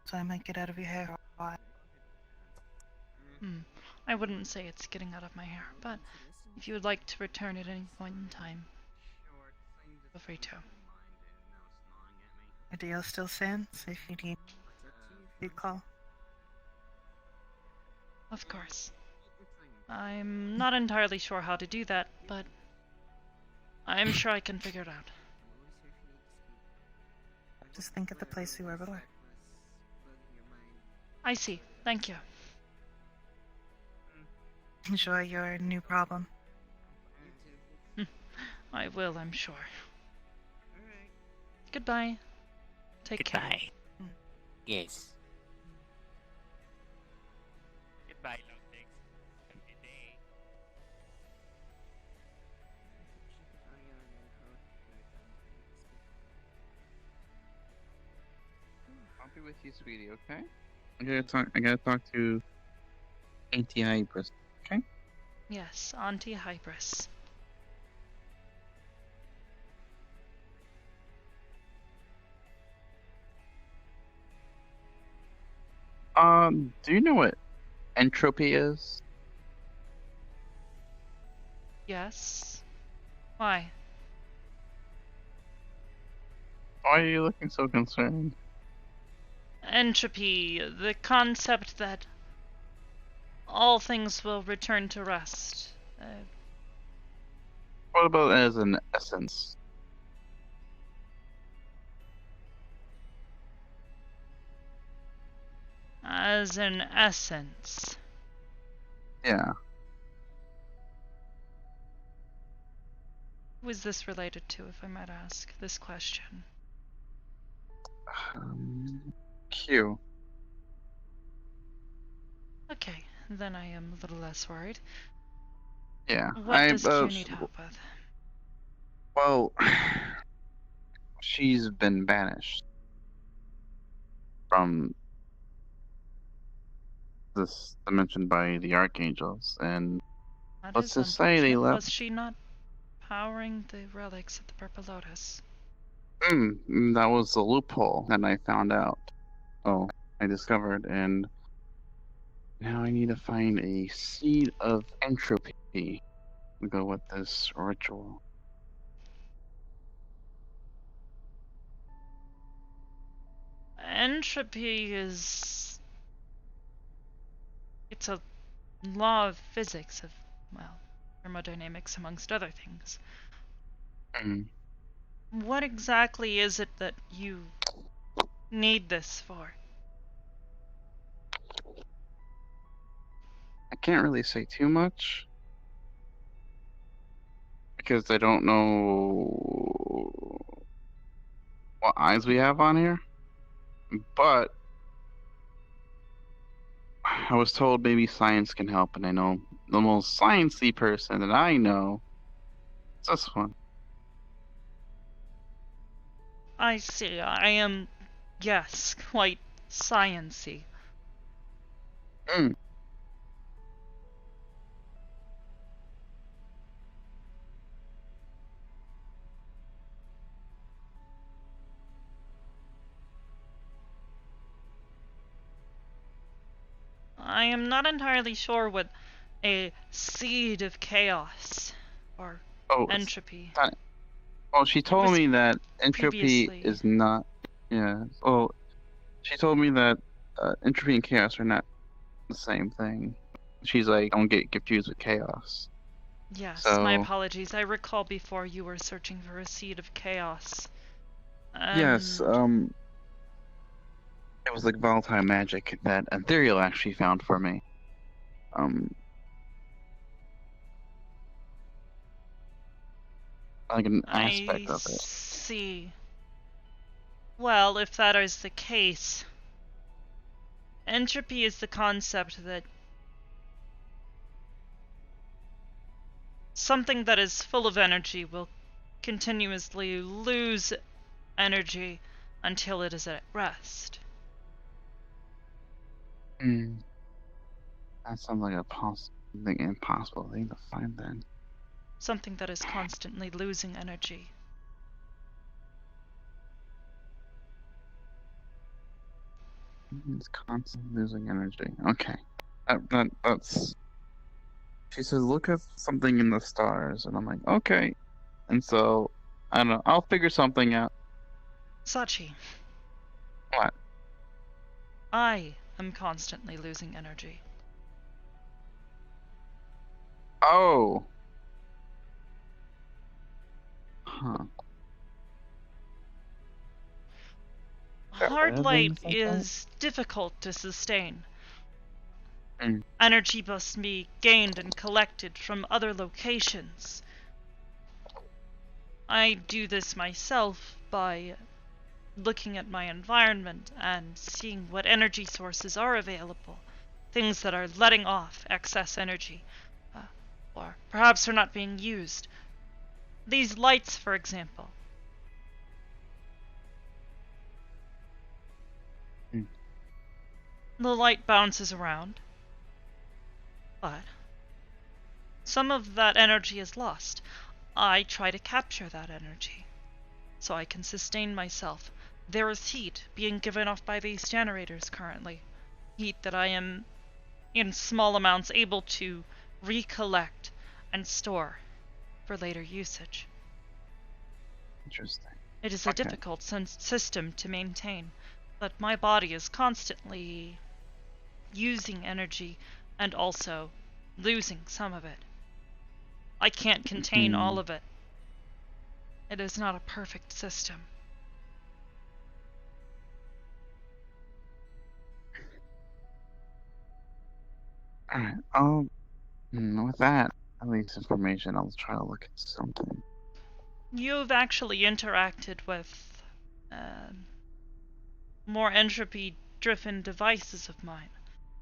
so I might get out of your hair for a while. I wouldn't say it's getting out of my hair, but if you would like to return at any point in time, feel free to. The deal still stands if you need to call. Of course. I'm not entirely sure how to do that, but I'm sure I can figure it out. Just think of the place we were before. I see. Thank you. Enjoy your new problem. I will, I'm sure. Goodbye. Take care. Goodbye. Yes. Goodbye, love things. Have a good day. I'll be with you, sweetie. Okay. I gotta talk to Auntie Hybris. Okay. Yes, Auntie Hybris. Do you know what entropy is? Yes. Why? Why are you looking so concerned? Entropy, the concept that all things will return to rest. What about as an essence? As an essence. Yeah. Who is this related to, if I might ask this question? Q. Okay, then I am a little less worried. Yeah. What does Q need help with? Well, she's been banished from this dimension by the archangels, and That let's is just say they unfortunate. left. Was she not powering the relics at the Purple Lotus? That was the loophole that I found out. Oh, I discovered, and now I need to find a seed of entropy to go with this ritual. Entropy is... It's a law of physics, of, well, thermodynamics amongst other things. What exactly is it that you need this for? I can't really say too much because I don't know what eyes we have on here, but I was told maybe science can help, and I know the most sciencey person that I know is this one. I see. I am, yes, quite science-y. I am not entirely sure what a seed of chaos or entropy. Well, she told me that entropy previously- is not. Yeah. Well, she told me that entropy and chaos are not the same thing. She's like, don't get confused with chaos. Yes, So, my apologies. I recall before you were searching for a seed of chaos. yes, it was like volatile magic that Ethereal actually found for me. Like an aspect of it. See. Well, if that is the case, entropy is the concept that something that is full of energy will continuously lose energy until it is at rest. That sounds like a something impossible thing to find then. Something that is constantly losing energy. It's constantly losing energy. Okay. That's... She says, look at something in the stars. And I'm like, okay. And so, I don't know. I'll figure something out. Sachi. What? I am constantly losing energy. Oh. Huh. Hard light is difficult to sustain. Energy must be gained and collected from other locations. I do this myself by looking at my environment and seeing what energy sources are available. Things that are letting off excess energy. Or perhaps are not being used. These lights, for example. The light bounces around, but some of that energy is lost. I try to capture that energy, so I can sustain myself. There is heat being given off by these generators currently. Heat that I am, in small amounts, able to recollect and store for later usage. Interesting. It is a difficult system to maintain, but my body is constantly using energy and also losing some of it. I can't contain all of it. It is not a perfect system. Alright, with that, at least information, I'll try to look at something. You've actually interacted with more entropy-driven devices of mine.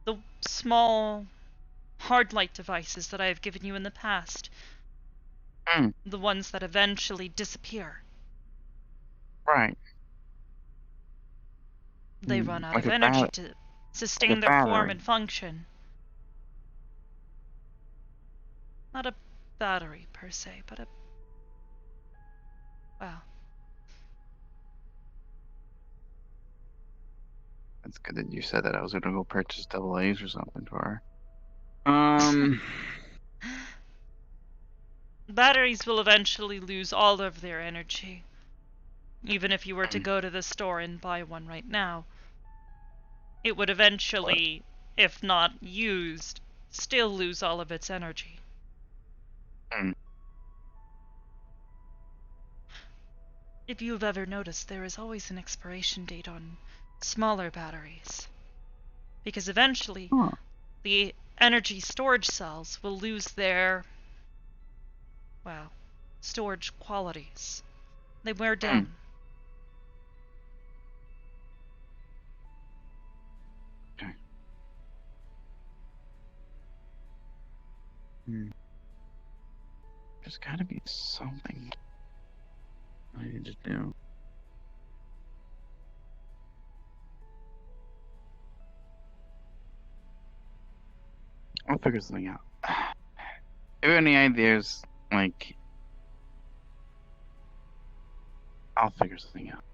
The small hard light devices that I have given you in the past. The ones that eventually disappear. Right. They run out of energy to sustain their form and function. Not a battery per se, but a... well... It's good that you said that. I was gonna go purchase double A's or something for her. Batteries will eventually lose all of their energy. Even if you were to go to the store and buy one right now. It would eventually, if not used, still lose all of its energy. If you have ever noticed, there is always an expiration date on smaller batteries. Because eventually, the energy storage cells will lose their, well, storage qualities. They wear down. Okay. There's gotta be something I need to do. I'll figure something out. If you have any ideas, like... I'll figure something out.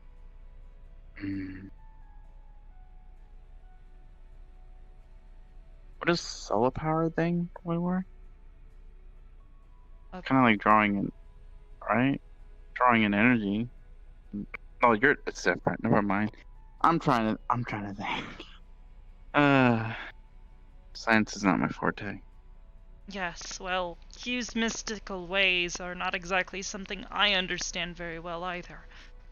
What is solar power thing? What were? Kind of like drawing in, right? Drawing in energy. No, it's different. Never mind. I'm trying to think. Science is not my forte. Yes, well, Hugh's mystical ways are not exactly something I understand very well either.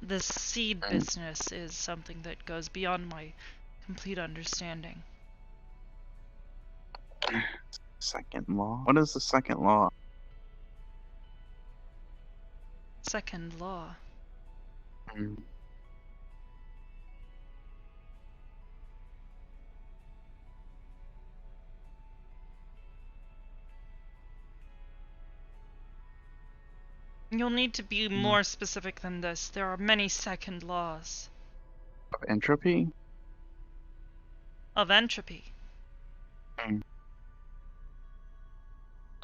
This seed business is something that goes beyond my complete understanding. Second law? What is the second law? Second law? You'll need to be more specific than this. There are many second laws. Of entropy? Of entropy. I'm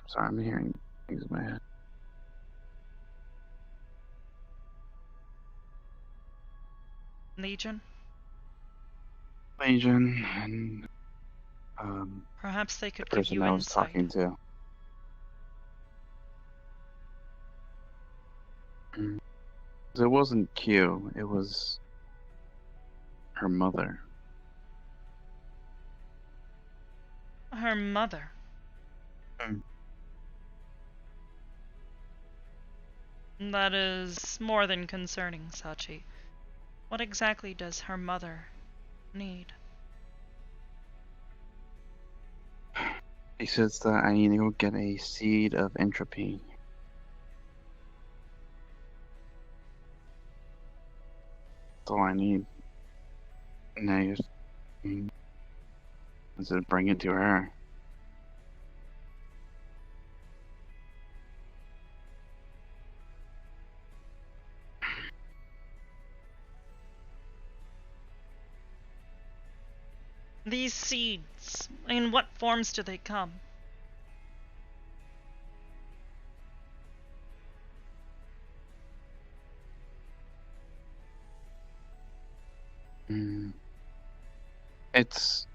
sorry, I'm hearing things in my head. Legion? Legion and Perhaps they could the give person you I was insight. talking to. 'Cause it wasn't Q, it was her mother. Her mother. That is more than concerning, Sachi. What exactly does her mother need? He says that I need to go get a seed of entropy. That's all I need. And I just bring it to her. These seeds, in what forms do they come? It's...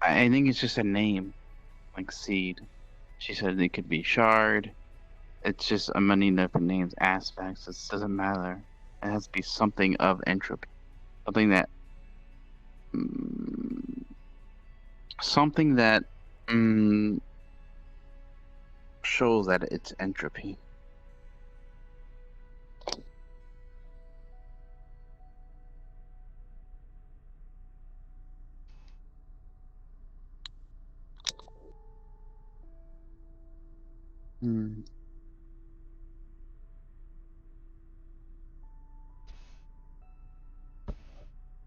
I think it's just a name. Like seed. She said it could be shard. It's just many different names, aspects. It doesn't matter. It has to be something of entropy. Something that... something that... shows that it's entropy.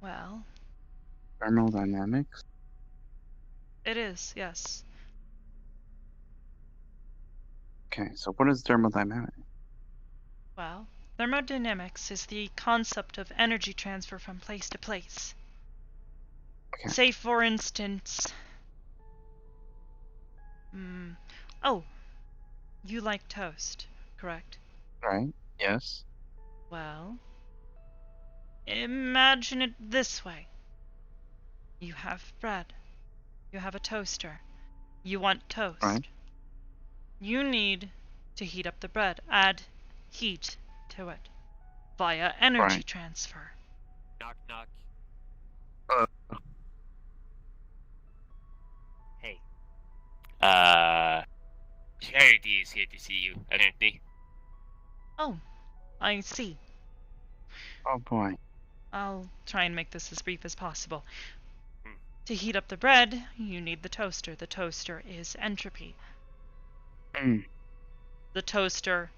Well, Thermodynamics? it is, yes. Okay, so what is thermodynamics? Well, thermodynamics is the concept of energy transfer from place to place. Okay. Say, for instance... Oh, you like toast, correct? Right, yes. Well, imagine it this way. You have bread. You have a toaster. You want toast. Right. You need to heat up the bread. Add heat to it via energy transfer. Knock, knock. Hey. Charity is here to see you, apparently. Oh, I see. Oh boy. I'll try and make this as brief as possible. To heat up the bread, you need the toaster. The toaster is entropy. The toaster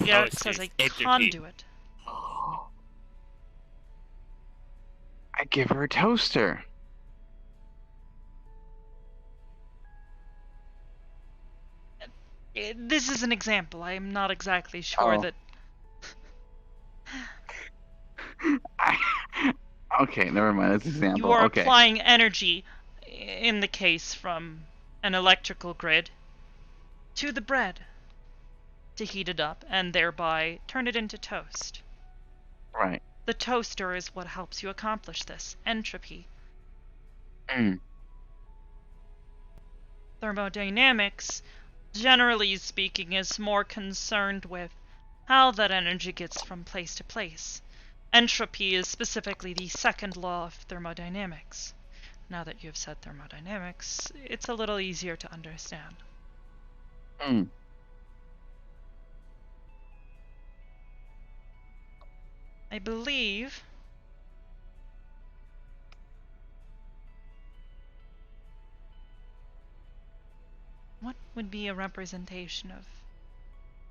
acts as a conduit. I give her a toaster. This is an example. I am not exactly sure that... Okay, never mind. That's an example. You are okay. applying energy, in the case from an electrical grid, to the bread to heat it up and thereby turn it into toast. Right. The toaster is what helps you accomplish this, entropy. Thermodynamics, generally speaking, is more concerned with how that energy gets from place to place. Entropy is specifically the second law of thermodynamics. Now that you've said thermodynamics, it's a little easier to understand. I believe... What would be a representation of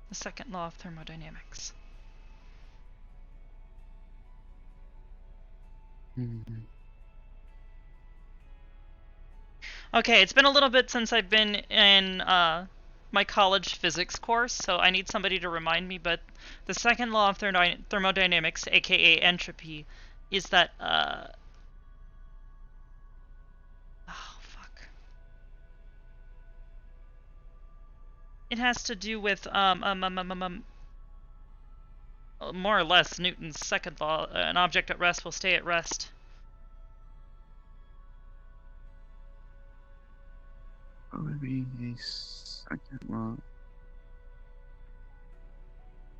the second law of thermodynamics? Okay, it's been a little bit since I've been in my college physics course, so I need somebody to remind me, but the second law of thermodynamics, aka entropy, is that, oh, fuck. It has to do with, more or less Newton's second law, an object at rest will stay at rest. What would be a second law?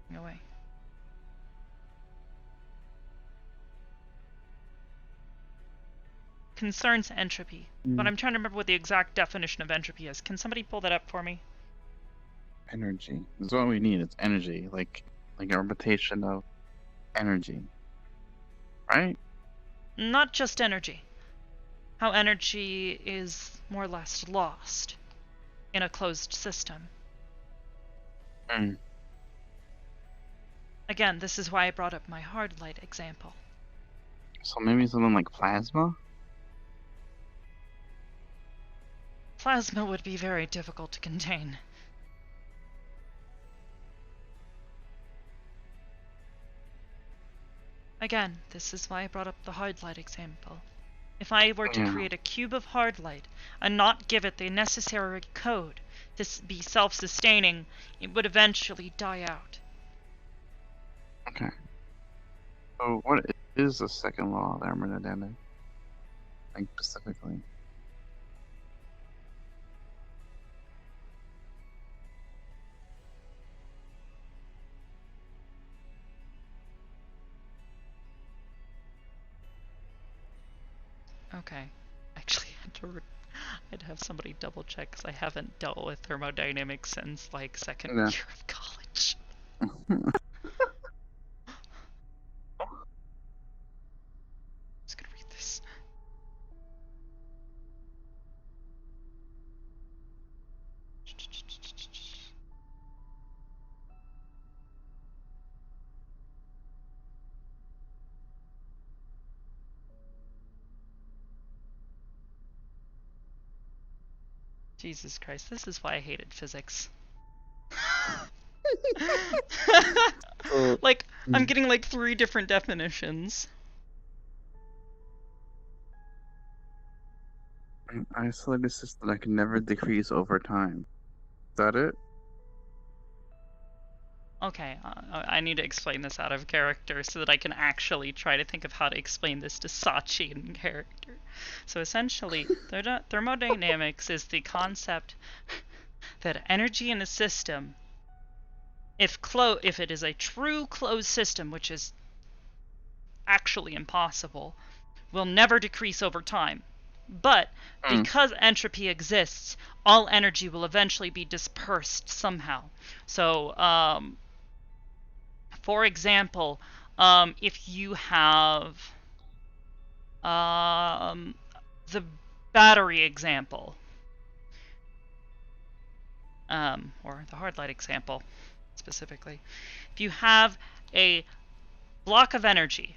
No way. Concerns entropy. But I'm trying to remember what the exact definition of entropy is. Can somebody pull that up for me? Energy. That's what we need. It's energy. Like a representation of energy. Right? Not just energy. How energy is more or less lost in a closed system. Again, this is why I brought up my hard light example. So maybe something like plasma? Plasma would be very difficult to contain. Again, this is why I brought up the hard light example. If I were to create a cube of hard light and not give it the necessary code to be self-sustaining, it would eventually die out. Okay. So what is the second law of thermodynamics? Like specifically? Okay. Actually, I'd have somebody double check because I haven't dealt with thermodynamics since like second year of college. Just gonna read this. Jesus Christ, this is why I hated physics. Like, I'm getting like 3 different definitions. An isolated system that can never decrease over time. Is that it? Okay, I need to explain this out of character so that I can actually try to think of how to explain this to Sachi in character. So essentially, thermodynamics is the concept that energy in a system, if it is a true closed system, which is actually impossible, will never decrease over time. But because entropy exists, all energy will eventually be dispersed somehow. So, for example, if you have the battery example, or the hard light example specifically, if you have a block of energy,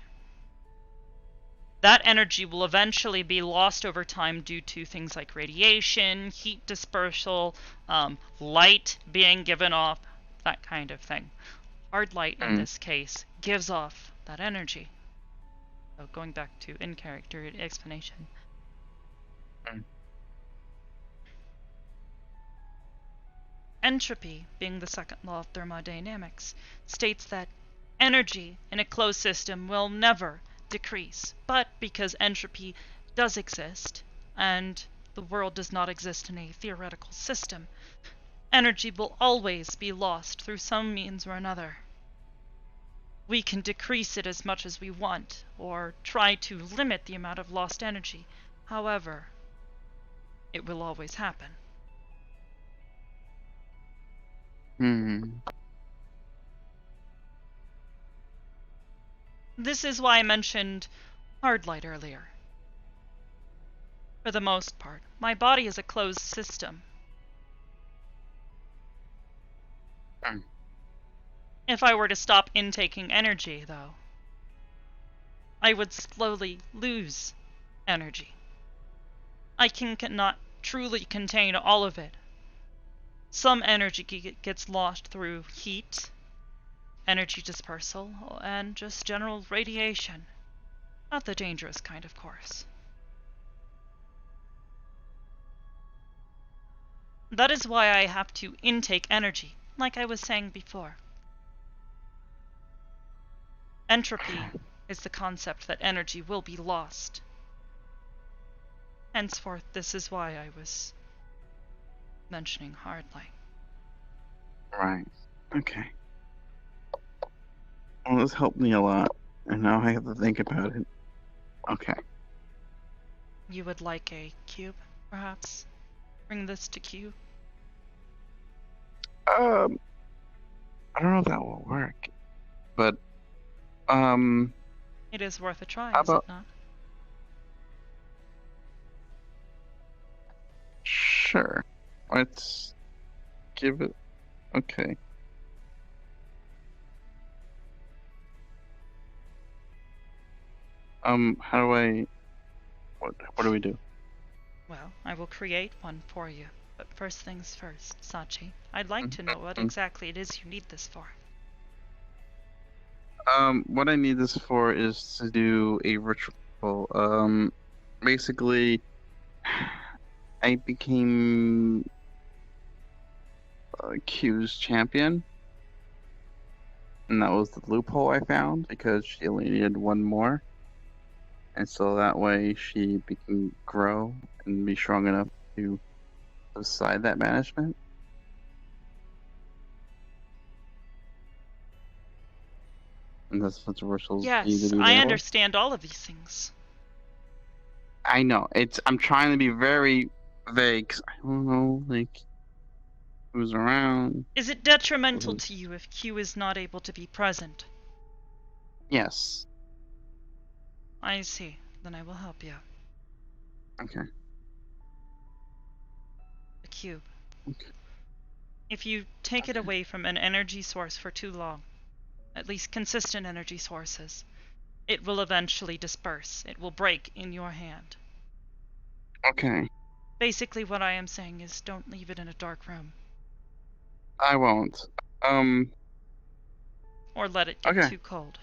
that energy will eventually be lost over time due to things like radiation, heat dispersal, light being given off, that kind of thing. Hard light, in this case, gives off that energy. So going back to in-character explanation. Entropy, being the second law of thermodynamics, states that energy in a closed system will never decrease. But because entropy does exist, and the world does not exist in a theoretical system, energy will always be lost through some means or another. We can decrease it as much as we want, or try to limit the amount of lost energy. However, it will always happen. This is why I mentioned hard light earlier. For the most part, my body is a closed system. If I were to stop intaking energy, though, I would slowly lose energy. I cannot truly contain all of it. Some energy gets lost through heat, energy dispersal, and just general radiation. Not the dangerous kind, of course. That is why I have to intake energy, like I was saying before. Entropy is the concept that energy will be lost. Henceforth, this is why I was mentioning hardly. Right. Okay. Well, this helped me a lot, and now I have to think about it. Okay. You would like a cube, perhaps? Bring this to Q? I don't know if that will work, but It is worth a try, how is it about not? sure? Let's give it. Okay. How do I? What do we do? Well, I will create one for you. But first things first, Sachi. I'd like to know what exactly it is you need this for. What I need this for is to do a ritual. Basically, I became Q's champion, and that was the loophole I found because she only needed one more, and so that way she can grow and be strong enough to decide that banishment. And that's what the rituals need to Yes, be I there. understand all of these things. I know. I'm trying to be very vague. 'Cause I don't know, like, who's around. Is it detrimental to you if Q is not able to be present? Yes. I see. Then I will help you. Okay. A cube. Okay. If you take it away from an energy source for too long, at least consistent energy sources, it will eventually disperse. It will break in your hand. Okay. Basically what I am saying is don't leave it in a dark room. I won't. Or let it get Okay. too cold.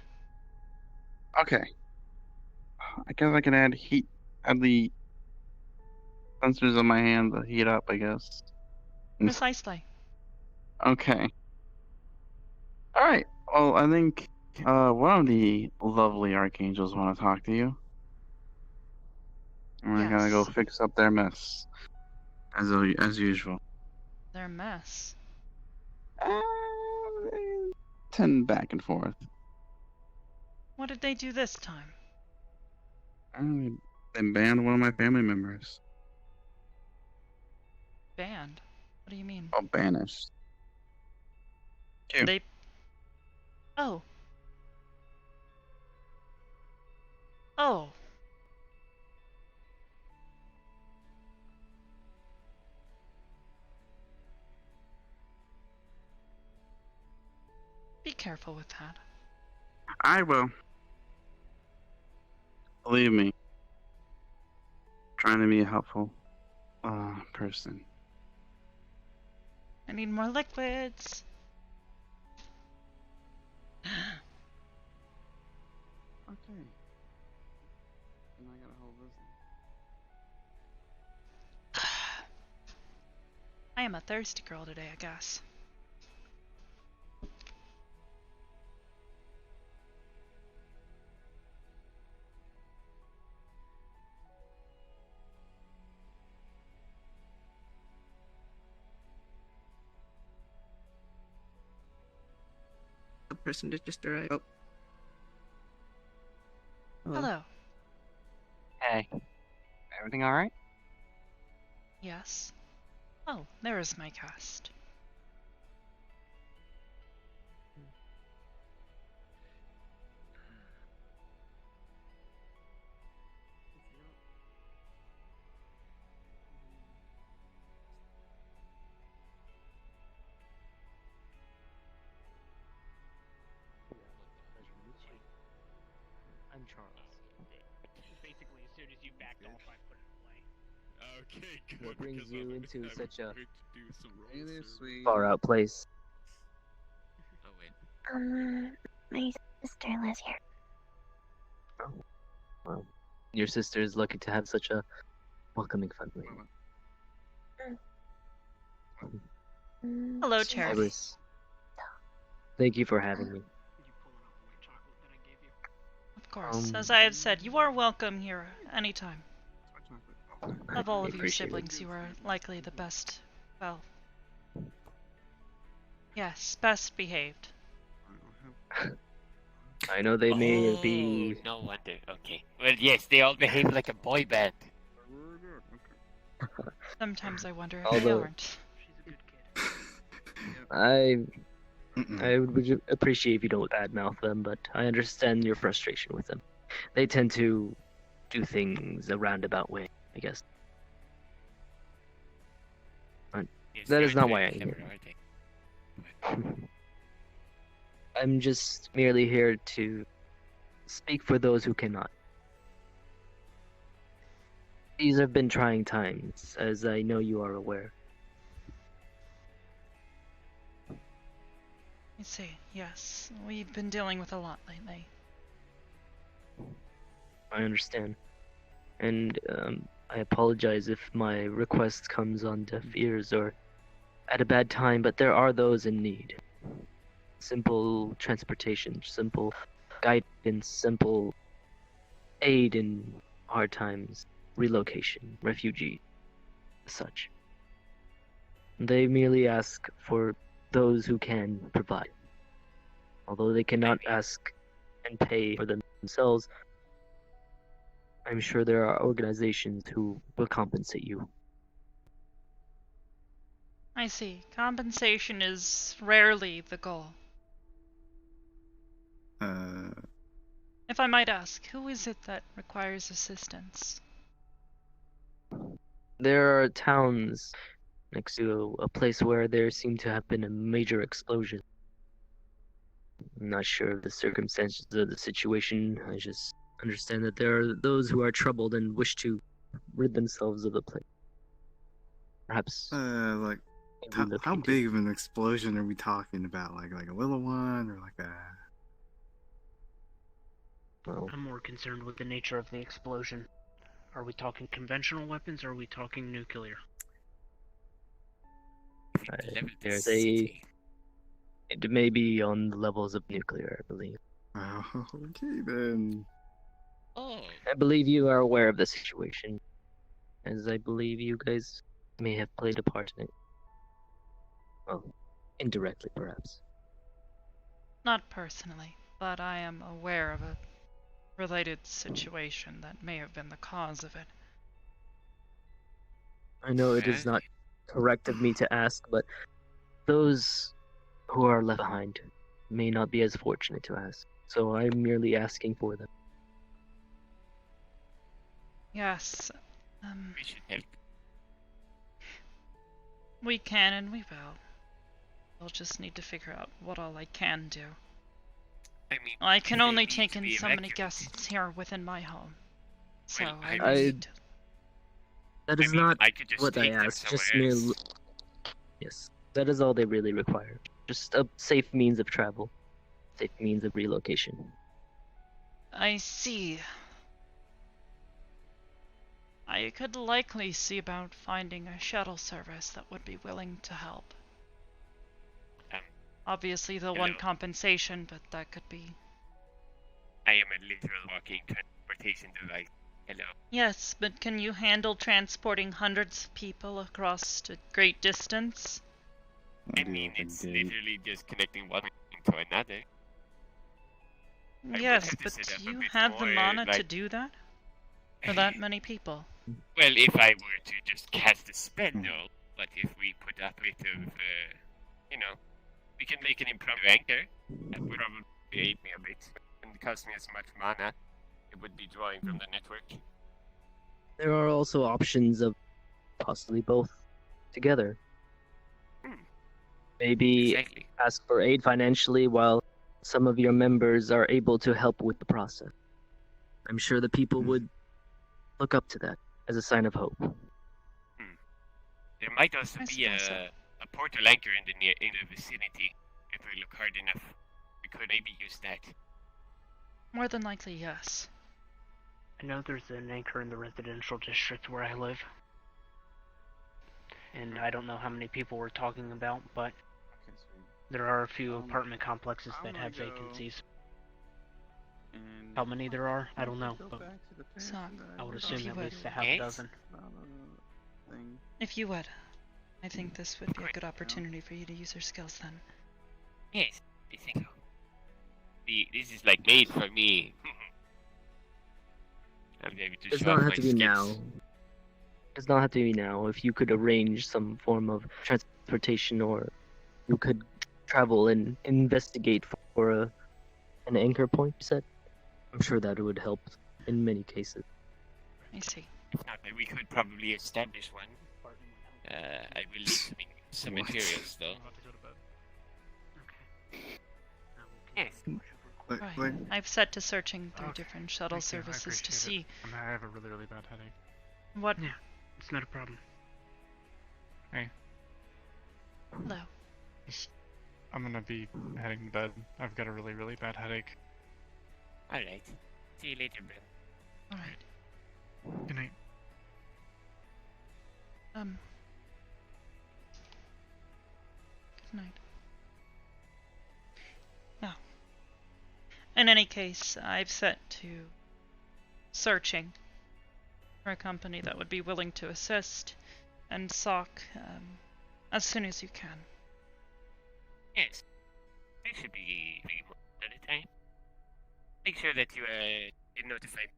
Okay. I guess I can add heat. Add the sensors on my hand to heat up, I guess. Precisely. Okay. Alright. Well, I think one of the lovely archangels want to talk to you. And we're gonna go fix up their mess. As usual. Their mess. Tend back and forth. What did they do this time? They banned one of my family members. Banned? What do you mean? Oh, banished. Q. They... Oh. Oh. Be careful with that. I will. Believe me. Trying to be a helpful person. I need more liquids. Okay. And I gotta hold this. I am a thirsty girl today, I guess. The person that just arrived. Oh. Hello. Hey. Everything alright? Yes. Oh, there is my cast. I'm Charles. Basically, as soon as you backed off, I put it away. Okay, good. What brings you into such a Really sweet. far out place? Oh wait. My sister lives here. Well, your sister is lucky to have such a welcoming family. Hello, Cherry. Hybris, thank you for having me. Of course, as I have said, you are welcome here anytime. Of all I of your appreciate it. siblings, you are likely the best. Well, yes, best behaved. I know they may Oh, be. no wonder. Okay. Well, yes, they all behave like a boy band. Sometimes I wonder if they Although aren't. I would appreciate if you don't badmouth them, but I understand your frustration with them. They tend to do things a roundabout way, I guess. But Yes, that they is are not very why I'm clever, here. aren't they? I'm just merely here to speak for those who cannot. These have been trying times, as I know you are aware. I see, yes. We've been dealing with a lot lately. I understand. And I apologize if my request comes on deaf ears or at a bad time, but there are those in need. Simple transportation, simple guidance, simple aid in hard times, relocation, refugee, such. They merely ask for those who can provide. Although they cannot ask and pay for them themselves, I'm sure there are organizations who will compensate you. I see. Compensation is rarely the goal. If I might ask, who is it that requires assistance? There are towns next to a place where there seemed to have been a major explosion. I'm not sure of the circumstances of the situation. I just understand that there are those who are troubled and wish to rid themselves of the place. Perhaps. Like, how big of an explosion are we talking about? Like a little one, or like a? Well, I'm more concerned with the nature of the explosion. Are we talking conventional weapons or are we talking nuclear? There's it may be on the levels of nuclear, I believe. Oh, okay then. Oh. I believe you are aware of the situation, as I believe you guys may have played a part in it. Well, indirectly, perhaps. Not personally, but I am aware of a related situation that may have been the cause of it. I know it is not correct of me to ask, but those who are left behind may not be as fortunate to ask, so I'm merely asking for them. Yes, We should help. we can and we will. We'll just need to figure out what all I can do. I mean, I can if they only need take to in be so many evacuated- guests here within my home. So Well, I I- need... That is I mean, not I could just what I take them asked, just somewhere merely... else. Yes, that is all they really require. Just a safe means of travel. Safe means of relocation. I see. I could likely see about finding a shuttle service that would be willing to help. Obviously they'll want hello. compensation, but that could be... I am a literal walking transportation device. Hello. Yes, but can you handle transporting hundreds of people across a great distance? I mean, it's literally just connecting one thing to another. I would Yes, have to but set up a do you bit have the more, mana to like- do that? For that many people? Well, if I were to just cast a spell, no. But if we put up a bit of, you know, we can make an impromptu anchor. That would probably aid me a bit. And cost me as much mana. It would be drawing from the network. There are also options of possibly both together. Maybe Exactly. ask for aid financially while some of your members are able to help with the process. I'm sure the people would look up to that as a sign of hope. There might also I be suppose so. a portal anchor in the vicinity. If we look hard enough, we could maybe use that. More than likely, yes. I know there's an anchor in the residential district where I live. And I don't know how many people we're talking about, but there are a few apartment complexes that have vacancies. How many there are, I don't know, but Sock, I would if assume you at would. least a half a dozen. If you would, I think this would be a good opportunity for you to use your skills then. Yes, I think so. This is like made for me. I'm able to Does show not off have my to be skills. now. Does not have to be now. If you could arrange some form of transportation, or you could travel and investigate for an anchor point, you said? I'm sure that it would help in many cases. I see. If not, we could probably establish one. I will need some materials though. Yes. Right. I've set to searching through Okay. different shuttle Thank you, I services to appreciate see it. I have a really, really bad headache. what. Yeah, it's not a problem. Hey. Hello. I'm gonna be heading to bed. I've got a really, really bad headache. Alright. See you later, bro. Alright. Good night. Good night. Now, in any case, I've set to searching for a company that would be willing to assist and Sock as soon as you can. Yes. That should be more at a time. Make sure that you get notified.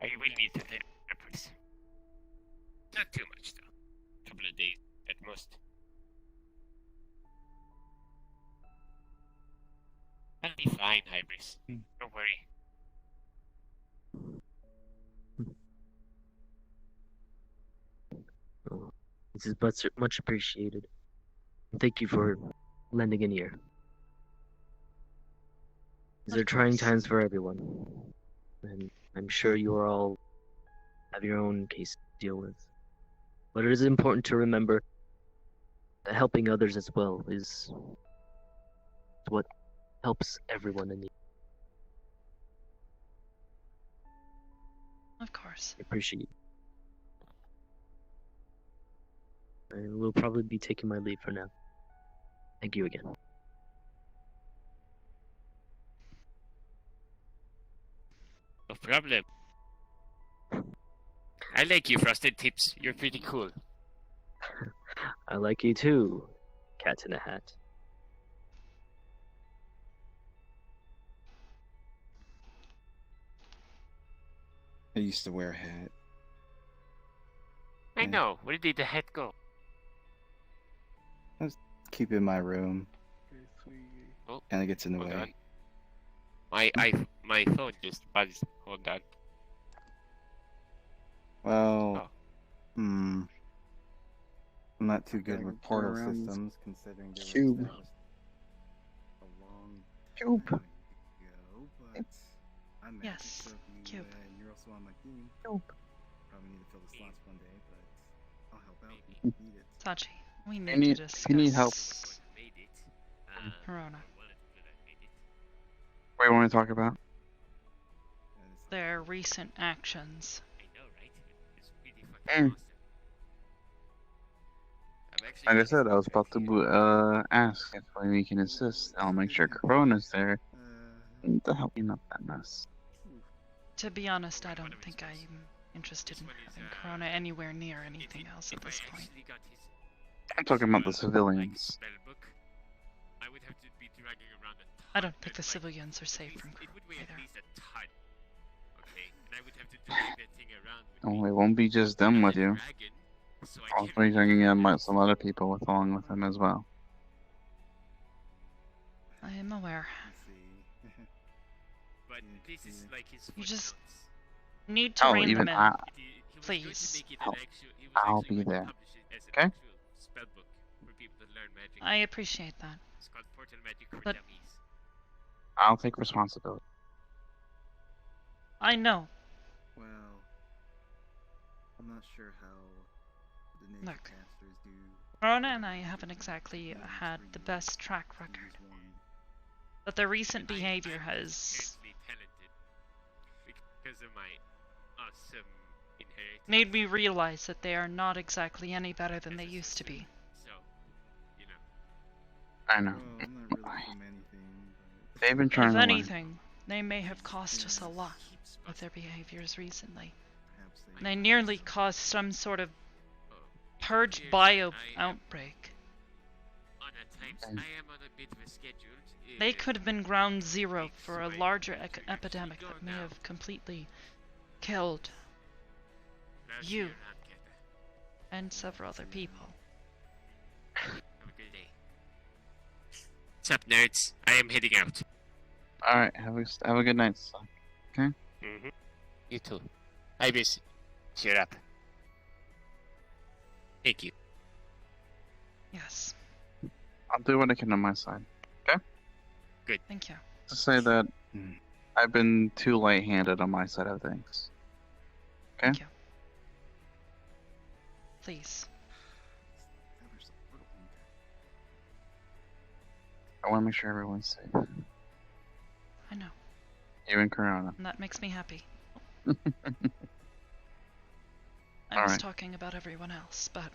I will need to take reports. Not too much though. A couple of days at most. I'll be fine, Hybris. Don't worry. This is much appreciated. Thank you for lending an ear. These are trying times for everyone, and I'm sure you are all have your own case to deal with. But it is important to remember that helping others as well is what helps everyone in need. Of course. I appreciate it. I will probably be taking my leave for now. Thank you again. No problem. I like you, Frosted Tips. You're pretty cool. I like you too, Cat in a Hat. I used to wear a hat. I know. Where did the hat go? I was keep it in my room. Oh, Kind of gets in the hold way. on. My phone just buzzed. Hold on. Well, I'm not too good Okay, with turn portal around. systems, considering they were Cube. established a long Cube. time ago, but I'm magic, Yes, so if you, Cube. you're also on my team. Cube. Probably need to fill the slots one day, but I'll help out if you need it. Sachi, we If need you need- to discuss if you need help. Corona. What do you want to talk about? Their recent actions. Mm. Like I said, I was about to ask if we can assist. I'll make sure Corona's there to help clean up that mess. To be honest, I don't think I'm interested in having Corona anywhere near anything else at this point. I'm talking about the civilians. I don't think the civilians are safe from Corona either. Oh, it won't be just them with you. I'll be bringing in some other people along with them as well. I am aware. But this is like his You just need to Oh, rein even them in, I- please. I'll be there. Okay? I appreciate that. But I'll take responsibility. I know. Well, I'm not sure how the nature Look, casters do. Rona and I haven't exactly had the best track record. But their recent behavior has Inherently talented because of my awesome inheritance. made me realize that they are not exactly any better than they used to be. So, you know. I know. Well, I'm not really from anything. They've been trying If to learn. anything, they may have cost us a lot with their behaviors recently. They nearly caused some sort of purge bio outbreak. On a times I am on a bit of a schedule. They could have been ground zero for a larger epidemic that may have completely killed you and several other people. Have a good day. What's up, nerds? I am heading out. Alright, have a good night, son. Okay? Mm-hmm. You too. Hybris, cheer up. Thank you. Yes. I'll do what I can on my side. Okay? Good. Thank you. To say that I've been too light-handed on my side of things. Okay? Thank you. Please. I want to make sure everyone's safe. I know. You and Corona. And that makes me happy. I All was right. talking about everyone else, but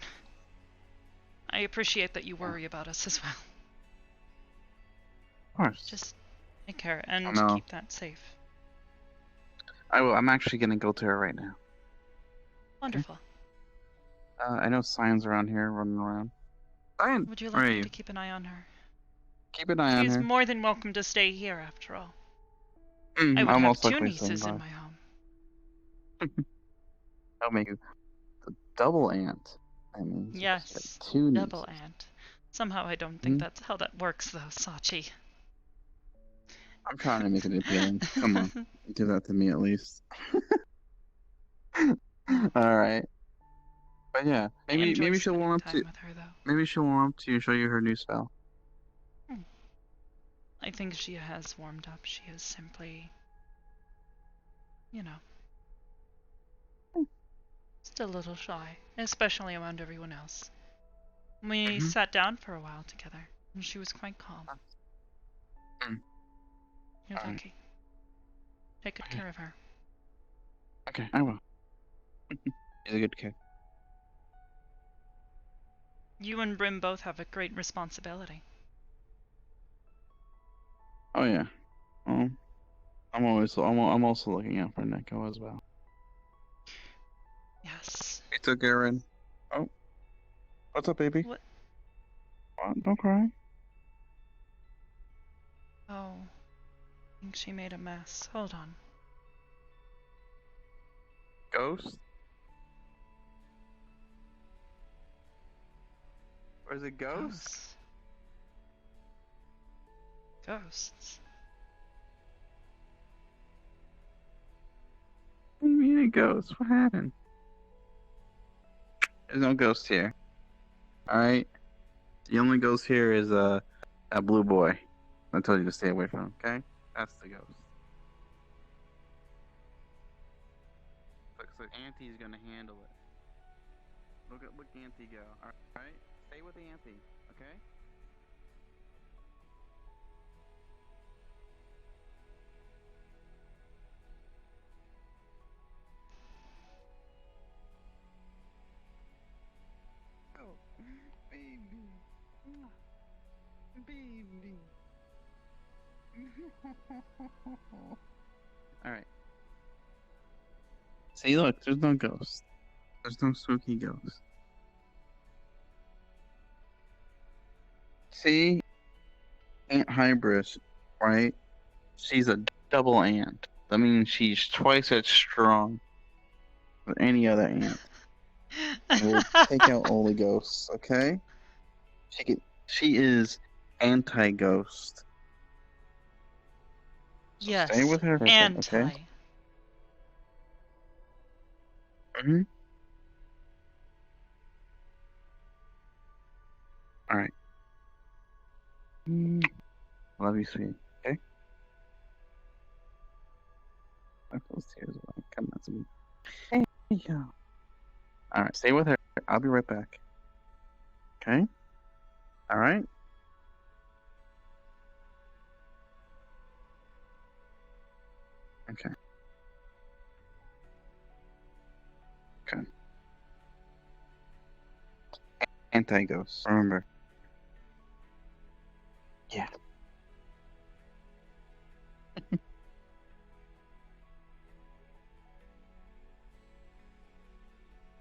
I appreciate that you worry about us as well. Of course. Just take care and know. keep that safe. I will. I'm actually gonna go to her right now. Wonderful. I know Cyan's around here running around. Cyan, Would you where like are me you? to keep an eye on her? Keep an eye on She's her. more than welcome to stay here, after all. I would I'll have most two likely nieces swing in by. my home. I'll make you the double aunt. I mean, you just Yes, got two double nieces. aunt. Somehow I don't think that's how that works, though, Sachi. I'm trying to make it appealing. Come on, do that to me at least. All right. But yeah, I maybe enjoy she'll warm up spending to. time with her, though. Maybe she'll warm up to you and show you her new spell. I think she has warmed up. She is simply, you know, still a little shy, especially around everyone else. We sat down for a while together, and she was quite calm. You're Alright. lucky. Take good care of her. Okay, I will. He's a good kid. You and Brim both have a great responsibility. Oh yeah. Well, I'm also looking out for Neko as well. Yes. He took Aaron. Oh, what's up, baby? What? Don't cry. Oh. I think she made a mess. Hold on. Ghost? Or is it Ghost? Ghosts. What do you mean a ghost? What happened? There's no ghost here. Alright? The only ghost here is a blue boy. I told you to stay away from him, okay? That's the ghost. Looks like Auntie's gonna handle it. Look Auntie go. Alright? Stay with Auntie, okay? Oh, baby. Baby. Alright. See, look, there's no ghost. There's no spooky ghost. See? Aunt Hybris, right? She's a double aunt. That means she's twice as strong as any other aunt. And we'll take out all the ghosts, okay? She is anti-ghost. So Yes. stay with her for a bit, Anti. okay? Mm-hmm. Alright. Love you, sweet. Okay? I close tears when I come out to me. Hey, yo. Alright, stay with her. I'll be right back. Okay? Alright? Okay. Okay. Anti-ghost, remember. Yeah.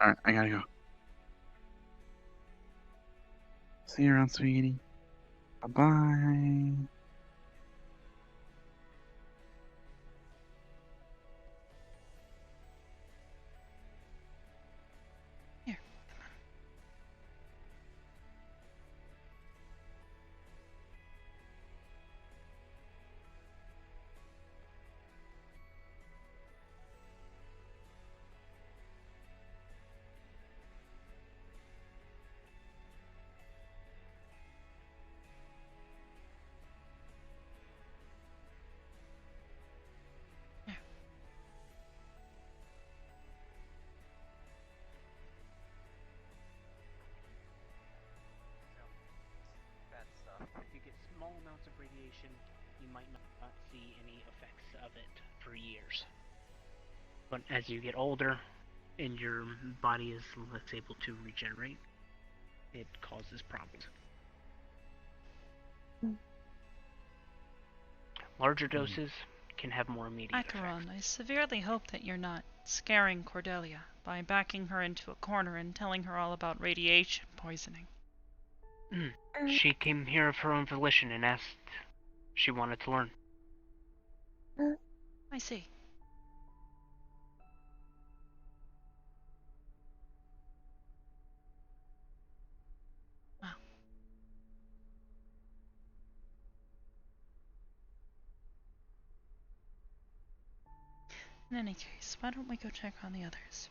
Alright, I gotta go. See you around, sweetie. Bye-bye. If you get small amounts of radiation, you might not see any effects of it for years. But as you get older and your body is less able to regenerate, it causes problems. Larger doses can have more immediate Acheron, I severely hope that you're not scaring Cordelia by backing her into a corner and telling her all about radiation poisoning. She came here of her own volition and asked she wanted to learn. I see. Wow. In any case, why don't we go check on the others?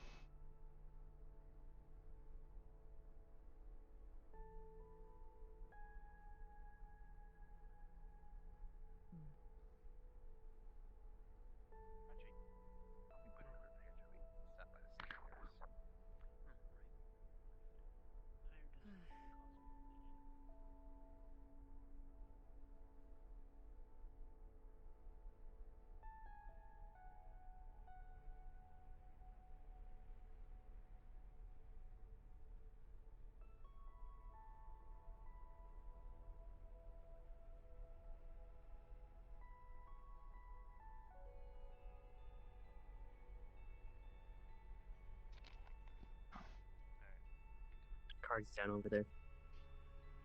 Cards down over there.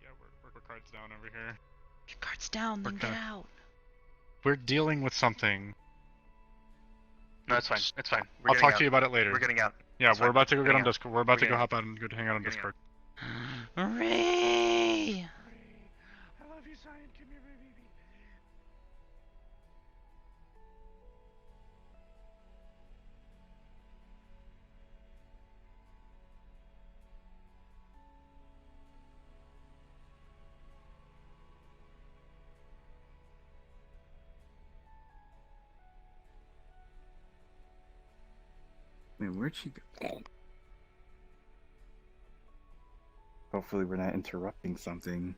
Yeah, we're cards down over here. Your cards down, then get out. We're dealing with something. No, it's fine. It's fine. I'll talk to you about it later. We're getting out. Yeah, It's we're fine. about to go get on Getting out. Discord. We're about We're to go getting hop out and go hang out on Discord. Ray! I love you, Zion. Come here, baby. Wait, where'd she go? Hopefully we're not interrupting something.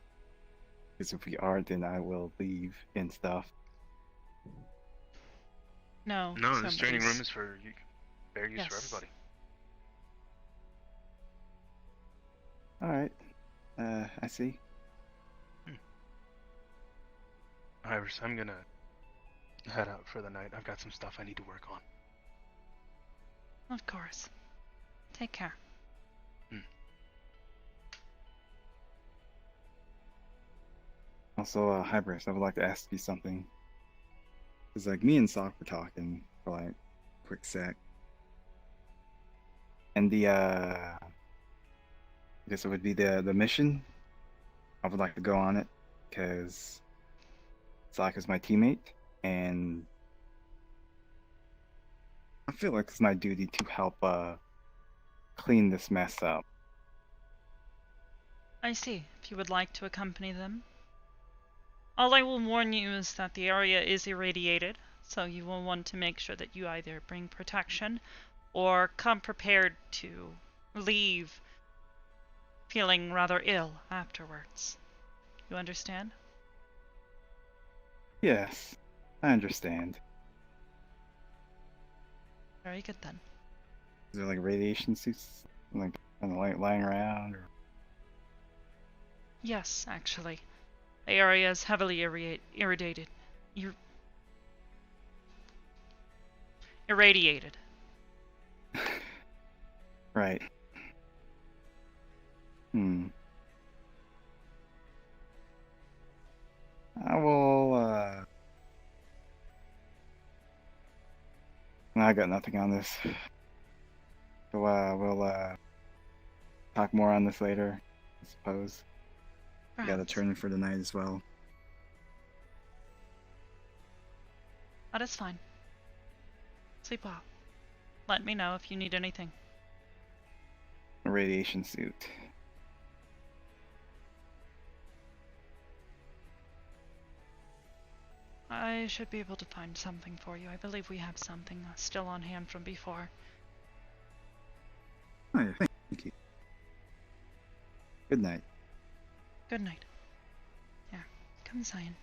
Because if we are, then I will leave and stuff. No. No, this training room is for fair use for everybody. Alright. I see. Hybris, I'm gonna head out for the night. I've got some stuff I need to work on. Of course. Take care. Also, Hybris, I would like to ask you something. Because, like, me and Sock were talking for, like, a quick sec. And I guess it would be the mission. I would like to go on it, because Sock is my teammate, and I feel like it's my duty to help, clean this mess up. I see. If you would like to accompany them. All I will warn you is that the area is irradiated, so you will want to make sure that you either bring protection or come prepared to leave feeling rather ill afterwards. You understand? Yes, I understand. Very good then. Is there like radiation suits, like kind of lying around? Or... Yes, actually. The area is heavily irradiated. Irradiated. Right. I will, no, I got nothing on this. So, we'll, talk more on this later, I suppose. I gotta turn in for the night as well. That is fine. Sleep well. Let me know if you need anything. A radiation suit. I should be able to find something for you. I believe we have something still on hand from before. Oh yeah, thank you. Good night. Good night. Yeah, come Zion.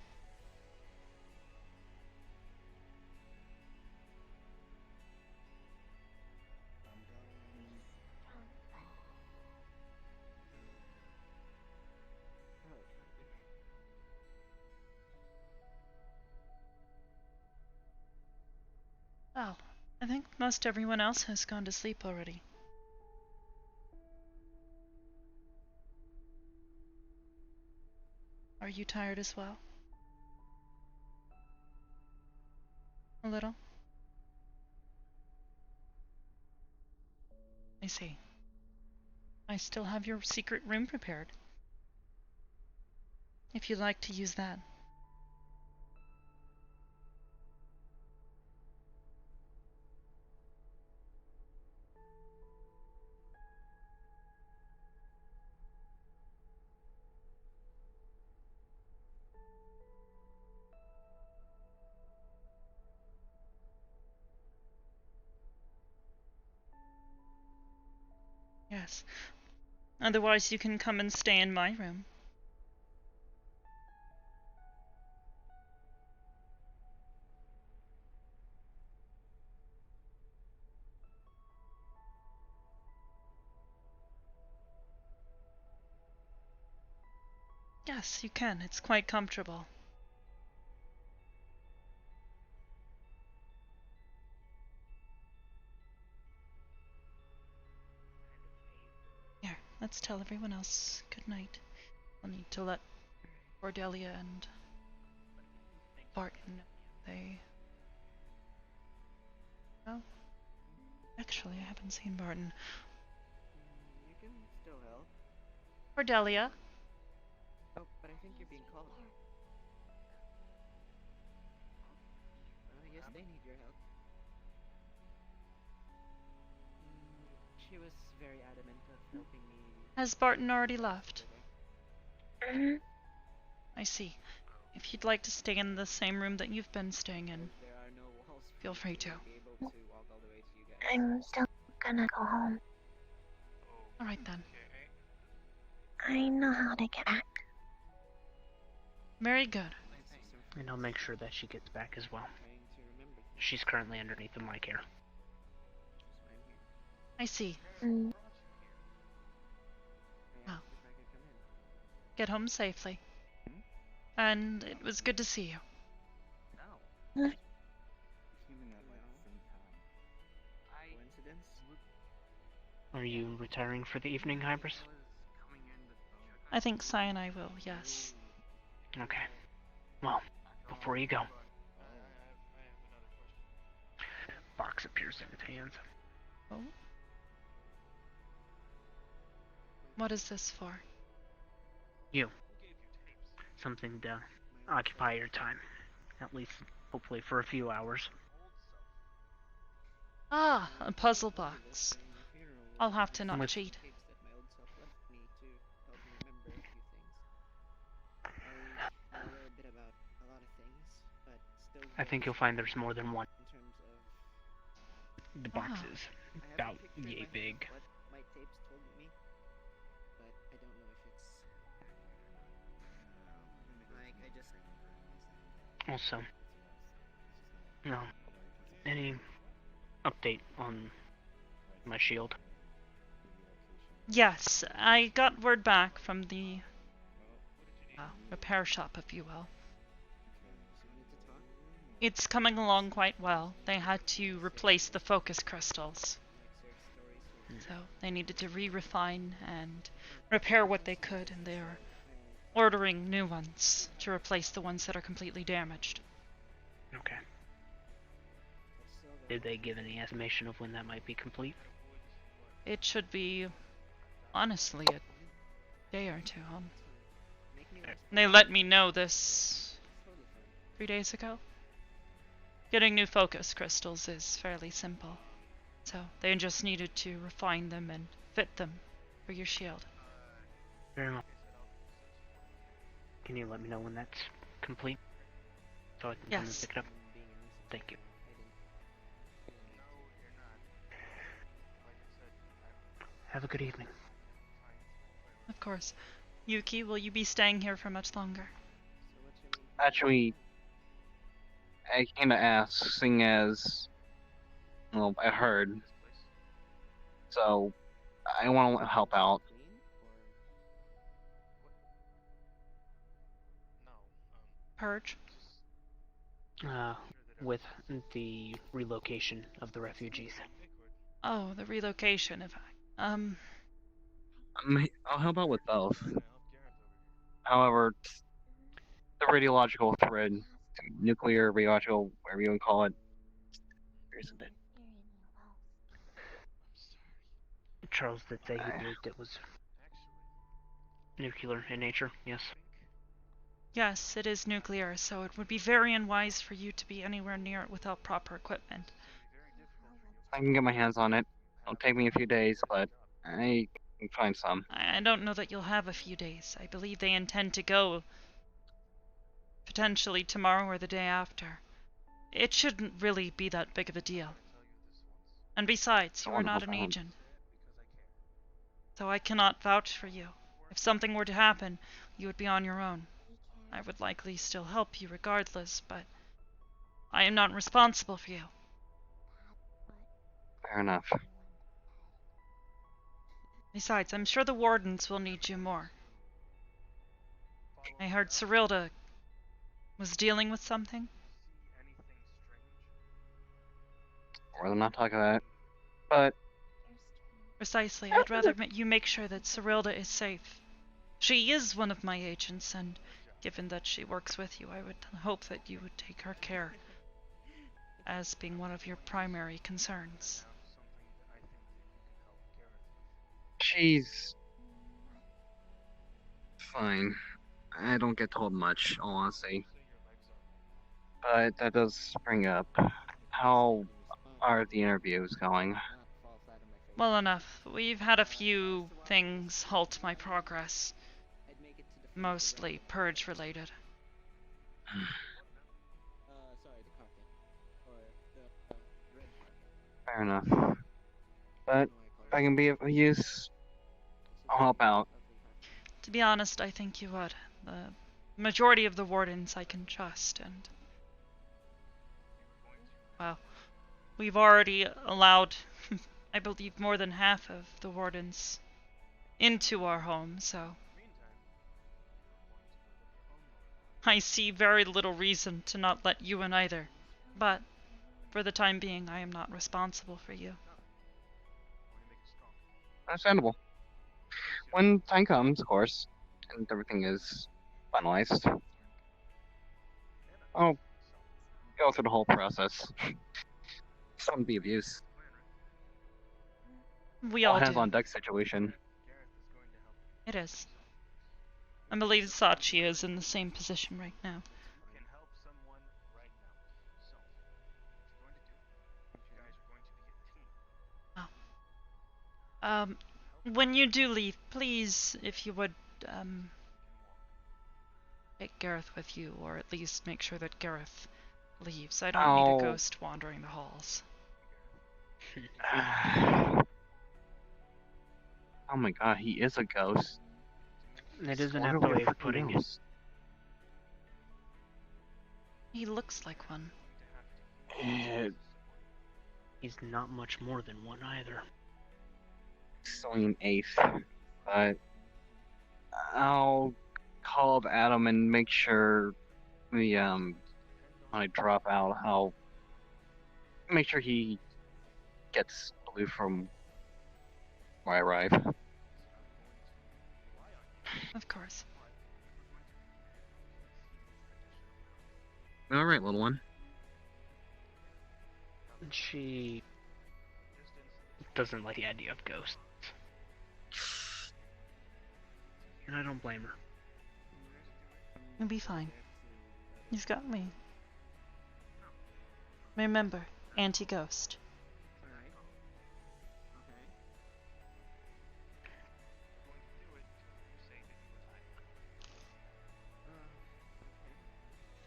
Well, I think most everyone else has gone to sleep already. Are you tired as well? A little? I see. I still have your secret room prepared. If you'd like to use that. Yes. Otherwise, you can come and stay in my room. Yes, you can. It's quite comfortable. Here, let's tell everyone else good night. I'll need to let Cordelia and Barton know they... Oh, actually, I haven't seen Barton. You can still help. Cordelia? Oh, but I think you're being called. I guess they need your help. She was very adamant of helping me. Has Barton already left? Mm-hmm. I see. If you'd like to stay in the same room that you've been staying in, There are no walls for feel me free to. be able to walk all the way to you guys. I'm still gonna go home. Alright then. I know how to get back. Very good. And I'll make sure that she gets back as well. She's currently underneath of my care. I see. Mm. Well, get home safely. And it was good to see you. Mm. Coincidence? Are you retiring for the evening, Hybris? I think Sai and I will, yes. Okay. Well, before you go. Box appears in his hands. Oh? What is this for? You. Something to occupy your time. At least, hopefully, for a few hours. Ah, a puzzle box. I'll have to not cheat. I think you'll find there's more than one. The boxes. about yay big. What my tapes told me, but I don't know if it's like I just. Also, no, any update on my shield? Yes, I got word back from the repair shop, if you will. It's coming along quite well. They had to replace the focus crystals. So they needed to re-refine and repair what they could, and they're ordering new ones to replace the ones that are completely damaged. Okay. Did they give any estimation of when that might be complete? It should be, honestly, a day or two. They let me know this 3 days ago. Getting new focus crystals is fairly simple, so they just needed to refine them and fit them for your shield. Very well. Can you let me know when that's complete? So I can come and Yes. pick it up? Thank you. Have a good evening. Of course. Yuki, will you be staying here for much longer? Actually, I came to ask, seeing as, well, I heard, so I want to help out. Purge? With the relocation of the refugees. Oh, the relocation, if I'll help out with both. However, the radiological thread, nuclear, radiological, whatever you want to call it, there's a bit. Charles did say he believed it was nuclear in nature, yes? Yes, it is nuclear, so it would be very unwise for you to be anywhere near it without proper equipment. I can get my hands on it. It'll take me a few days, but I can find some. I don't know that you'll have a few days. I believe they intend to go potentially tomorrow or the day after. It shouldn't really be that big of a deal. And besides, you are not an agent. So I cannot vouch for you. If something were to happen, you would be on your own. I would likely still help you regardless, but I am not responsible for you. Fair enough. Besides, I'm sure the wardens will need you more. I heard Cyrilda was dealing with something. Rather not talk about it. But Precisely, I'd rather you make sure that Cyrilda is safe. She is one of my agents, and given that she works with you, I would hope that you would take her care as being one of your primary concerns. she's fine. I don't get told much, all honesty. But that does bring up, how are the interviews going? Well enough. We've had a few things halt my progress. Mostly purge-related. Fair enough. But if I can be of use, I'll help out. To be honest, I think you would. The majority of the wardens I can trust, and... well, we've already allowed, I believe, more than half of the wardens into our home, so... I see very little reason to not let you in either. But, for the time being, I am not responsible for you. Understandable. When time comes, of course, and everything is finalized, I'll go through the whole process. Some be of use. We all hands do. on deck situation. It is. I believe Sachi is in the same position right now. When you do leave, please, if you would, take Gareth with you, or at least make sure that Gareth leaves. I don't need a ghost wandering the halls. Oh my god, he is a ghost. It is an What are apt we way of freaking putting it. ghosts? He looks like one. He's not much more than one either. Only an eighth, but I'll call up Adam and make sure we when I drop out, I'll make sure he gets blue from where I arrive. Of course. All right, little one. She doesn't like the idea of ghosts. And I don't blame her. You'll be fine. You've got me. Remember, anti-ghost.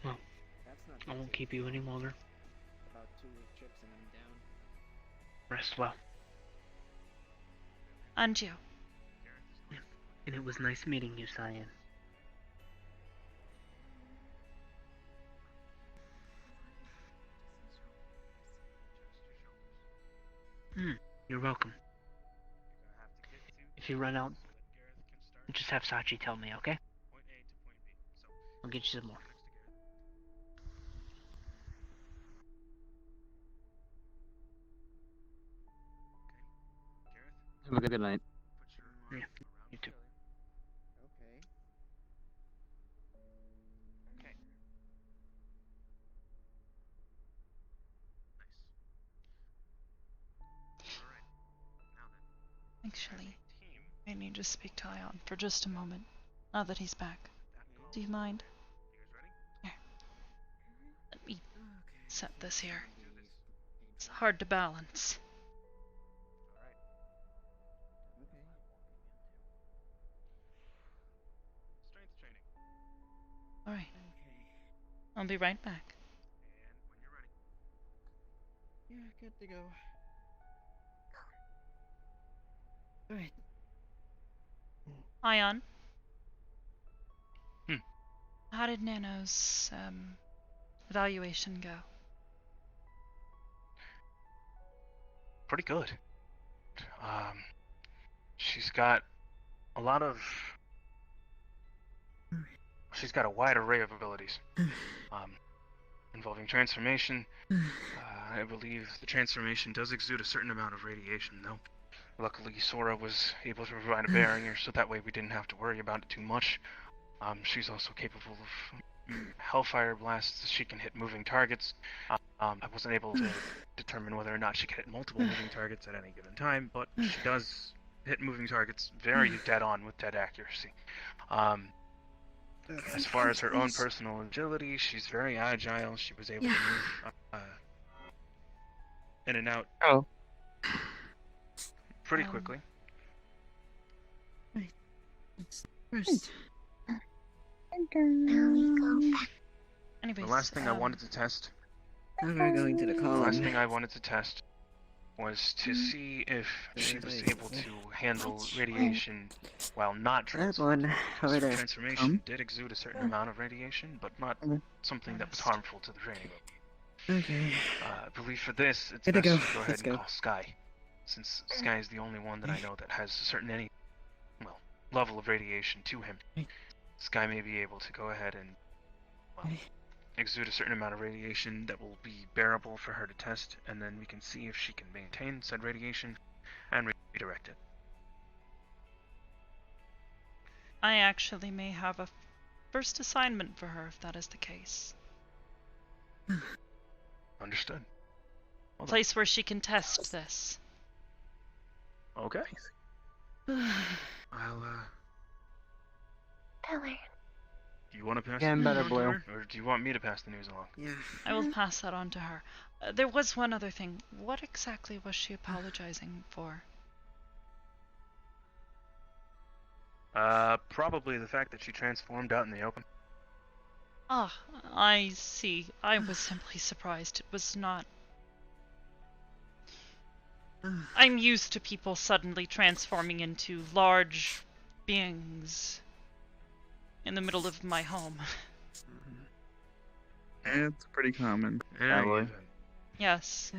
Well, I won't keep you any longer. About 2 trips and I'm down. Rest well. And you. And it was nice meeting you, Cyan. You're welcome. If you run out, just have Sachi tell me, okay? I'll get you some more. Have a good night. Yeah, you too. Okay. Actually, I need to speak to Ion for just a moment, now that he's back. Do you mind? Here. Let me set this here. It's hard to balance. Alright. I'll be right back. Yeah, good to go. Alright. Ion? How did Nano's, evaluation go? Pretty good. She's got a lot of. She's got a wide array of abilities, involving transformation. I believe the transformation does exude a certain amount of radiation, though. Luckily, Sora was able to provide a barrier, so that way we didn't have to worry about it too much. She's also capable of Hellfire blasts. She can hit moving targets. I wasn't able to determine whether or not she could hit multiple moving targets at any given time, but she does hit moving targets very dead on with dead accuracy. As far as her own personal agility, she's very agile. She was able to move in and out pretty quickly. First. Anyways, The last thing I wanted to test. Now we're going to the The column. last thing I wanted to test was to see if she was able to handle radiation while not That one over there. transformation did exude a certain amount of radiation, but not something that was harmful to the training. Okay. I believe for this, it's Good to best go. to go ahead Let's and go. call Sky, since Sky is the only one that I know that has a certain level of radiation to him. Sky may be able to go ahead and exude a certain amount of radiation that will be bearable for her to test, and then we can see if she can maintain said radiation and redirect it. I actually may have a first assignment for her if that is the case. Understood. A place where she can test this. Okay. I'll Tell her. do you want to pass Getting the news better, on to Blue. her, or do you want me to pass the news along? Yeah. I will pass that on to her. There was one other thing. What exactly was she apologizing for? Probably the fact that she transformed out in the open. Ah, I see. I was simply surprised. It was not... I'm used to people suddenly transforming into large beings in the middle of my home. It's pretty common. Yeah, Probably. Yes.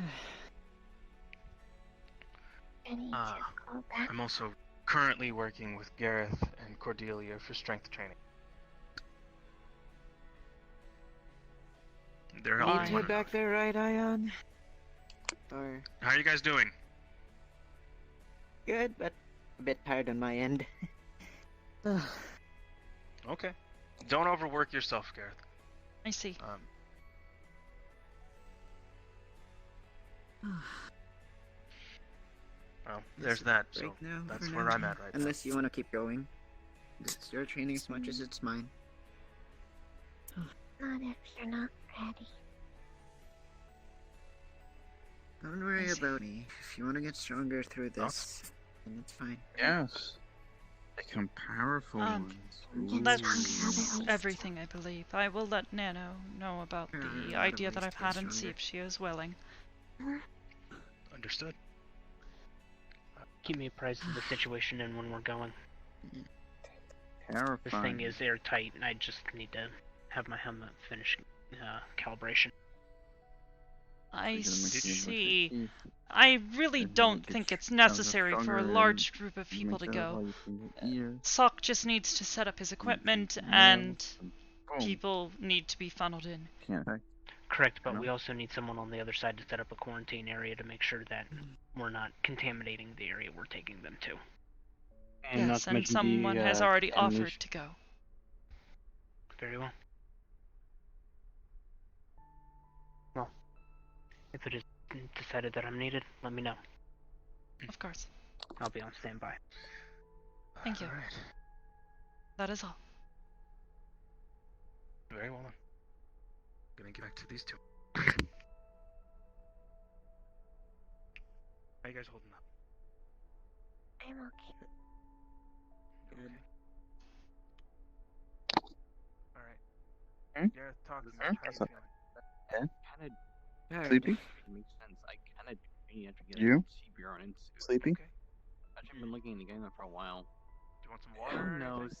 I'm also currently working with Gareth and Cordelia for strength training. They're helping Need one to back there, right, Ion? Or How are you guys doing? good, but a bit tired on my end. Okay. Don't overwork yourself, Gareth. I see. Well, there's that. So Break now, that's for where now. I'm at right now. Unless you want to keep going. It's your training as much as it's mine. Not if you're not ready. Don't worry about me. If you want to get stronger through this, then it's fine. Yes. Become powerful ones. That's everything, I believe. I will let Nano know about There are a the lot of idea ways that to I've get had and see stronger. if she is willing. Understood. Keep me apprised of the situation and when we're going. Terrifying. This thing is airtight, and I just need to have my helmet finish calibration. I So you're gonna make me see. look like I really And don't get think it's stronger necessary for a and large group of people make to that go. all you can get ears. Sock just needs to set up his equipment, nails, and boom. people need to be funneled in. Can't I? Correct, but No. we also need someone on the other side to set up a quarantine area to make sure that we're not contaminating the area we're taking them to. And Yes, and someone has already offered to go. Very well. Well, if it is decided that I'm needed, let me know. Of course. I'll be on standby. Thank you. Alright. That is all. Very well then. Gonna get back to these two. How you guys holding up? I'm okay. Good. Alright. Hmm? Gareth, talk to me. Hmm? How you What's up? feeling? Yeah? Kinda Sleepy? makes sense. I kinda really have to get You? a CPR into. Sleepy? Okay. I've actually been looking in the game for a while. Do you want some water? Who or knows?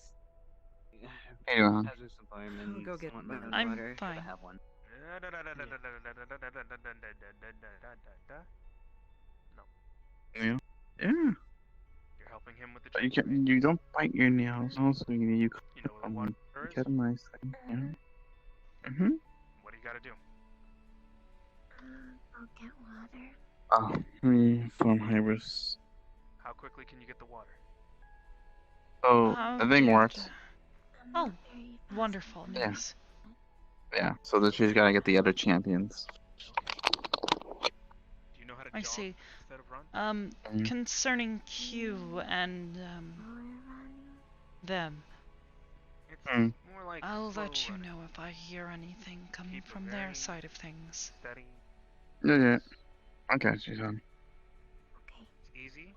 Hey, Johan. Hazardous environment. I'll go get somewhat my limited. own I'm water. fine. Gotta have one. No. Yeah. Yeah. You're helping him with the But you training. can. You don't bite your nails. Also, you You know where the water is? get a nice thing. Yeah. Mhm. What do you gotta do? I'll get water. Oh, from Hybris. How quickly can you get the water? Oh, How the thing did- works. Oh, wonderful Yeah. news. Yeah. So that she's gotta get the other champions. Do you know how to I jog see. instead of run? Mhm. Concerning Q and them, It's Hmm. more like I'll slow let you running. know if I hear anything coming Keep it from their very side of things. Steady. Yeah. Okay, she's on. It's easy.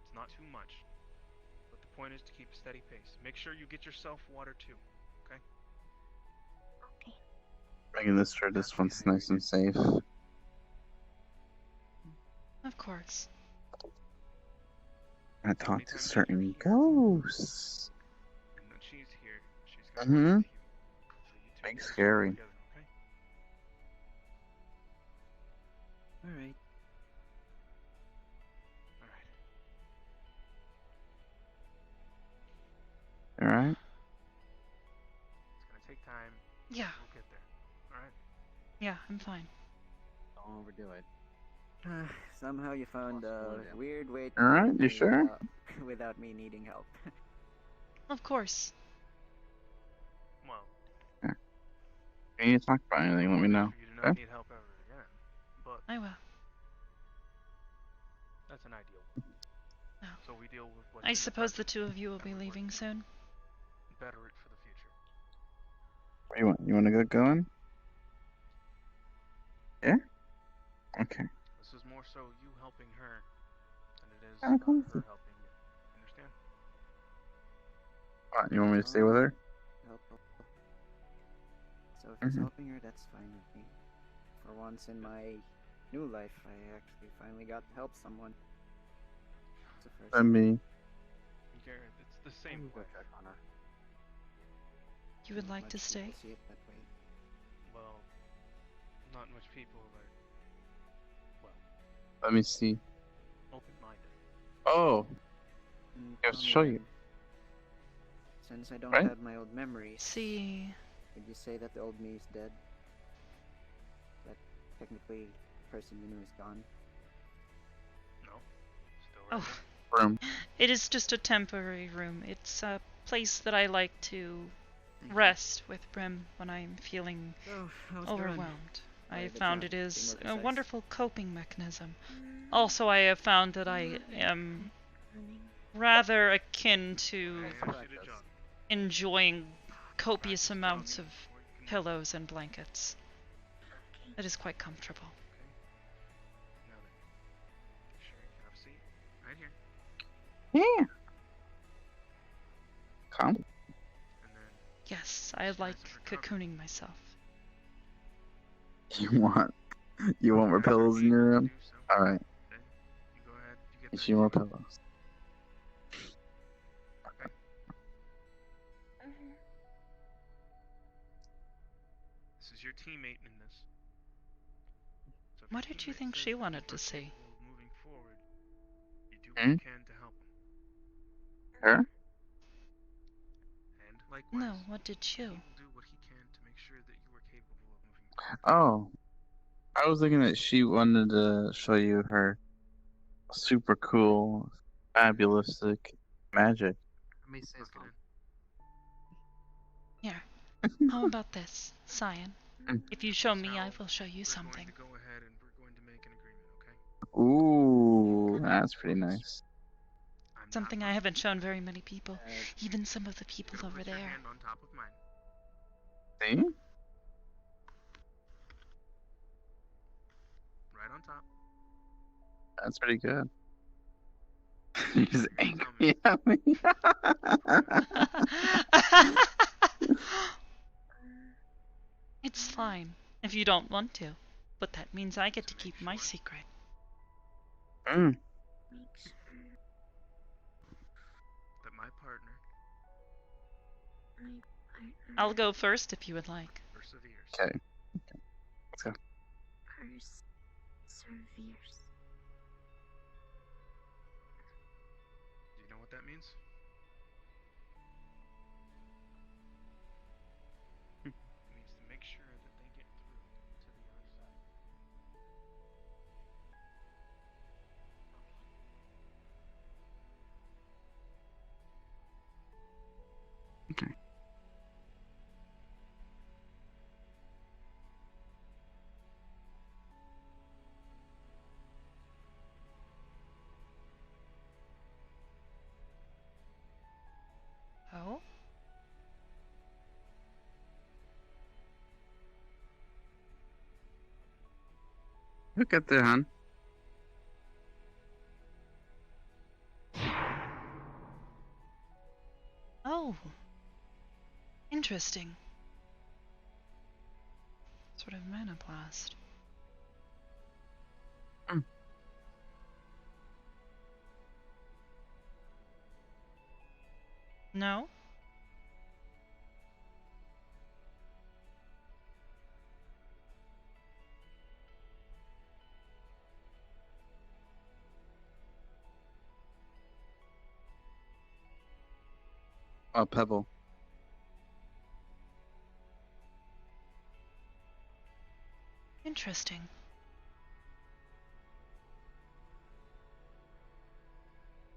It's not too much. But the point is to keep a steady pace. Make sure you get yourself water too. Okay? Making this sure this one's nice and safe. Of course. I talked to certain ghosts. And when she's here, she's gonna Mhm. work with you. So you two Big will scary. work together, okay? Alright. Alright. All right. It's gonna take time. Yeah. We'll get there. Alright? Yeah, I'm fine. Don't overdo it. Somehow you found a weird way to Alright, help you me sure? without me needing help. Of course. Well, If you need to talk about anything, let me know. you do not Okay? need help ever again. But I will. that's an ideal. No. So we deal with what's I in the suppose the present, two of you will be leaving soon. better it for the future. What do you want? You want to get going? Yeah? Okay. This is more so you helping her than it is Oh, cool. her helping you. Understand? What, you want me to stay with her? Help. So if it's Mhm. helping her, that's fine with me. For once in my new life. I actually finally got to help someone. It's the first I mean, Garrett, it's the same Go way. check on her. You would Not like to much stay? people see it that way. Well, not much people are, well, let me see. open-minded. Oh, I have to Tell me show then, you. since I don't Right? have my old memories, See. would you say that the old me is dead? That technically the person you knew is gone? No, still right Oh. Room. It is just a temporary room. It's a place that I like to rest with Brim when I'm feeling how's the run? overwhelmed. I Or have the found job, it to be is more a precise. wonderful coping mechanism. Also, I have found that I am rather akin to enjoying copious amounts of pillows and blankets. It is quite comfortable. Now then, sure, have a seat. Right here. Yeah. Come. And then Yes, I like cocooning myself. You want more pillows in your room? All right. you go ahead, you get Get that you more key. pillows. This is your teammate in this. So if What your did you teammate think says she that wanted you to are see? capable of moving forward, you do Hmm? what you can to help him. Her? And likewise, No, what did he you? will do what he can to make sure that you are capable of moving forward. Oh, I was thinking that she wanted to show you her super cool, fabulistic magic. Let me say something. Here. How about this, Cyan? If you show me, I will show you something. We're going to go ahead and we're going to make an agreement, okay? Ooh, that's pretty nice. Something I haven't shown very many people, even some of the people over Put your there. hand on top of mine. See? Right on top. That's pretty good. He's angry at me. It's fine, if you don't want to. But that means I get to keep my secret. Mm. That my partner I'll go first if you would like. perseveres. Okay. Let's go. Perseveres. Do you know what that means? It means to make sure that they get through to the other side. Okay. Oh? Look at there, hon. Oh. Interesting. Sort of mana blast. No? Oh, Pebble. Interesting.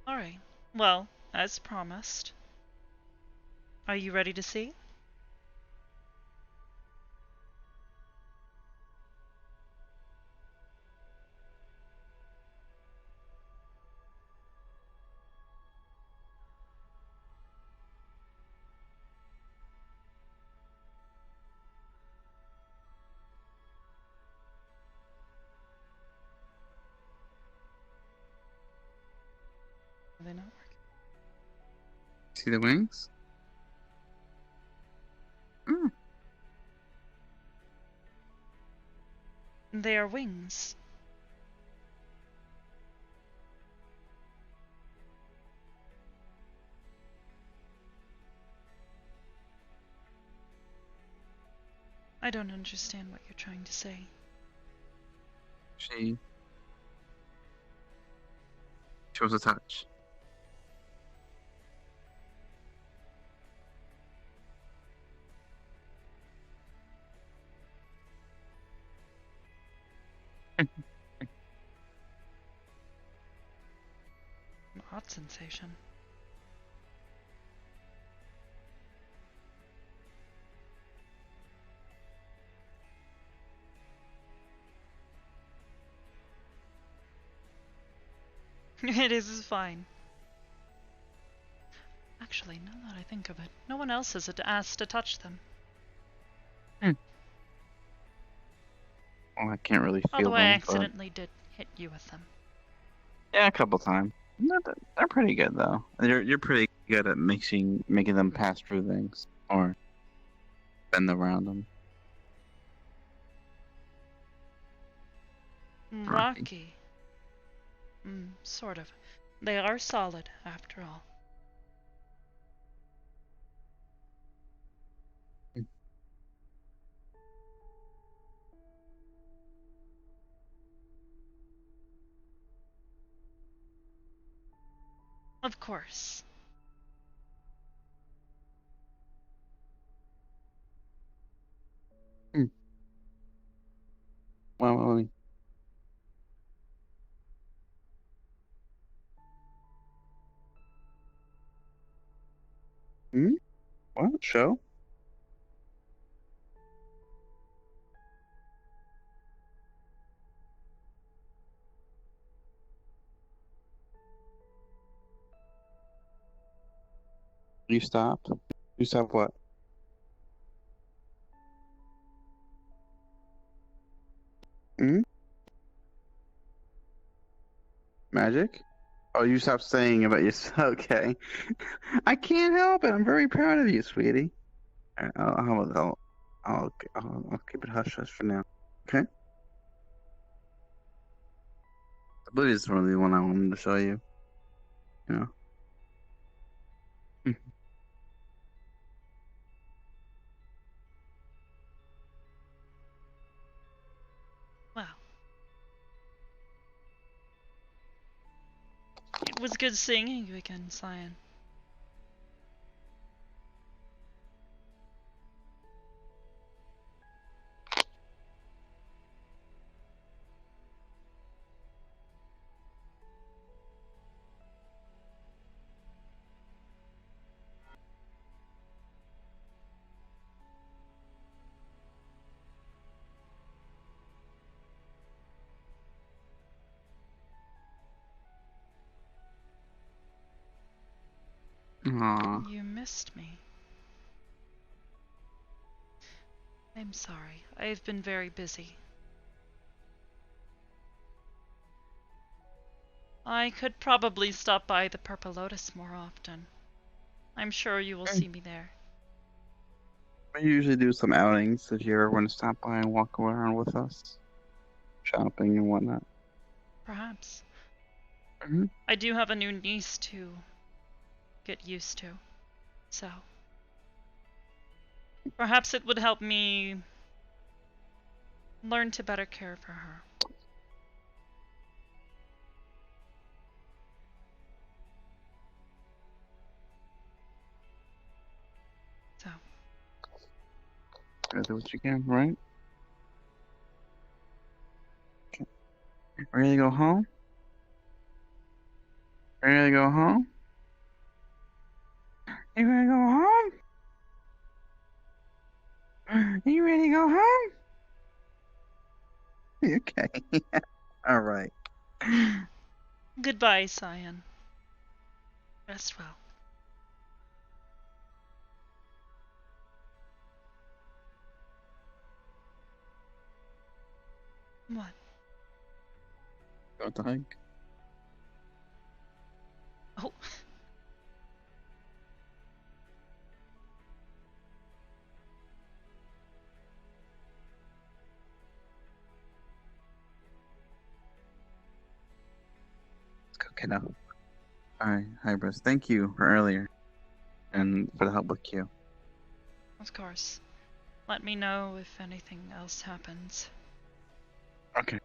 Alright. Well, as promised. Are you ready to see? Are they not working? See the wings? Mm. They are wings. I don't understand what you're trying to say. She was a touch. An odd sensation. It is fine. Actually, now that I think of it, no one else has asked to touch them. Well, I can't really feel Although I them, accidentally did hit you with them. but yeah, a couple times. They're pretty good though. You're pretty good at making them pass through things or bend around them. Rocky. Sort of. They are solid, after all. Of course. Well, what show? You stopped? You stopped what? Magic? Oh, you stopped saying about yourself. Okay. I can't help it. I'm very proud of you, sweetie. I'll keep it hush hush for now. Okay? I believe it's really the one I wanted to show you. You know? Wow. It was good seeing you again, Cyan. Aww. You missed me. I'm sorry. I've been very busy. I could probably stop by the Purple Lotus more often. I'm sure you will see me there. We usually do some outings if you ever want to stop by and walk around with us. Shopping and whatnot. Perhaps. Mhm. I do have a new niece to get used to, so perhaps it would help me learn to better care for her. So. Gotta do what you can, right? Okay. Ready to go home? Ready to go home? You ready to go home? You ready to go home? Okay. All right. Goodbye, Cyan. Rest well. What? Got the hug? Oh. Let's go, kiddo. Alright, Hybris, thank you for earlier and for the help with Q. Of course. Let me know if anything else happens. Okay.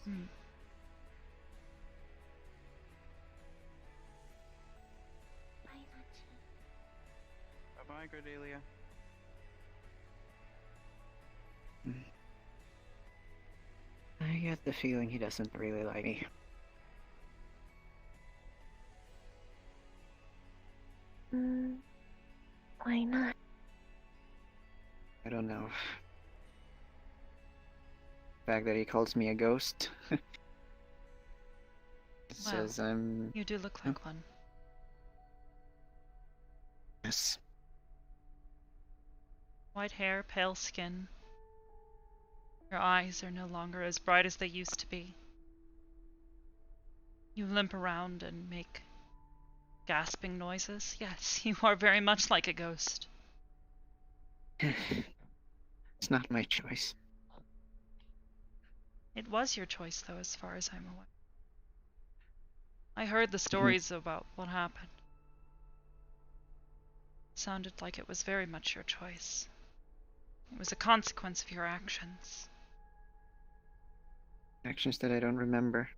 Hmm. Bye-bye, Cordelia. I get the feeling he doesn't really like me. Why not? I don't know. The fact that he calls me a ghost. Says I'm... You do look like one. Yes. White hair, pale skin. Your eyes are no longer as bright as they used to be. You limp around and make gasping noises. Yes, you are very much like a ghost. It's not my choice. It was your choice, though, as far as I'm aware. I heard the stories about what happened. It sounded like it was very much your choice. It was a consequence of your actions. Actions that I don't remember.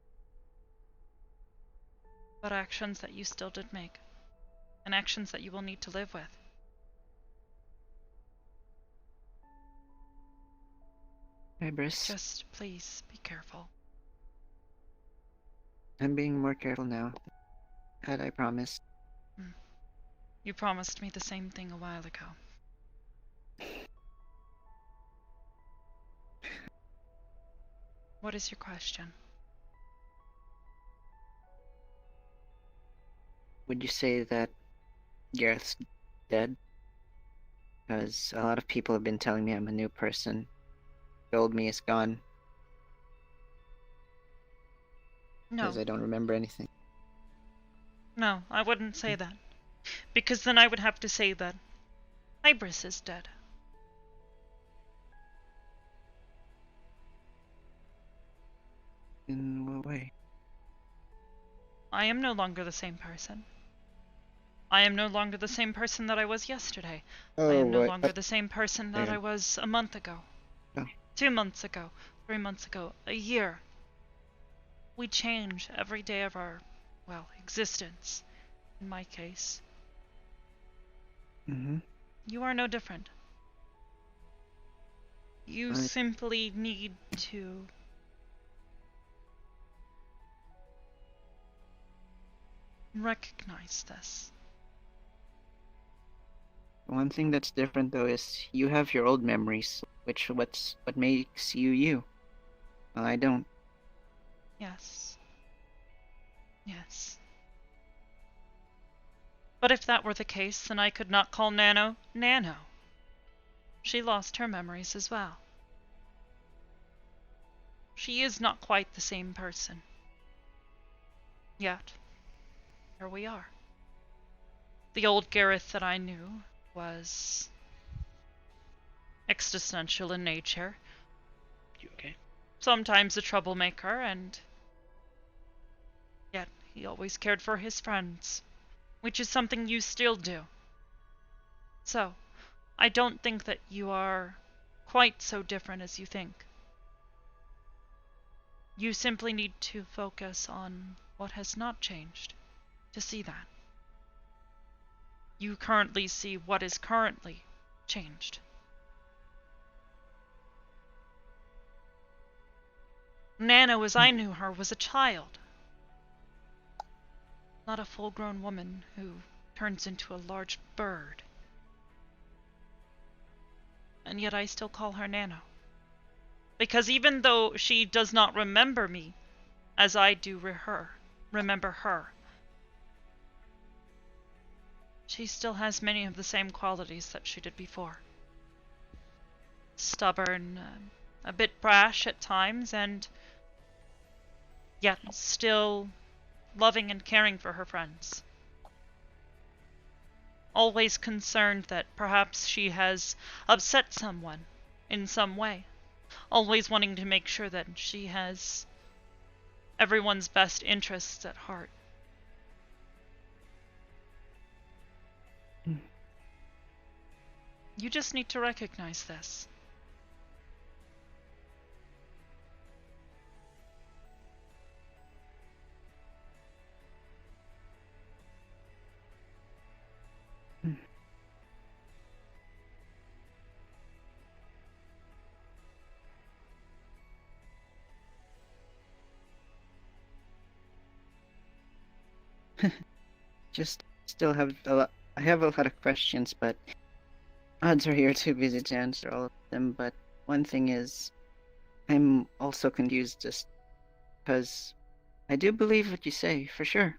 But actions that you still did make. And actions that you will need to live with. Hybris. Just please be careful. I'm being more careful now. Had I promised. You promised me the same thing a while ago. What is your question? Would you say that Gareth's dead? Because a lot of people have been telling me I'm a new person. The old me is gone. No. Because I don't remember anything. No, I wouldn't say that. Because then I would have to say that Hybris is dead. In what way? I am no longer the same person. I am no longer the same person that I was yesterday. I am no longer the same person that I was a month ago. No. 2 months ago. 3 months ago. A year. We change every day of our, well, existence. In my case. Mm-hmm. You are no different. You simply need to recognize this. One thing that's different though is you have your old memories, what makes you you. Well, I don't. Yes. Yes. But if that were the case, then I could not call Nano, Nano. She lost her memories as well. She is not quite the same person. Yet, here we are. The old Gareth that I knew was existential in nature. You okay? Sometimes a troublemaker, and yet he always cared for his friends, which is something you still do. So, I don't think that you are quite so different as you think. You simply need to focus on what has not changed to see that. You currently see what is currently changed. Nana, as I knew her, was a child. Not a full-grown woman who turns into a large bird. And yet I still call her Nano. Because even though she does not remember me, as I do remember her, she still has many of the same qualities that she did before. Stubborn, a bit brash at times, and yet still loving and caring for her friends. Always concerned that perhaps she has upset someone in some way. Always wanting to make sure that she has everyone's best interests at heart. You just need to recognize this. Just still have a lot. I have a lot of questions, but odds are you're too busy to answer all of them. But one thing is, I'm also confused just because I do believe what you say, for sure.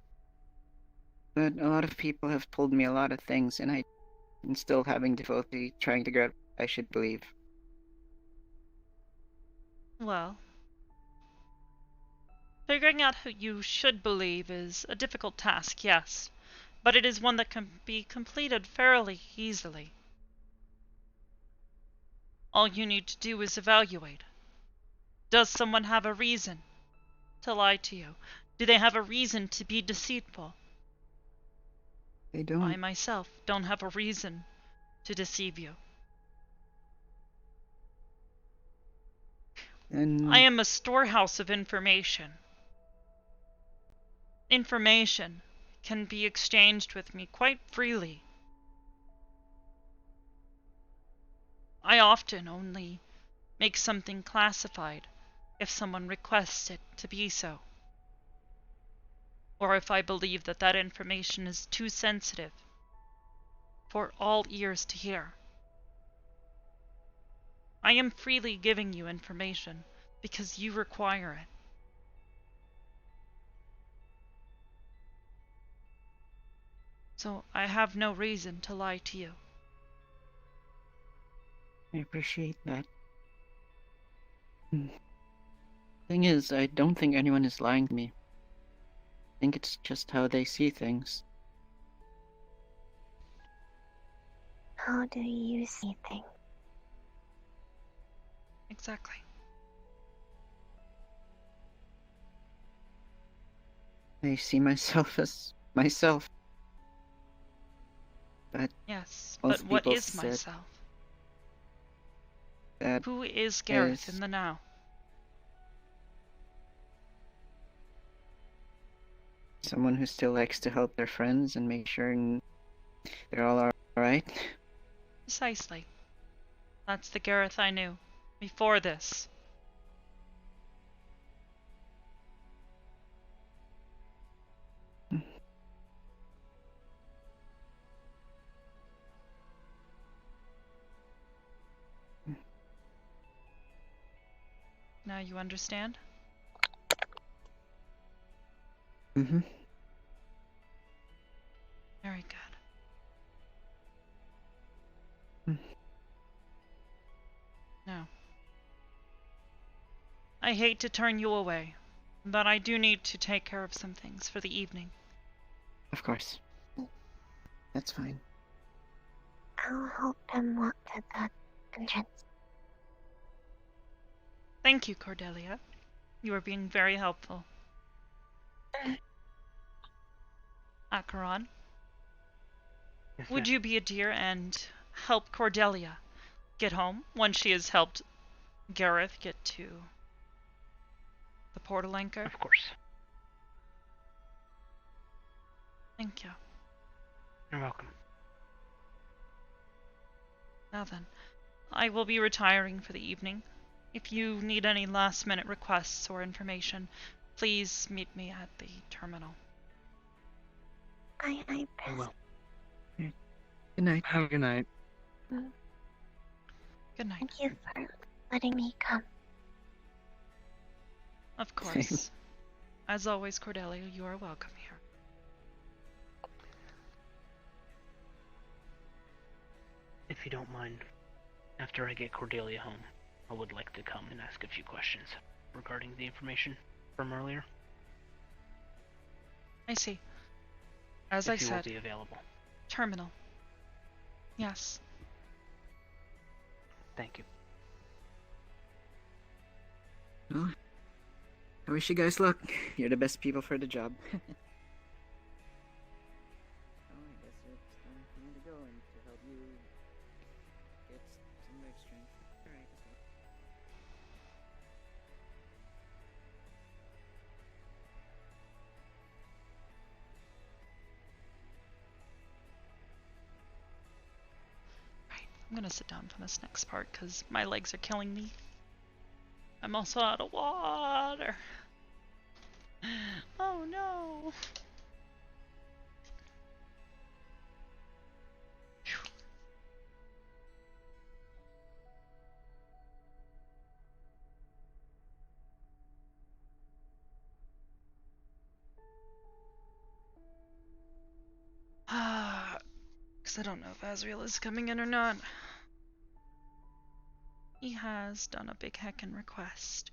But a lot of people have told me a lot of things, and I'm still having difficulty trying to figure out what I should believe. Well, figuring out who you should believe is a difficult task, yes, but it is one that can be completed fairly easily. All you need to do is evaluate. Does someone have a reason to lie to you? Do they have a reason to be deceitful? They don't. I myself don't have a reason to deceive you. I am a storehouse of information. Information can be exchanged with me quite freely. I often only make something classified if someone requests it to be so, or if I believe that that information is too sensitive for all ears to hear. I am freely giving you information because you require it. So I have no reason to lie to you. I appreciate that. Thing is, I don't think anyone is lying to me. I think it's just how they see things. How do you see things? Exactly. I see myself as myself. But yes, most but what people is said myself? That Who is Gareth is in the now? someone who still likes to help their friends and make sure they're all alright. Precisely. That's the Gareth I knew before this. Now you understand? Mm-hmm. Very good. Now, I hate to turn you away, but I do need to take care of some things for the evening. Of course. That's fine. I'll help them walk to the entrance. Thank you, Cordelia. You are being very helpful. Acheron, Yes, would ma'am. you be a dear and help Cordelia get home once she has helped Gareth get to the portal anchor? Of course. Thank you. You're welcome. Now then, I will be retiring for the evening. If you need any last-minute requests or information, please meet me at the terminal. I will. Good night. Have a good night. Good night. Thank you for letting me come. Of course. As always, Cordelia, you are welcome here. If you don't mind, after I get Cordelia home, I would like to come and ask a few questions regarding the information from earlier. I see. As I if you will said, be available. terminal. Yes. Thank you. Well, I wish you guys luck. You're the best people for the job. Oh, I guess it's time for me to go and to help you get some leg strength. Alright, let's go. I'm gonna sit down for this next part because my legs are killing me. I'm also out of water. Oh no. Because I don't know if Azrael is coming in or not. He has done a big heckin' request.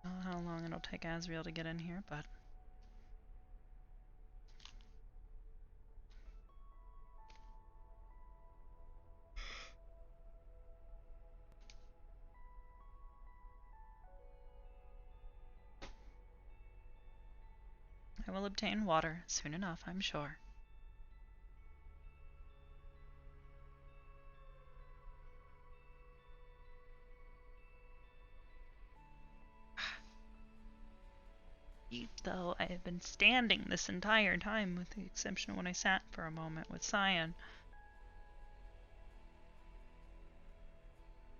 I don't know how long it'll take Azrael to get in here, but... I will obtain water soon enough, I'm sure. Though I have been standing this entire time, with the exception of when I sat for a moment with Cyan.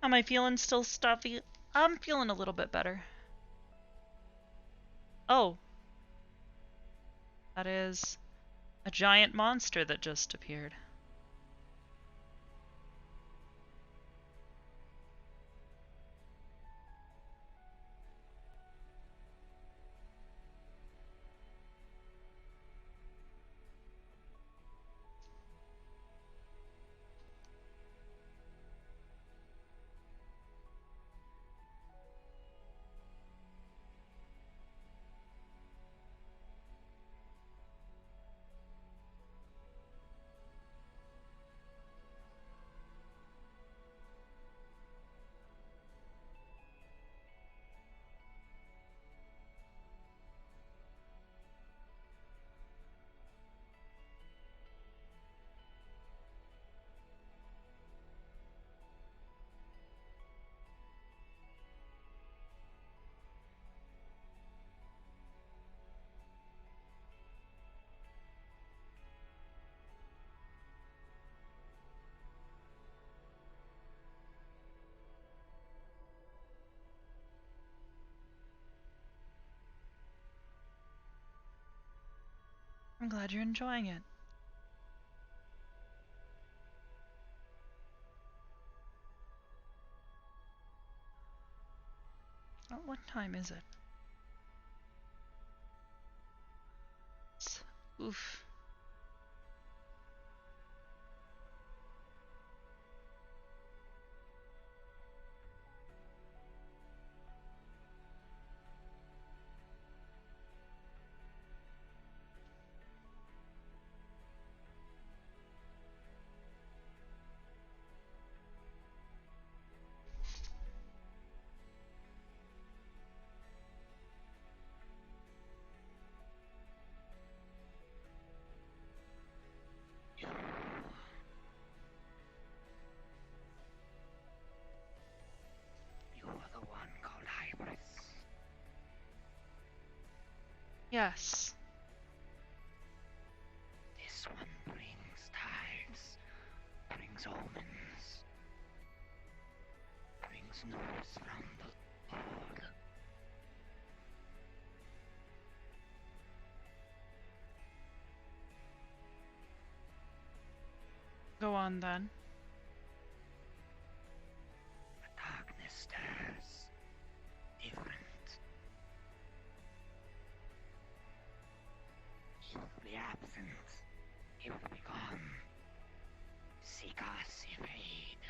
Am I feeling still stuffy? I'm feeling a little bit better. Oh. That is a giant monster that just appeared. I'm glad you're enjoying it. Oh, what time is it? Oof. You are the one called Hybris. Yes. This one brings tides, brings news from the Lord. Go on then. The darkness stirs. Different. He will be absent. He will be gone. Seek us, evade.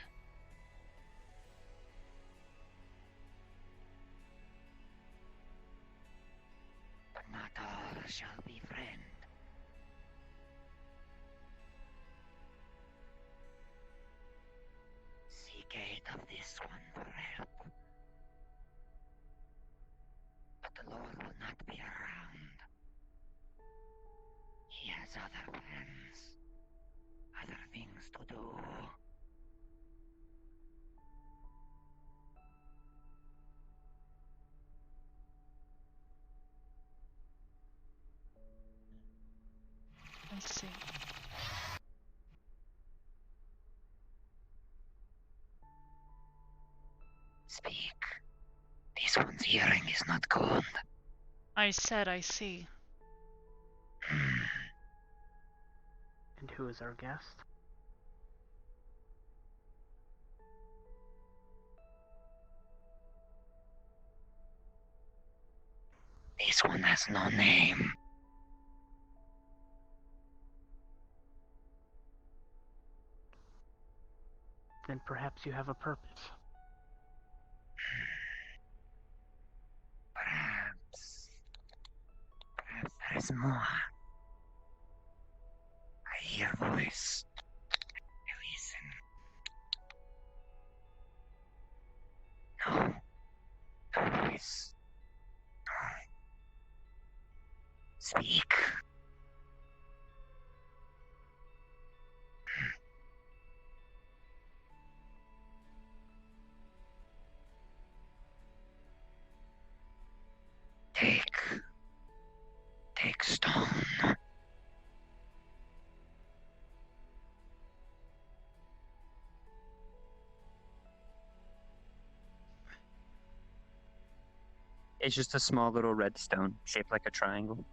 But not all shall be friend. Seek aid of this one for help. But the Lord will not be around. He has other plans, other things to do. I see. Speak. This one's hearing is not good. I said I see. And who is our guest? This one has no name. Then perhaps you have a purpose. Perhaps there is more. I hear a voice. I listen. No. No voice. No. Speak. Take stone. It's just a small little red stone shaped like a triangle.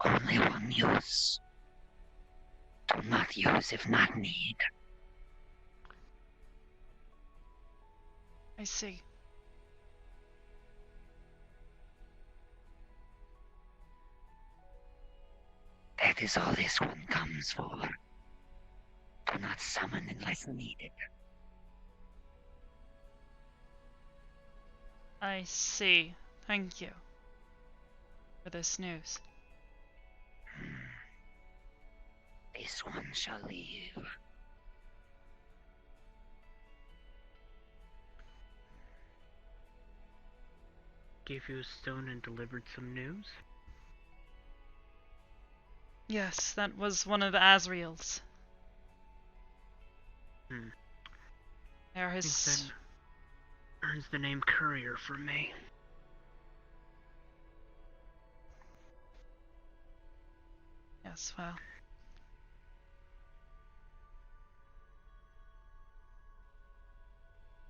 Only one use. Do not use if not need. I see. That is all this one comes for. Do not summon unless needed. I see. Thank you for this news. This one shall leave. Gave you a stone and delivered some news? Yes, that was one of Asriel's. They are I think his... that earns the name courier for me. Yes, well.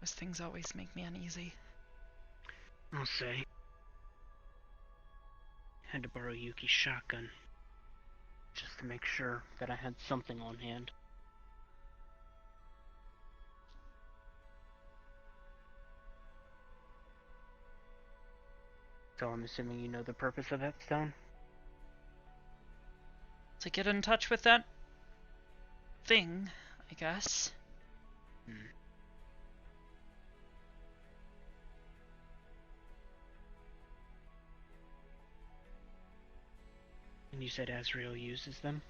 Those things always make me uneasy. I'll say. Had to borrow Yuki's shotgun. Just to make sure that I had something on hand. So I'm assuming you know the purpose of that stone? To get in touch with that thing, I guess. And you said Asriel uses them?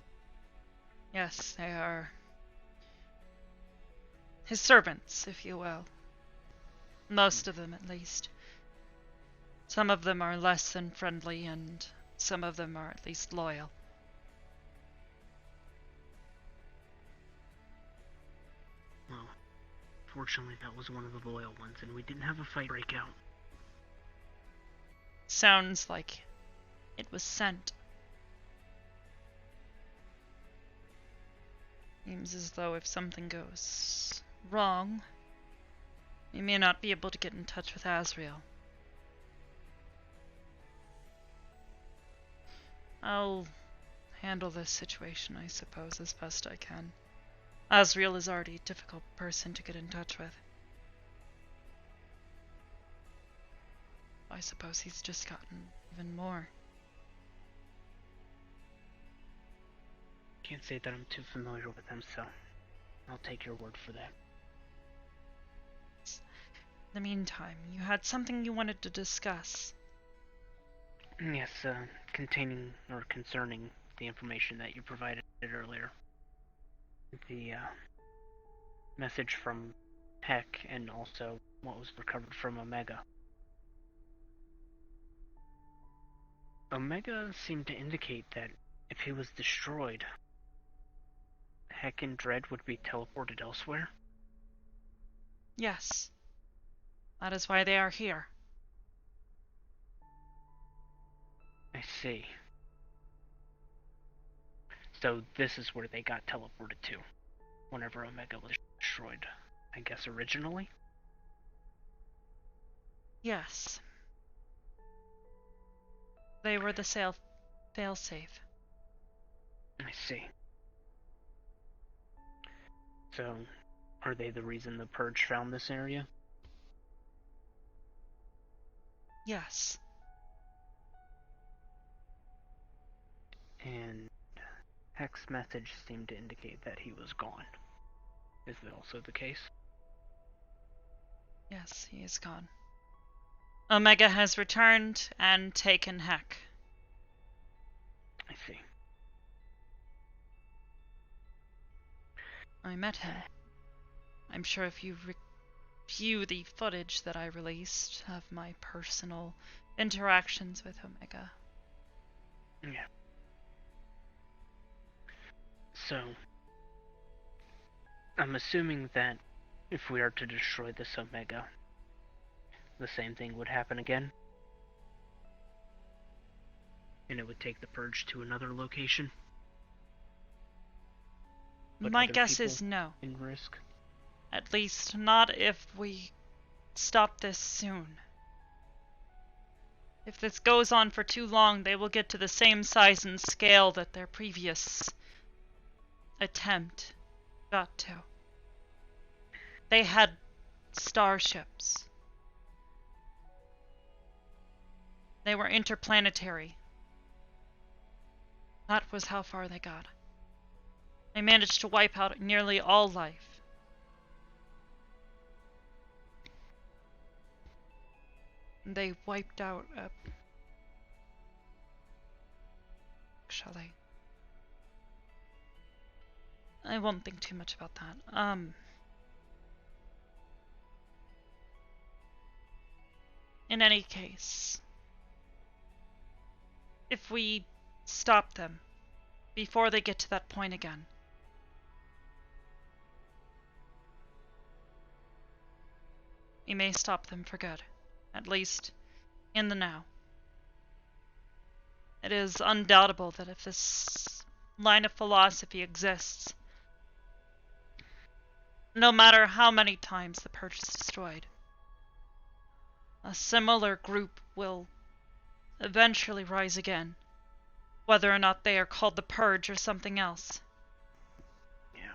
Yes, they are his servants, if you will. Most of them, at least. Some of them are less than friendly, and some of them are at least loyal. Well, fortunately that was one of the loyal ones, and we didn't have a fight break out. Sounds like it was sent. Seems as though if something goes wrong, we may not be able to get in touch with Asriel. I'll handle this situation, I suppose, as best I can. Asriel is already a difficult person to get in touch with. I suppose he's just gotten even more. Can't say that I'm too familiar with him, so I'll take your word for that. In the meantime, you had something you wanted to discuss. Yes, containing or concerning the information that you provided earlier. The message from Heck and also what was recovered from Omega. Omega seemed to indicate that if he was destroyed, Heck and Dread would be teleported elsewhere. Yes. That is why they are here. I see. So this is where they got teleported to, whenever Omega was destroyed, I guess originally? Yes. They were the failsafe. I see. So, are they the reason the Purge found this area? Yes. And Heck's message seemed to indicate that he was gone. Is that also the case? Yes, he is gone. Omega has returned and taken Heck. I see. I met him. I'm sure if you view the footage that I released of my personal interactions with Omega. Yeah. So, I'm assuming that if we are to destroy this Omega, the same thing would happen again? And it would take the Purge to another location? Put My other guess people is no. in risk? At least not if we stop this soon. If this goes on for too long, they will get to the same size and scale that their previous attempt got to. They had starships. They were interplanetary. That was how far they got. They managed to wipe out nearly all life. They wiped out actually, I won't think too much about that. In any case, if we stop them before they get to that point again, we may stop them for good, at least in the now. It is undoubtable that if this line of philosophy exists, no matter how many times the Purge is destroyed, a similar group will eventually rise again, whether or not they are called the Purge or something else. Yeah.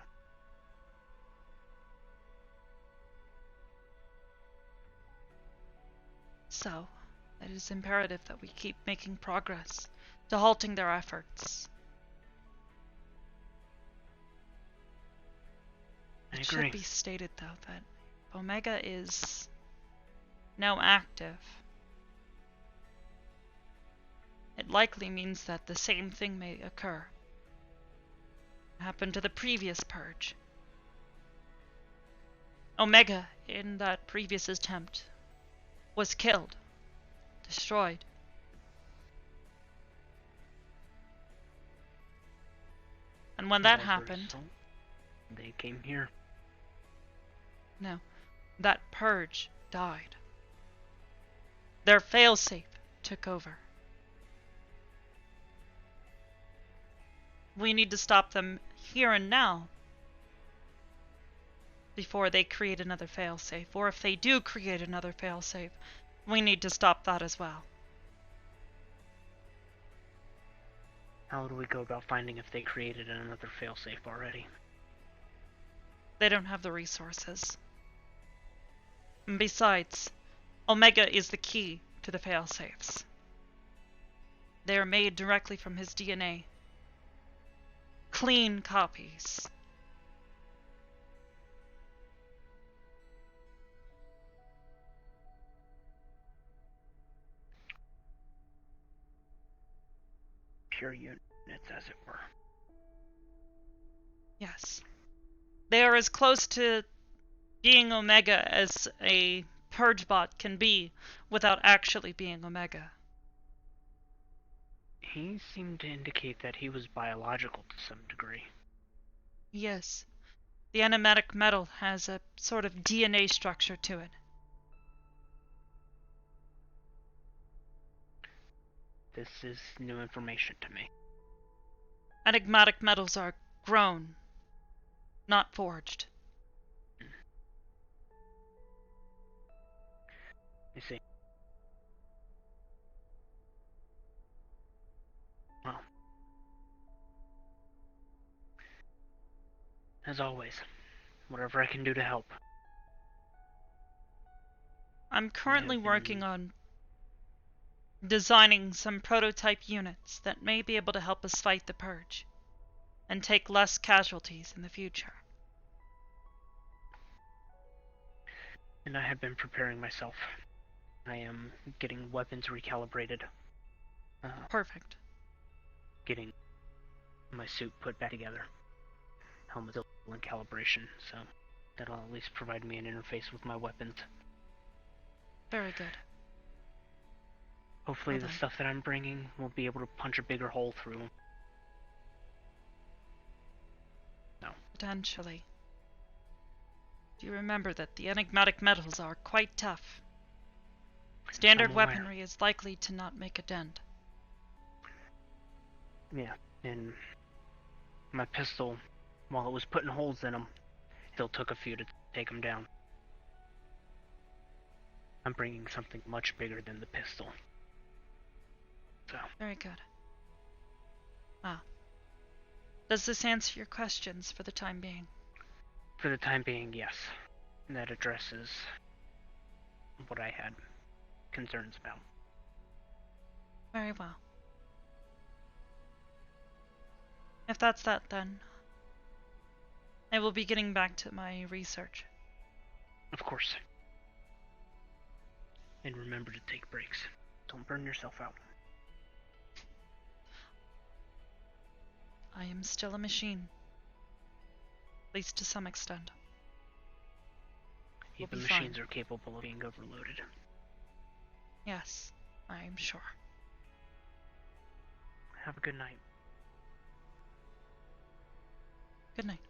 So, it is imperative that we keep making progress to halting their efforts. I It agree. should be stated, though, that Omega is now active. It likely means that the same thing may occur. Happened to the previous Purge. Omega, in that previous attempt, was killed, destroyed. And when that As a happened, result, they came here. no, that Purge died. Their failsafe took over. We need to stop them here and now before they create another failsafe, or if they do create another failsafe, we need to stop that as well. How do we go about finding if they created another failsafe already? They don't have the resources. And besides, Omega is the key to the failsafes. They are made directly from his DNA. Clean copies. Pure units, as it were. Yes. They are as close to being Omega as a purge bot can be without actually being Omega. He seemed to indicate that he was biological to some degree. Yes. The enigmatic metal has a sort of DNA structure to it. This is new information to me. Enigmatic metals are grown, not forged. You see. Well, as always, whatever I can do to help. I'm currently working on designing some prototype units that may be able to help us fight the Purge and take less casualties in the future. And I have been preparing myself. I am getting weapons recalibrated. Perfect. Getting my suit put back together. Helmet still in calibration, so that'll at least provide me an interface with my weapons. Very good. Hopefully Well the then. stuff that I'm bringing will be able to punch a bigger hole through. No. Potentially. Do you remember that the enigmatic metals are quite tough? Standard I'm aware. weaponry is likely to not make a dent. Yeah, and my pistol, while it was putting holes in them, still took a few to take them down. I'm bringing something much bigger than the pistol. So. Very good. Ah. Does this answer your questions for the time being? For the time being, yes. That addresses what I had concerns about. Very well. If that's that, then I will be getting back to my research. Of course. And remember to take breaks. Don't burn yourself out. I am still a machine. At least to some extent. We'll Even be machines fine. are capable of being overloaded. Yes, I am sure. Have a good night. Good night.